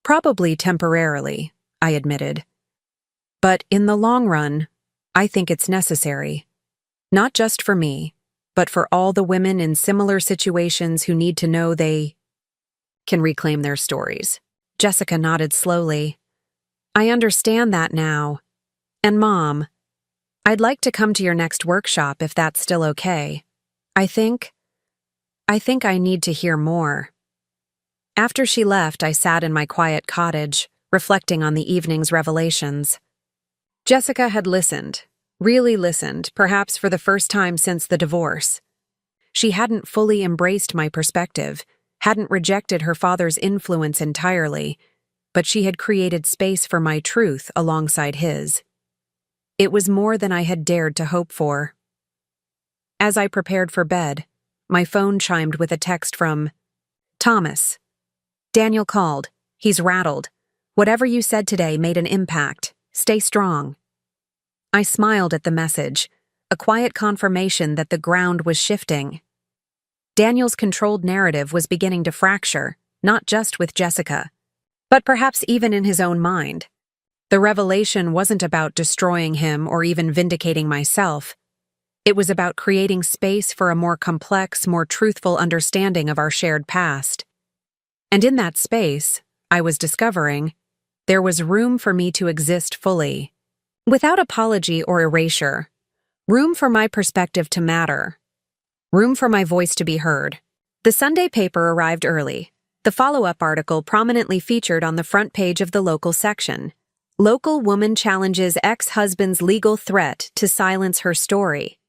"Probably temporarily," I admitted. "But in the long run, I think it's necessary. Not just for me, but for all the women in similar situations who need to know they can reclaim their stories." Jessica nodded slowly. "I understand that now. And Mom, I'd like to come to your next workshop if that's still okay. I think I need to hear more." After she left, I sat in my quiet cottage, reflecting on the evening's revelations. Jessica had listened, really listened, perhaps for the first time since the divorce. She hadn't fully embraced my perspective, hadn't rejected her father's influence entirely, but she had created space for my truth alongside his. It was more than I had dared to hope for. As I prepared for bed, my phone chimed with a text from Thomas. "Daniel called. He's rattled. Whatever you said today made an impact. Stay strong." I smiled at the message, a quiet confirmation that the ground was shifting. Daniel's controlled narrative was beginning to fracture, not just with Jessica, but perhaps even in his own mind. The revelation wasn't about destroying him or even vindicating myself. It was about creating space for a more complex, more truthful understanding of our shared past. And in that space, I was discovering, there was room for me to exist fully, without apology or erasure, room for my perspective to matter, room for my voice to be heard. The Sunday paper arrived early. The follow-up article prominently featured on the front page of the local section. Local woman challenges ex-husband's legal threat to silence her story.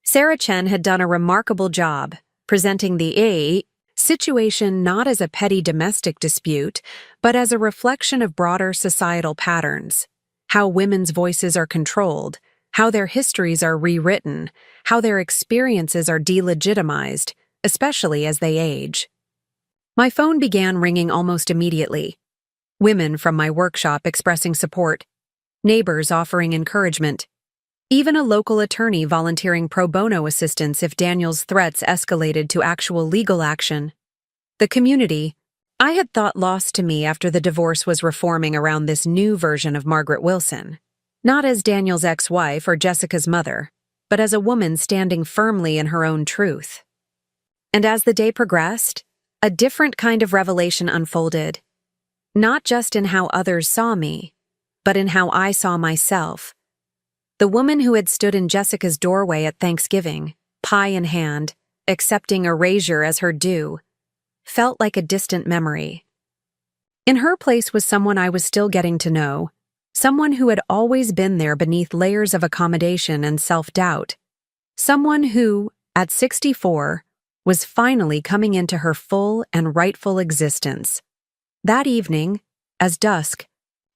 Sarah Chen had done a remarkable job, presenting the situation not as a petty domestic dispute, but as a reflection of broader societal patterns. How women's voices are controlled, how their histories are rewritten, how their experiences are delegitimized, especially as they age. My phone began ringing almost immediately. Women from my workshop expressing support, neighbors offering encouragement, even a local attorney volunteering pro bono assistance if Daniel's threats escalated to actual legal action. The community, I had thought lost to me after the divorce, was reforming around this new version of Margaret Wilson, not as Daniel's ex-wife or Jessica's mother, but as a woman standing firmly in her own truth. And as the day progressed, A different kind of revelation unfolded, not just in how others saw me, but in how I saw myself. The woman who had stood in Jessica's doorway at Thanksgiving, pie in hand, accepting erasure as her due, felt like a distant memory. In her place was someone I was still getting to know, someone who had always been there beneath layers of accommodation and self-doubt, someone who, at 64, was finally coming into her full and rightful existence. That evening, as dusk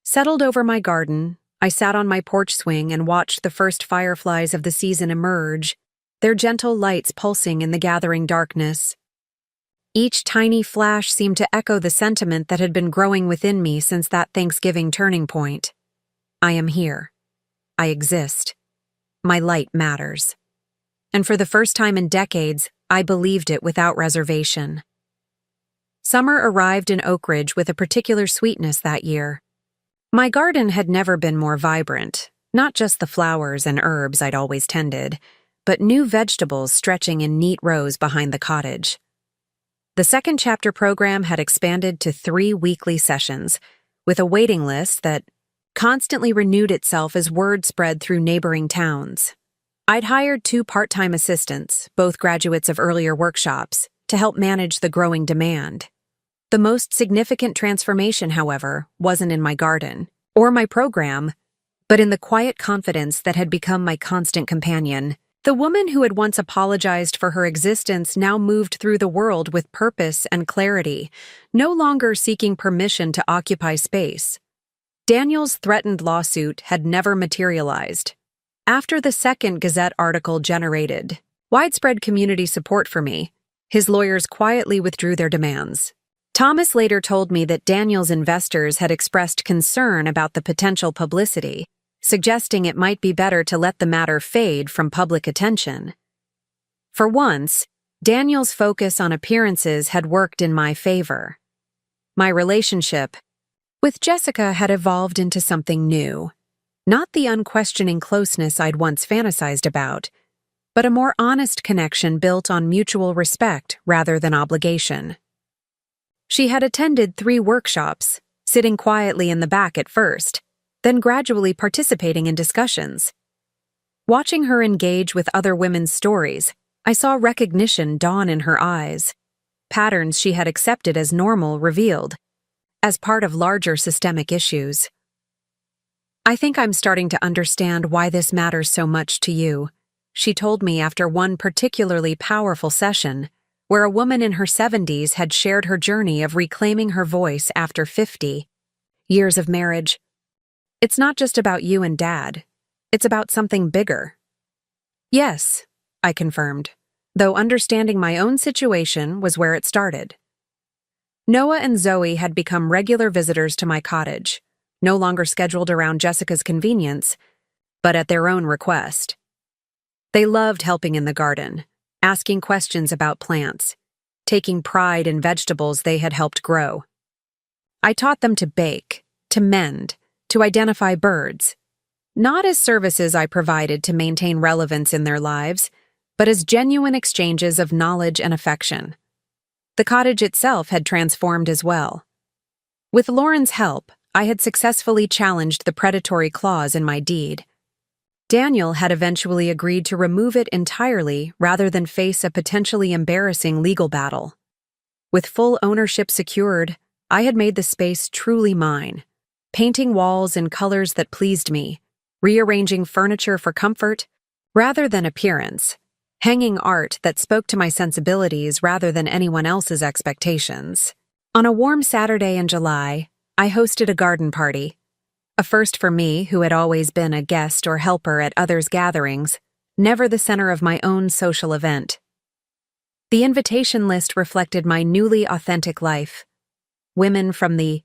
settled over my garden, I sat on my porch swing and watched the first fireflies of the season emerge, their gentle lights pulsing in the gathering darkness. Each tiny flash seemed to echo the sentiment that had been growing within me since that Thanksgiving turning point. I am here. I exist. My light matters. And for the first time in decades, I believed it without reservation. Summer arrived in Oak Ridge with a particular sweetness that year. My garden had never been more vibrant, not just the flowers and herbs I'd always tended, but new vegetables stretching in neat rows behind the cottage. The second chapter program had expanded to 3 weekly sessions, with a waiting list that constantly renewed itself as word spread through neighboring towns. I'd hired 2 part-time assistants, both graduates of earlier workshops, to help manage the growing demand. The most significant transformation, however, wasn't in my garden or my program, but in the quiet confidence that had become my constant companion. The woman who had once apologized for her existence now moved through the world with purpose and clarity, no longer seeking permission to occupy space. Daniel's threatened lawsuit had never materialized. After the second Gazette article generated widespread community support for me, his lawyers quietly withdrew their demands. Thomas later told me that Daniel's investors had expressed concern about the potential publicity, suggesting it might be better to let the matter fade from public attention. For once, Daniel's focus on appearances had worked in my favor. My relationship with Jessica had evolved into something new, not the unquestioning closeness I'd once fantasized about, but a more honest connection built on mutual respect rather than obligation. She had attended 3 workshops, sitting quietly in the back at first, then gradually participating in discussions. Watching her engage with other women's stories, I saw recognition dawn in her eyes. Patterns she had accepted as normal revealed, as part of larger systemic issues. "I think I'm starting to understand why this matters so much to you," she told me after one particularly powerful session, where a woman in her 70s had shared her journey of reclaiming her voice after 50 years of marriage. "It's not just about you and Dad. It's about something bigger." "Yes," I confirmed, though understanding my own situation was where it started. Noah and Zoe had become regular visitors to my cottage, no longer scheduled around Jessica's convenience, but at their own request. They loved helping in the garden, asking questions about plants, taking pride in vegetables they had helped grow. I taught them to bake, to mend, to identify birds, not as services I provided to maintain relevance in their lives, but as genuine exchanges of knowledge and affection. The cottage itself had transformed as well. With Lauren's help, I had successfully challenged the predatory clause in my deed. Daniel had eventually agreed to remove it entirely rather than face a potentially embarrassing legal battle. With full ownership secured, I had made the space truly mine, painting walls in colors that pleased me, rearranging furniture for comfort rather than appearance, hanging art that spoke to my sensibilities rather than anyone else's expectations. On a warm Saturday in July, I hosted a garden party. A first for me, who had always been a guest or helper at others' gatherings, never the center of my own social event. The invitation list reflected my newly authentic life. Women from the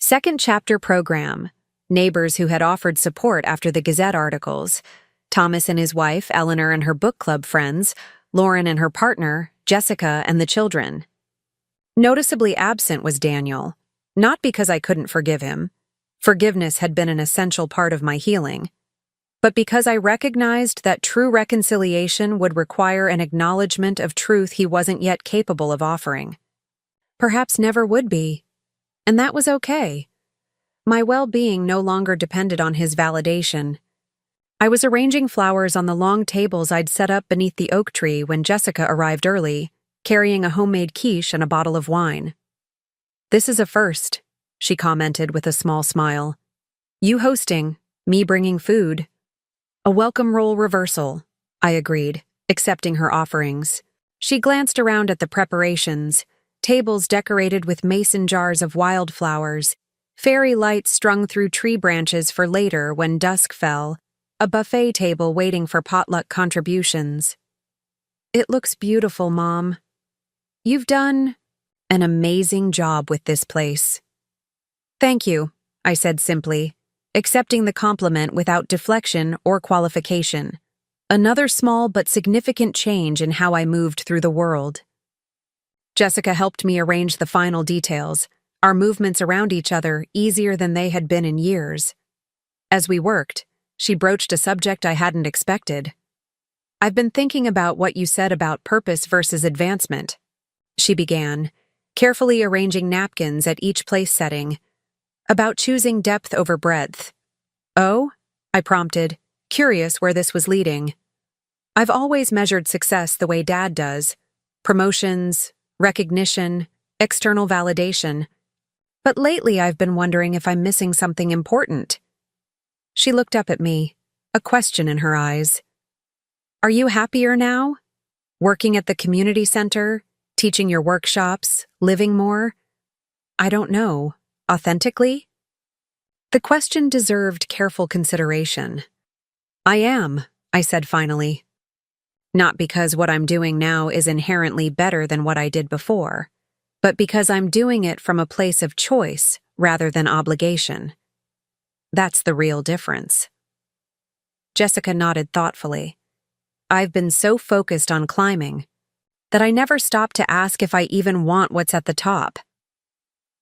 second chapter program, neighbors who had offered support after the Gazette articles, Thomas and his wife, Eleanor, and her book club friends, Lauren and her partner, Jessica, and the children. Noticeably absent was Daniel, not because I couldn't forgive him. Forgiveness had been an essential part of my healing, but because I recognized that true reconciliation would require an acknowledgement of truth he wasn't yet capable of offering. perhaps never would be. And that was okay. My well-being no longer depended on his validation. I was arranging flowers on the long tables I'd set up beneath the oak tree when Jessica arrived early, carrying a homemade quiche and a bottle of wine. "This is a first," she commented with a small smile. "You hosting, me bringing food." "A welcome role reversal," I agreed, accepting her offerings. She glanced around at the preparations, tables decorated with mason jars of wildflowers, fairy lights strung through tree branches for later when dusk fell, a buffet table waiting for potluck contributions. "It looks beautiful, Mom. You've done an amazing job with this place." "Thank you," I said simply, accepting the compliment without deflection or qualification. Another small but significant change in how I moved through the world. Jessica helped me arrange the final details, our movements around each other easier than they had been in years. As we worked, she broached a subject I hadn't expected. "I've been thinking about what you said about purpose versus advancement," she began, carefully arranging napkins at each place setting, "about choosing depth over breadth." "Oh?" I prompted, curious where this was leading. "I've always measured success the way Dad does: promotions, recognition, external validation. But lately I've been wondering if I'm missing something important." She looked up at me, a question in her eyes. "Are you happier now? Working at the community center, teaching your workshops, living more? I don't know. Authentically?" The question deserved careful consideration. "I am," I said finally. "Not because what I'm doing now is inherently better than what I did before, but because I'm doing it from a place of choice rather than obligation. That's the real difference." Jessica nodded thoughtfully. "I've been so focused on climbing that I never stopped to ask if I even want what's at the top.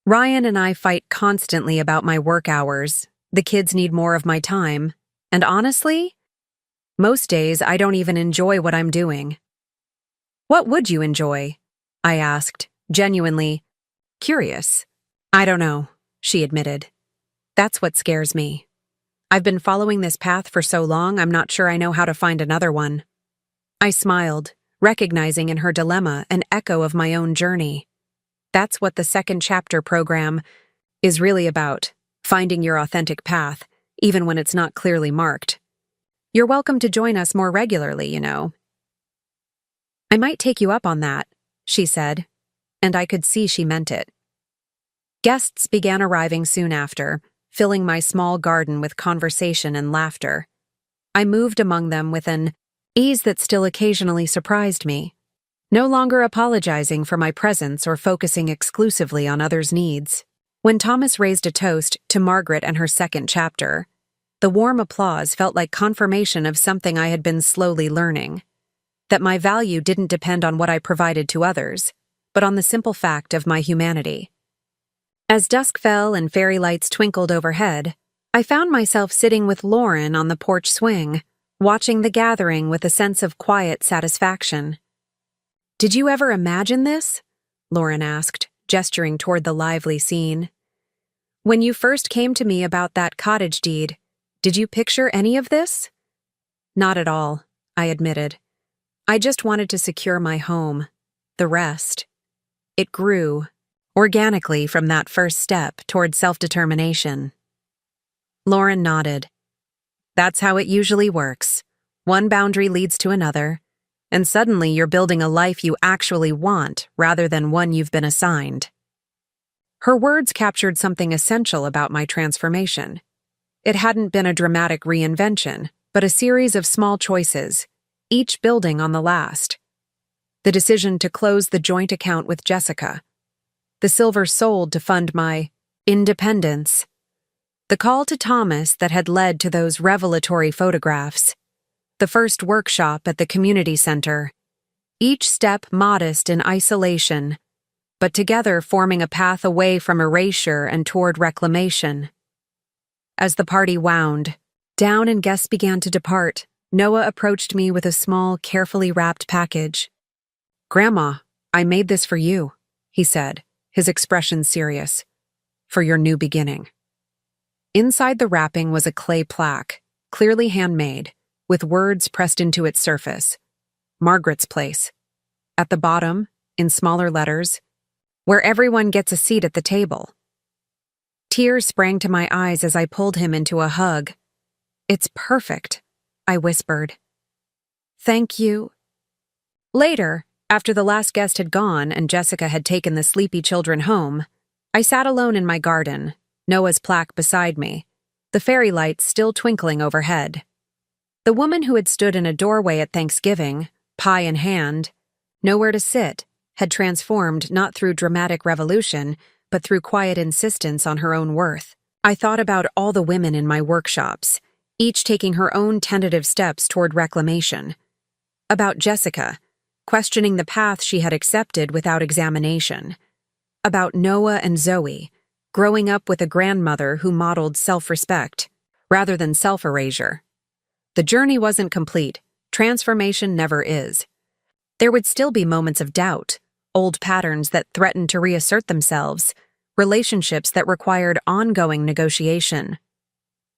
Ryan and I fight constantly about my work hours, the kids need more of my time, and honestly, most days I don't even enjoy what I'm doing." "What would you enjoy?" I asked, genuinely curious. "I don't know," she admitted. "That's what scares me. I've been following this path for so long I'm not sure I know how to find another one." I smiled, recognizing in her dilemma an echo of my own journey. That's what the second chapter program is really about, finding your authentic path, even when it's not clearly marked. You're welcome to join us more regularly, you know. "I might take you up on that," she said, and I could see she meant it. Guests began arriving soon after, filling my small garden with conversation and laughter. I moved among them with an ease that still occasionally surprised me, no longer apologizing for my presence or focusing exclusively on others' needs. When Thomas raised a toast to Margaret and her second chapter, the warm applause felt like confirmation of something I had been slowly learning: that my value didn't depend on what I provided to others, but on the simple fact of my humanity. As dusk fell and fairy lights twinkled overhead, I found myself sitting with Lauren on the porch swing, watching the gathering with a sense of quiet satisfaction. "Did you ever imagine this?" Lauren asked, gesturing toward the lively scene. "When you first came to me about that cottage deed, did you picture any of this?" "Not at all," I admitted. "I just wanted to secure my home. The rest. It grew, organically from that first step toward self-determination." Lauren nodded. "That's how it usually works. One boundary leads to another, and suddenly you're building a life you actually want rather than one you've been assigned." Her words captured something essential about my transformation. It hadn't been a dramatic reinvention, but a series of small choices, each building on the last. The decision to close the joint account with Jessica. The silver sold to fund my independence. The call to Thomas that had led to those revelatory photographs. The first workshop at the community center. Each step modest in isolation, but together forming a path away from erasure and toward reclamation. As the party wound down and guests began to depart, Noah approached me with a small, carefully wrapped package. "Grandma, I made this for you," he said, his expression serious. For your new beginning. Inside the wrapping was a clay plaque, clearly handmade, with words pressed into its surface. Margaret's Place. At the bottom, in smaller letters, where everyone gets a seat at the table. Tears sprang to my eyes as I pulled him into a hug. It's perfect, I whispered. Thank you. Later, after the last guest had gone and Jessica had taken the sleepy children home, I sat alone in my garden, Noah's plaque beside me, the fairy lights still twinkling overhead. The woman who had stood in a doorway at Thanksgiving, pie in hand, nowhere to sit, had transformed not through dramatic revolution, but through quiet insistence on her own worth. I thought about all the women in my workshops, each taking her own tentative steps toward reclamation. About Jessica, questioning the path she had accepted without examination. About Noah and Zoe, growing up with a grandmother who modeled self-respect, rather than self-erasure. The journey wasn't complete. Transformation never is. There would still be moments of doubt, old patterns that threatened to reassert themselves, relationships that required ongoing negotiation.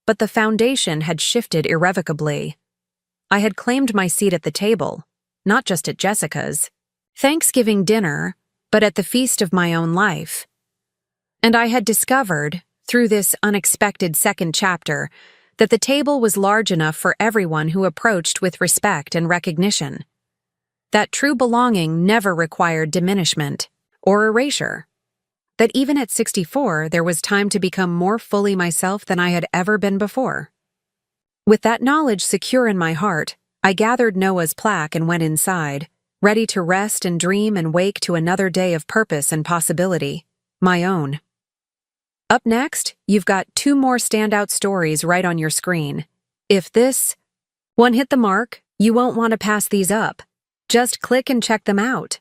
But the foundation had shifted irrevocably. I had claimed my seat at the table, not just at Jessica's, Thanksgiving dinner, but at the feast of my own life. And I had discovered, through this unexpected second chapter, that the table was large enough for everyone who approached with respect and recognition. That true belonging never required diminishment or erasure. That even at 64, there was time to become more fully myself than I had ever been before. With that knowledge secure in my heart, I gathered Noah's plaque and went inside, ready to rest and dream and wake to another day of purpose and possibility, my own. Up next, you've got 2 more standout stories right on your screen. If this one hit the mark, you won't want to pass these up. Just click and check them out.